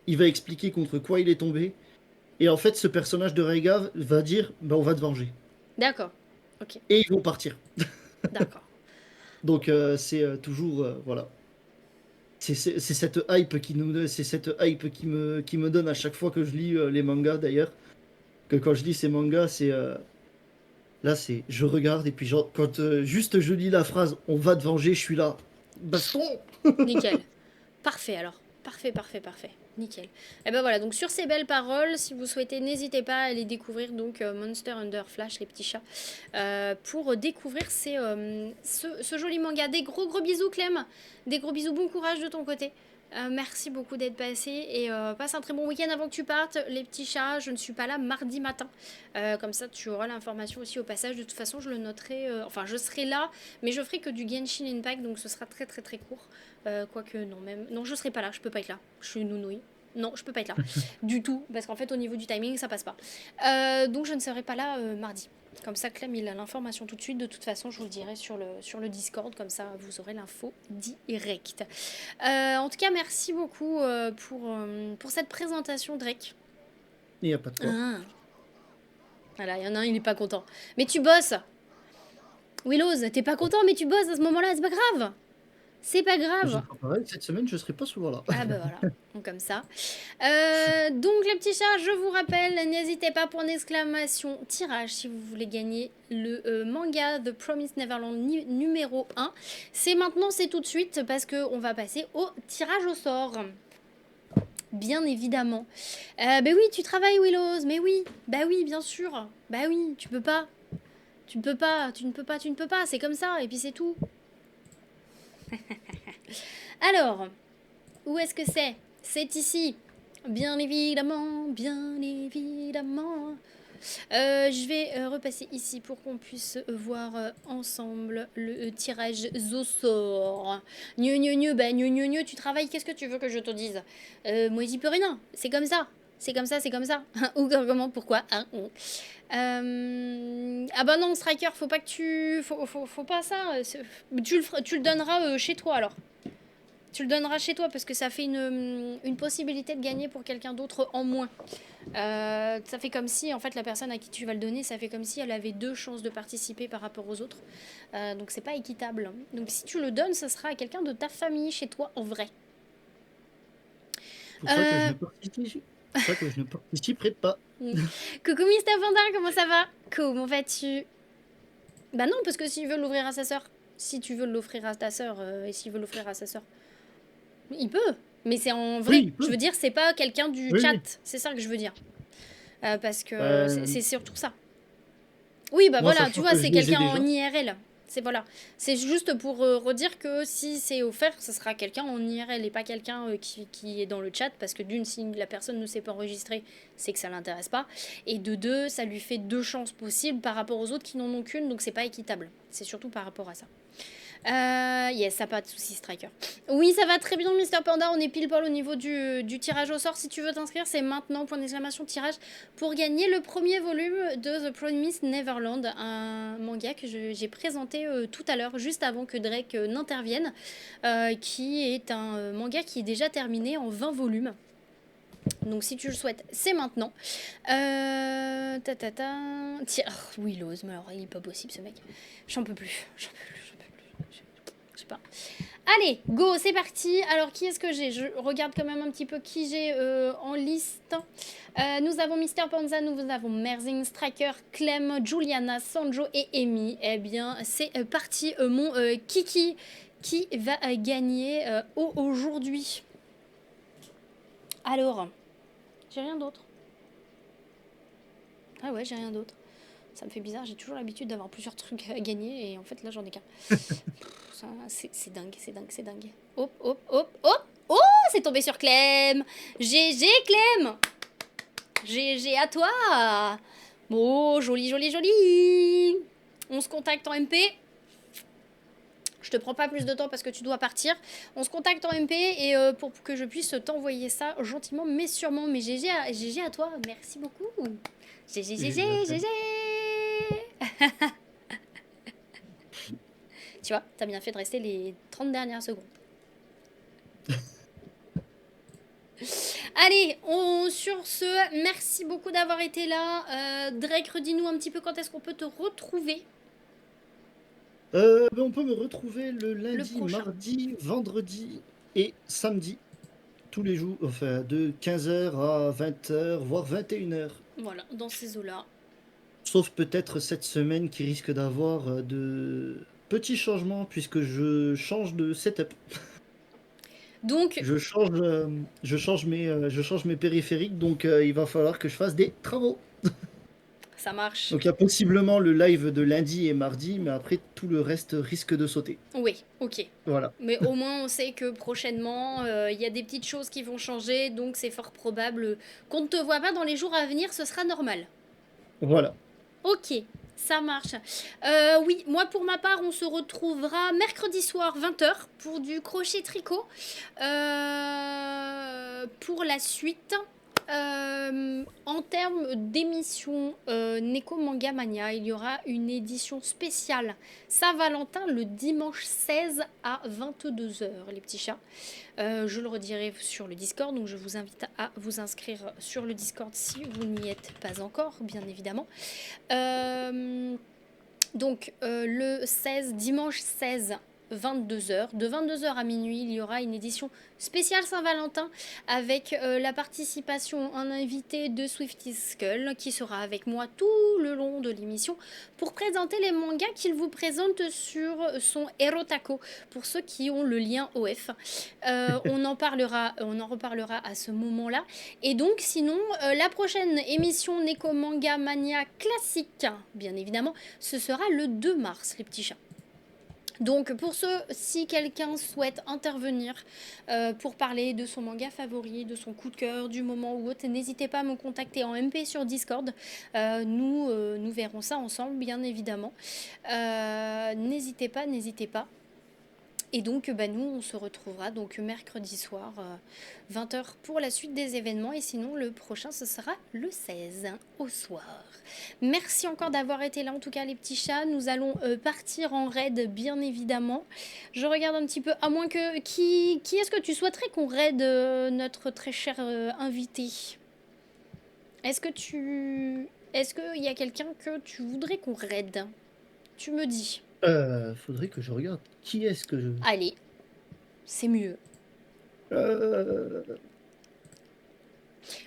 Il va expliquer contre quoi il est tombé. Et en fait, ce personnage de Reiga va dire bah, on va te venger. D'accord. Ok. Et ils vont partir. D'accord. Donc c'est toujours voilà. C'est cette hype c'est cette hype qui me donne à chaque fois que je lis les mangas d'ailleurs. Que quand je lis ces mangas, là c'est je regarde et puis genre, quand juste je lis la phrase on va te venger, je suis là. Baston! Nickel. Parfait alors. Parfait, parfait, parfait. Nickel. Et ben voilà, donc sur ces belles paroles, si vous souhaitez, n'hésitez pas à aller découvrir donc Monster Under Flash, les petits chats, pour découvrir ce joli manga. Des gros gros bisous Clem, des gros bisous, bon courage de ton côté. Merci beaucoup d'être passé et passe un très bon week-end avant que tu partes. Les petits chats, je ne suis pas là mardi matin. Comme ça, tu auras l'information aussi au passage. De toute façon, je le noterai. Enfin, je serai là, mais je ferai que du Genshin Impact, donc ce sera très très très court. Quoique, non, même. Non, je serai pas là, je peux pas être là. Je suis nounouille. Non, je peux pas être là. Du tout, parce qu'en fait, au niveau du timing, ça passe pas. Donc, je ne serai pas là mardi. Comme ça, Clem, il a l'information tout de suite. De toute façon, je vous le dirai sur le Discord. Comme ça, vous aurez l'info direct. En tout cas, merci beaucoup pour cette présentation, Drake. Il n'y a pas de quoi. Ah. Voilà, il y en a un, il est pas content. Mais tu bosses. Willows, t'es pas content, mais tu bosses à ce moment-là. C'est pas grave. C'est pas grave. Pareil, cette semaine, je serai pas souvent là. Ah bah voilà, donc comme ça. Donc les petits chats, je vous rappelle, n'hésitez pas pour une exclamation tirage si vous voulez gagner le manga The Promised Neverland numéro 1. C'est maintenant, c'est tout de suite parce qu'on va passer au tirage au sort. Bien évidemment. Bah oui, tu travailles Willows, mais oui, bah oui, bien sûr. Bah oui, tu peux pas. Tu ne peux pas, tu ne peux pas, tu ne peux pas, c'est comme ça, et puis c'est tout. Alors, où est-ce que c'est? C'est ici. Bien évidemment, bien évidemment. Je vais repasser ici pour qu'on puisse voir ensemble le tirage au sort. Gneu, tu travailles, qu'est-ce que tu veux que je te dise? Moi, j'y peux rien, c'est comme ça. C'est comme ça, c'est comme ça. Ou comment, pourquoi hein, Ah bah non, Striker, faut pas que tu... Faut pas ça. Tu le donneras chez toi, alors. Tu le donneras chez toi parce que ça fait une possibilité de gagner pour quelqu'un d'autre en moins. Ça fait comme si, en fait, la personne à qui tu vas le donner, ça fait comme si elle avait 2 chances de participer par rapport aux autres. Donc c'est pas équitable. Donc si tu le donnes, ça sera à quelqu'un de ta famille chez toi en vrai. C'est pour ça que je ne participerai pas. Coucou Mister Panda, comment ça va? Comment vas-tu? Bah non, parce que s'il veut l'ouvrir à sa sœur, si tu veux l'offrir à ta sœur et s'il veut l'offrir à sa sœur, il peut. Mais c'est en vrai. Oui, Je veux dire, c'est pas quelqu'un du oui, chat. oui. C'est ça que je veux dire. Parce que c'est surtout ça. Oui, bah Moi, voilà, tu sachant vois, que je c'est les ai quelqu'un déjà. en IRL. C'est voilà. C'est juste pour redire que si c'est offert, ce sera quelqu'un en IRL et pas quelqu'un qui est dans le chat. Parce que d'une, si la personne ne s'est pas enregistrée, c'est que ça l'intéresse pas. Et de deux, ça lui fait 2 chances possibles par rapport aux autres qui n'en ont qu'une. Donc c'est pas équitable. C'est surtout par rapport à ça. Yes, ça pas de soucis, Striker. Oui, ça va très bien, Mister Panda. On est pile poil au niveau du tirage au sort. Si tu veux t'inscrire, c'est maintenant, point d'exclamation, tirage, pour gagner le premier volume de The Promised Neverland, un manga que j'ai présenté tout à l'heure, juste avant que Drake n'intervienne, qui est un manga qui est déjà terminé en 20 volumes. Donc si tu le souhaites, c'est maintenant. Tiens, Willows, mais alors il est pas possible ce mec. J'en peux plus. Je sais pas. Allez, go, c'est parti. Alors qui est-ce que j'ai? Je regarde quand même un petit peu qui j'ai en liste. Nous avons Mister Panza, nous avons Merzing, Striker, Clem, Juliana, Sanjo et Amy. Eh bien, c'est parti, mon Kiki qui va gagner aujourd'hui. Alors, j'ai rien d'autre. Ah ouais, j'ai rien d'autre. Ça me fait bizarre, j'ai toujours l'habitude d'avoir plusieurs trucs à gagner et en fait là j'en ai qu'un. C'est dingue, c'est dingue, c'est dingue. Hop, hop, hop, hop. Oh, c'est tombé sur Clem. GG Clem. GG à toi. Oh, joli, joli, joli. On se contacte en MP. Je te prends pas plus de temps parce que tu dois partir. On se contacte en MP et pour que je puisse t'envoyer ça gentiment mais sûrement. Mais GG à toi, merci beaucoup. GG, GG, GG. Tu vois, t'as bien fait de rester les 30 dernières secondes. Allez, sur ce, merci beaucoup d'avoir été là. Drake, redis-nous un petit peu quand est-ce qu'on peut te retrouver. On peut me retrouver le lundi, mardi, vendredi et samedi. Tous les jours, enfin de 15h à 20h, voire 21h. Voilà, dans ces eaux-là. Sauf peut-être cette semaine qui risque d'avoir de petits changements puisque je change de setup. Donc, je change mes périphériques, donc il va falloir que je fasse des travaux. ça marche. Donc il y a possiblement le live de lundi et mardi, mais après tout le reste risque de sauter. Oui, ok. Voilà. Mais au moins, on sait que prochainement, il y a des petites choses qui vont changer, donc c'est fort probable qu'on ne te voit pas dans les jours à venir, ce sera normal. Voilà. Ok, ça marche. Oui, moi pour ma part, on se retrouvera mercredi soir 20h pour du crochet tricot. Pour la suite, en termes d'émission Neko Manga Mania, il y aura une édition spéciale Saint-Valentin le dimanche 16 à 22h, les petits chats. Je le redirai sur le Discord, donc je vous invite à vous inscrire sur le Discord si vous n'y êtes pas encore, bien évidemment. Donc le 16, dimanche 16, 22h. De 22h à minuit, il y aura une édition spéciale Saint-Valentin avec la participation en invité de Swifty Skull qui sera avec moi tout le long de l'émission pour présenter les mangas qu'il vous présente sur son Erotako pour ceux qui ont le lien OF. On en reparlera à ce moment-là. Et donc sinon, la prochaine émission Neko Manga Mania classique, bien évidemment, ce sera le 2 mars, les petits chats. Donc pour ceux, si quelqu'un souhaite intervenir pour parler de son manga favori, de son coup de cœur, du moment ou autre, n'hésitez pas à me contacter en MP sur Discord. Nous verrons ça ensemble, bien évidemment. N'hésitez pas. Et donc, nous, on se retrouvera donc mercredi soir, 20h pour la suite des événements. Et sinon, le prochain, ce sera le 16 au soir. Merci encore d'avoir été là, en tout cas, les petits chats. Nous allons partir en raid, bien évidemment. Je regarde un petit peu, à moins que... Qui est-ce que tu souhaiterais qu'on raid notre très cher invité? Est-ce qu'il y a quelqu'un que tu voudrais qu'on raid? Tu me dis. Faudrait que je regarde qui est-ce que je... Allez, c'est mieux.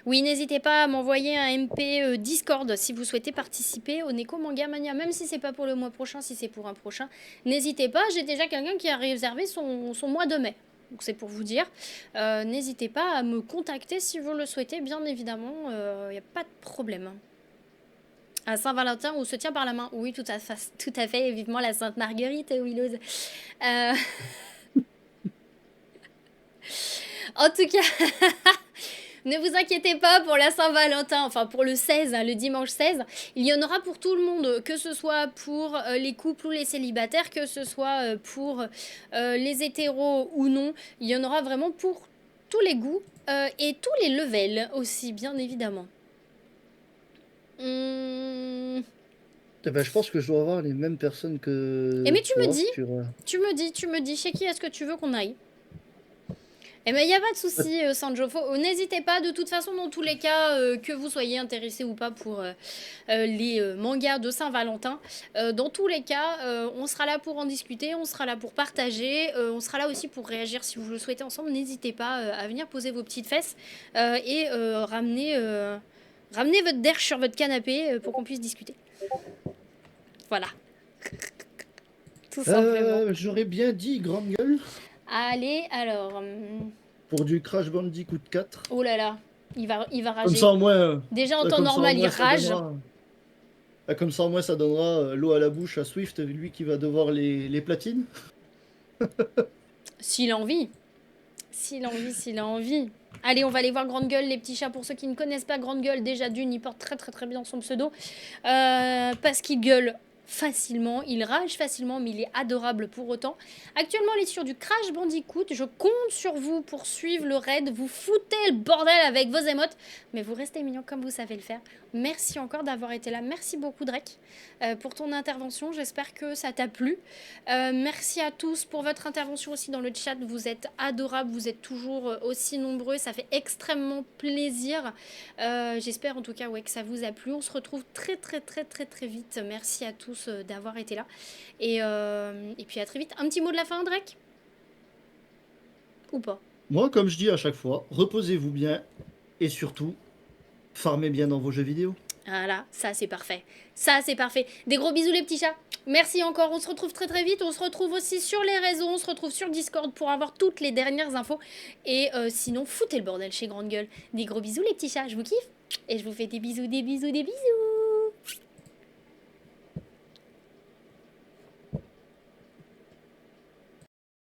Oui, n'hésitez pas à m'envoyer un MP Discord si vous souhaitez participer au Neko Manga Mania, même si c'est pas pour le mois prochain, si c'est pour un prochain. N'hésitez pas, j'ai déjà quelqu'un qui a réservé son mois de mai. Donc c'est pour vous dire. N'hésitez pas à me contacter si vous le souhaitez, bien évidemment, il n'y a pas de problème. À Saint-Valentin, on se tient par la main. Oui, tout à fait. Vivement la Sainte Marguerite, Willows. En tout cas, ne vous inquiétez pas pour la Saint-Valentin, enfin pour le 16, le dimanche 16. Il y en aura pour tout le monde, que ce soit pour les couples ou les célibataires, que ce soit pour les hétéros ou non. Il y en aura vraiment pour tous les goûts et tous les levels aussi, bien évidemment. Je pense que je dois avoir les mêmes personnes que... mais tu me dis, chez qui est-ce que tu veux qu'on aille? Il n'y a pas de souci, Sanjofo. N'hésitez pas, de toute façon, dans tous les cas, que vous soyez intéressé ou pas pour les mangas de Saint-Valentin, dans tous les cas, on sera là pour en discuter, on sera là pour partager, on sera là aussi pour réagir si vous le souhaitez ensemble. N'hésitez pas à venir poser vos petites fesses et ramener votre derche sur votre canapé pour qu'on puisse discuter. Voilà. Tout simplement. J'aurais bien dit grande gueule. Allez, alors... Pour du Crash Bandicoot 4. Oh là là, il va rager. Comme ça, au moins... Déjà, en temps normal, il rage. Comme ça, au moins, ça donnera l'eau à la bouche à Swift, lui qui va devoir les platines. S'il a envie. S'il a envie. Allez, on va aller voir Grande Gueule, les petits chats. Pour ceux qui ne connaissent pas Grande Gueule, déjà d'une, il porte très très très bien son pseudo. Parce qu'il gueule facilement, il rage facilement, mais il est adorable pour autant. Actuellement, il est sur du Crash Bandicoot. Je compte sur vous pour suivre le raid. Vous foutez le bordel avec vos émotes, mais vous restez mignons comme vous savez le faire. Merci encore d'avoir été là. Merci beaucoup, Drake, pour ton intervention. J'espère que ça t'a plu. Merci à tous pour votre intervention aussi dans le chat. Vous êtes adorables, vous êtes toujours aussi nombreux. Ça fait extrêmement plaisir. J'espère en tout cas que ça vous a plu. On se retrouve très très très très très vite. Merci à tous d'avoir été là. Et puis à très vite. Un petit mot de la fin, Drake? Ou pas? Moi, comme je dis à chaque fois, reposez-vous bien et surtout, farmez bien dans vos jeux vidéo. Voilà, ça c'est parfait. Ça c'est parfait. Des gros bisous les petits chats. Merci encore, on se retrouve très très vite, on se retrouve aussi sur les réseaux, on se retrouve sur Discord pour avoir toutes les dernières infos. Et sinon, foutez le bordel chez Grande Gueule. Des gros bisous les petits chats, je vous kiffe. Et je vous fais des bisous, des bisous, des bisous.